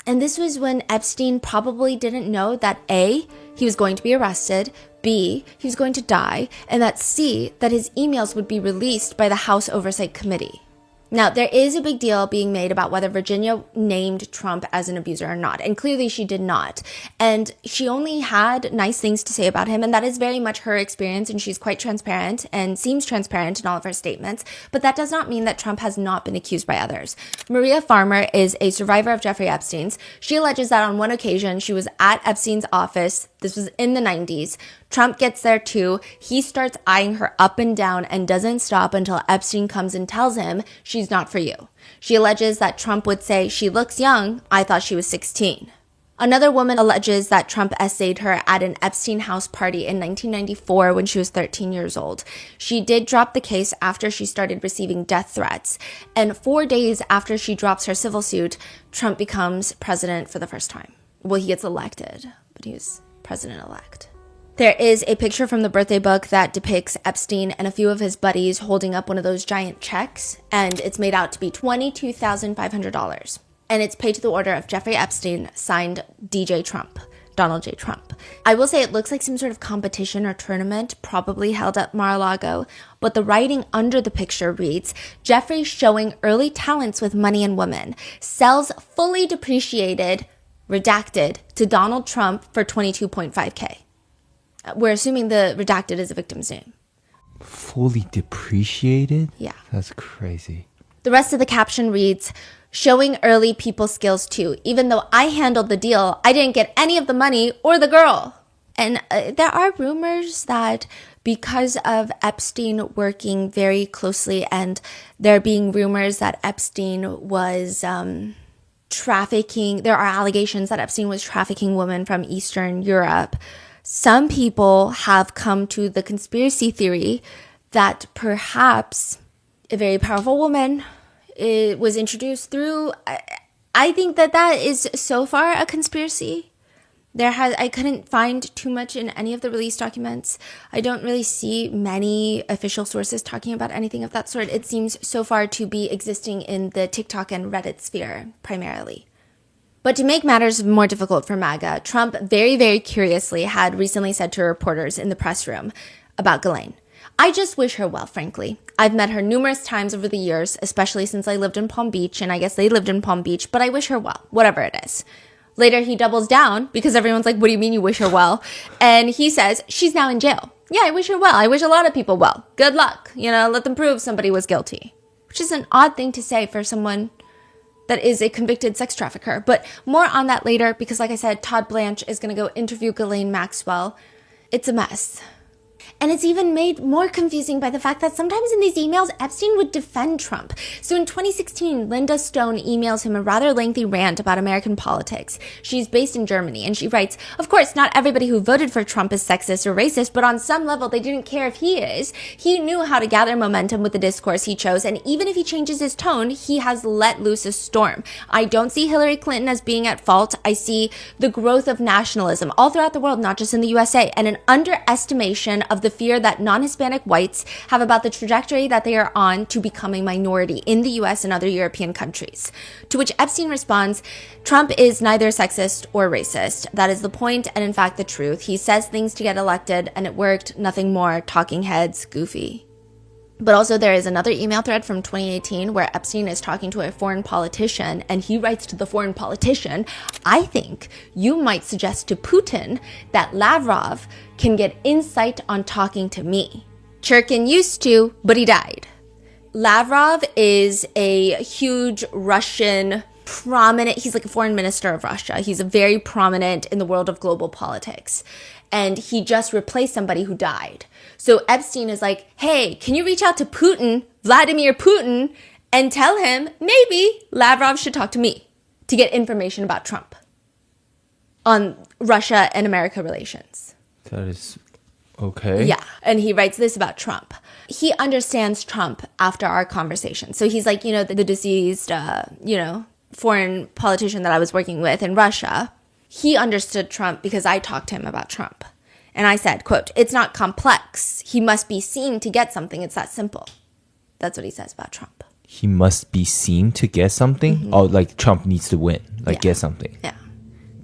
And this was when Epstein probably didn't know that A, he was going to be arrested, B, he was going to die, and that C, that his emails would be released by the House Oversight Committee. Now, there is a big deal being made about whether Virginia named Trump as an abuser or not, and clearly she did not. And she only had nice things to say about him, and that is very much her experience, and she's quite transparent and seems transparent in all of her statements, but that does not mean that Trump has not been accused by others. Maria Farmer is a survivor of Jeffrey Epstein's. She alleges that on one occasion, she was at Epstein's office. This was in the 90s. Trump gets there too. He starts eyeing her up and down and doesn't stop until Epstein comes and tells him she's not for you. She alleges that Trump would say, she looks young. I thought she was 16. Another woman alleges that Trump essayed her at an Epstein house party in 1994 when she was 13 years old. She did drop the case after she started receiving death threats. And 4 days after she drops her civil suit, Trump becomes president for the first time. Well, he gets elected, but he was president-elect. There is a picture from the birthday book that depicts Epstein and a few of his buddies holding up one of those giant checks, and it's made out to be $22,500. And it's paid to the order of Jeffrey Epstein, signed DJ Trump, Donald J. Trump. I will say it looks like some sort of competition or tournament, probably held at Mar-a-Lago, but the writing under the picture reads, Jeffrey showing early talents with money and women, sells fully depreciated, redacted, to Donald Trump for $22.5K. We're assuming the redacted is a victim's name. Fully depreciated? Yeah. That's crazy. The rest of the caption reads, showing early people skills too. Even though I handled the deal, I didn't get any of the money or the girl. And there are rumors that because of Epstein working very closely and there being rumors that Epstein was trafficking, there are allegations that Epstein was trafficking women from Eastern Europe. Some people have come to the conspiracy theory that perhaps a very powerful woman was introduced through. I think that is so far a conspiracy. I couldn't find too much in any of the release documents. I don't really see many official sources talking about anything of that sort. It seems so far to be existing in the TikTok and Reddit sphere primarily. But to make matters more difficult for MAGA, Trump very, very curiously had recently said to reporters in the press room about Ghislaine, I just wish her well, frankly. I've met her numerous times over the years, especially since I lived in Palm Beach, and I guess they lived in Palm Beach, but I wish her well, whatever it is. Later, he doubles down because everyone's like, what do you mean you wish her well? And he says, she's now in jail. Yeah, I wish her well. I wish a lot of people well. Good luck. Let them prove somebody was guilty. Which is an odd thing to say for someone that is a convicted sex trafficker. But more on that later because, like I said, Todd Blanche is going to go interview Ghislaine Maxwell. It's a mess. And it's even made more confusing by the fact that sometimes in these emails, Epstein would defend Trump. So in 2016, Linda Stone emails him a rather lengthy rant about American politics. She's based in Germany, and she writes, of course, not everybody who voted for Trump is sexist or racist, but on some level, they didn't care if he is. He knew how to gather momentum with the discourse he chose, and even if he changes his tone, he has let loose a storm. I don't see Hillary Clinton as being at fault. I see the growth of nationalism all throughout the world, not just in the USA, and an underestimation of the fear that non-Hispanic whites have about the trajectory that they are on to become a minority in the US and other European countries. To which Epstein responds, Trump is neither sexist or racist. That is the point and in fact the truth. He says things to get elected and it worked, nothing more, talking heads, goofy. But also there is another email thread from 2018 where Epstein is talking to a foreign politician and he writes to the foreign politician, I think you might suggest to Putin that Lavrov can get insight on talking to me. Churkin used to, but he died. Lavrov is a huge Russian prominent, he's like a foreign minister of Russia. He's a very prominent in the world of global politics. And he just replaced somebody who died. So Epstein is like, hey, can you reach out to Putin, Vladimir Putin, and tell him maybe Lavrov should talk to me to get information about Trump. on Russia and America relations. That is okay. Yeah. And he writes this about Trump. He understands Trump after our conversation. So he's like, the deceased, foreign politician that I was working with in Russia. He understood Trump because I talked to him about Trump. And I said, quote, "It's not complex. He must be seen to get something. It's that simple." That's what he says about Trump. He must be seen to get something? Mm-hmm. Oh, like Trump needs to win. Like get something. Yeah.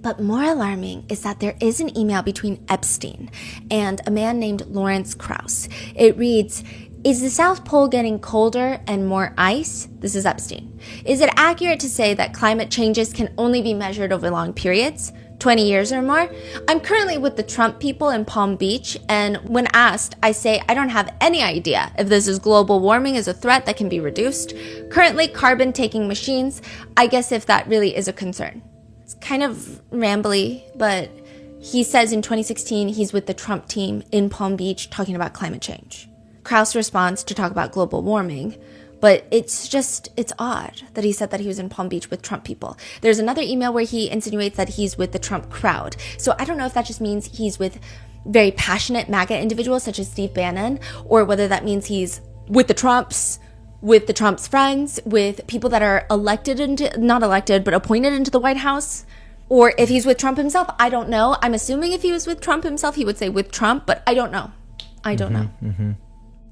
But more alarming is that there is an email between Epstein and a man named Lawrence Krauss. It reads, "Is the South Pole getting colder and more ice?" This is Epstein. "Is it accurate to say that climate changes can only be measured over long periods, 20 years or more? I'm currently with the Trump people in Palm Beach, and when asked, I say I don't have any idea if this is global warming is a threat that can be reduced. Currently carbon-taking machines, I guess if that really is a concern." It's kind of rambly, but he says in 2016 he's with the Trump team in Palm Beach talking about climate change. Krauss responds to talk about global warming, but it's odd that he said that he was in Palm Beach with Trump people. There's another email where he insinuates that he's with the Trump crowd. So I don't know if that just means he's with very passionate MAGA individuals such as Steve Bannon, or whether that means he's with the Trumps, with the Trump's friends, with people that are not elected, but appointed into the White House, or if he's with Trump himself. I don't know. I'm assuming if he was with Trump himself, he would say with Trump, but I don't know. I don't know. Mm-hmm.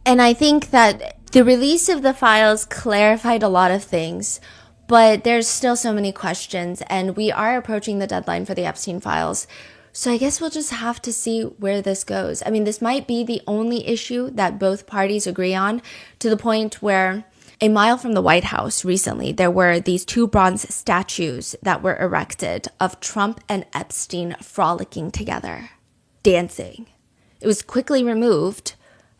And I think that the release of the files clarified a lot of things, but there's still so many questions, and we are approaching the deadline for the Epstein files. So I guess we'll just have to see where this goes. I mean, this might be the only issue that both parties agree on, to the point where a mile from the White House recently, there were these 2 bronze statues that were erected of Trump and Epstein frolicking together, dancing. It was quickly removed,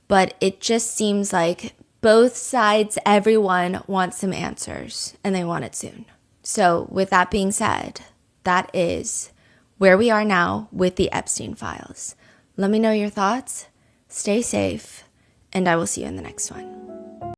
but it just seems like both sides, everyone wants some answers, and they want it soon. So with that being said, that is where we are now with the Epstein files. Let me know your thoughts, stay safe, and I will see you in the next one.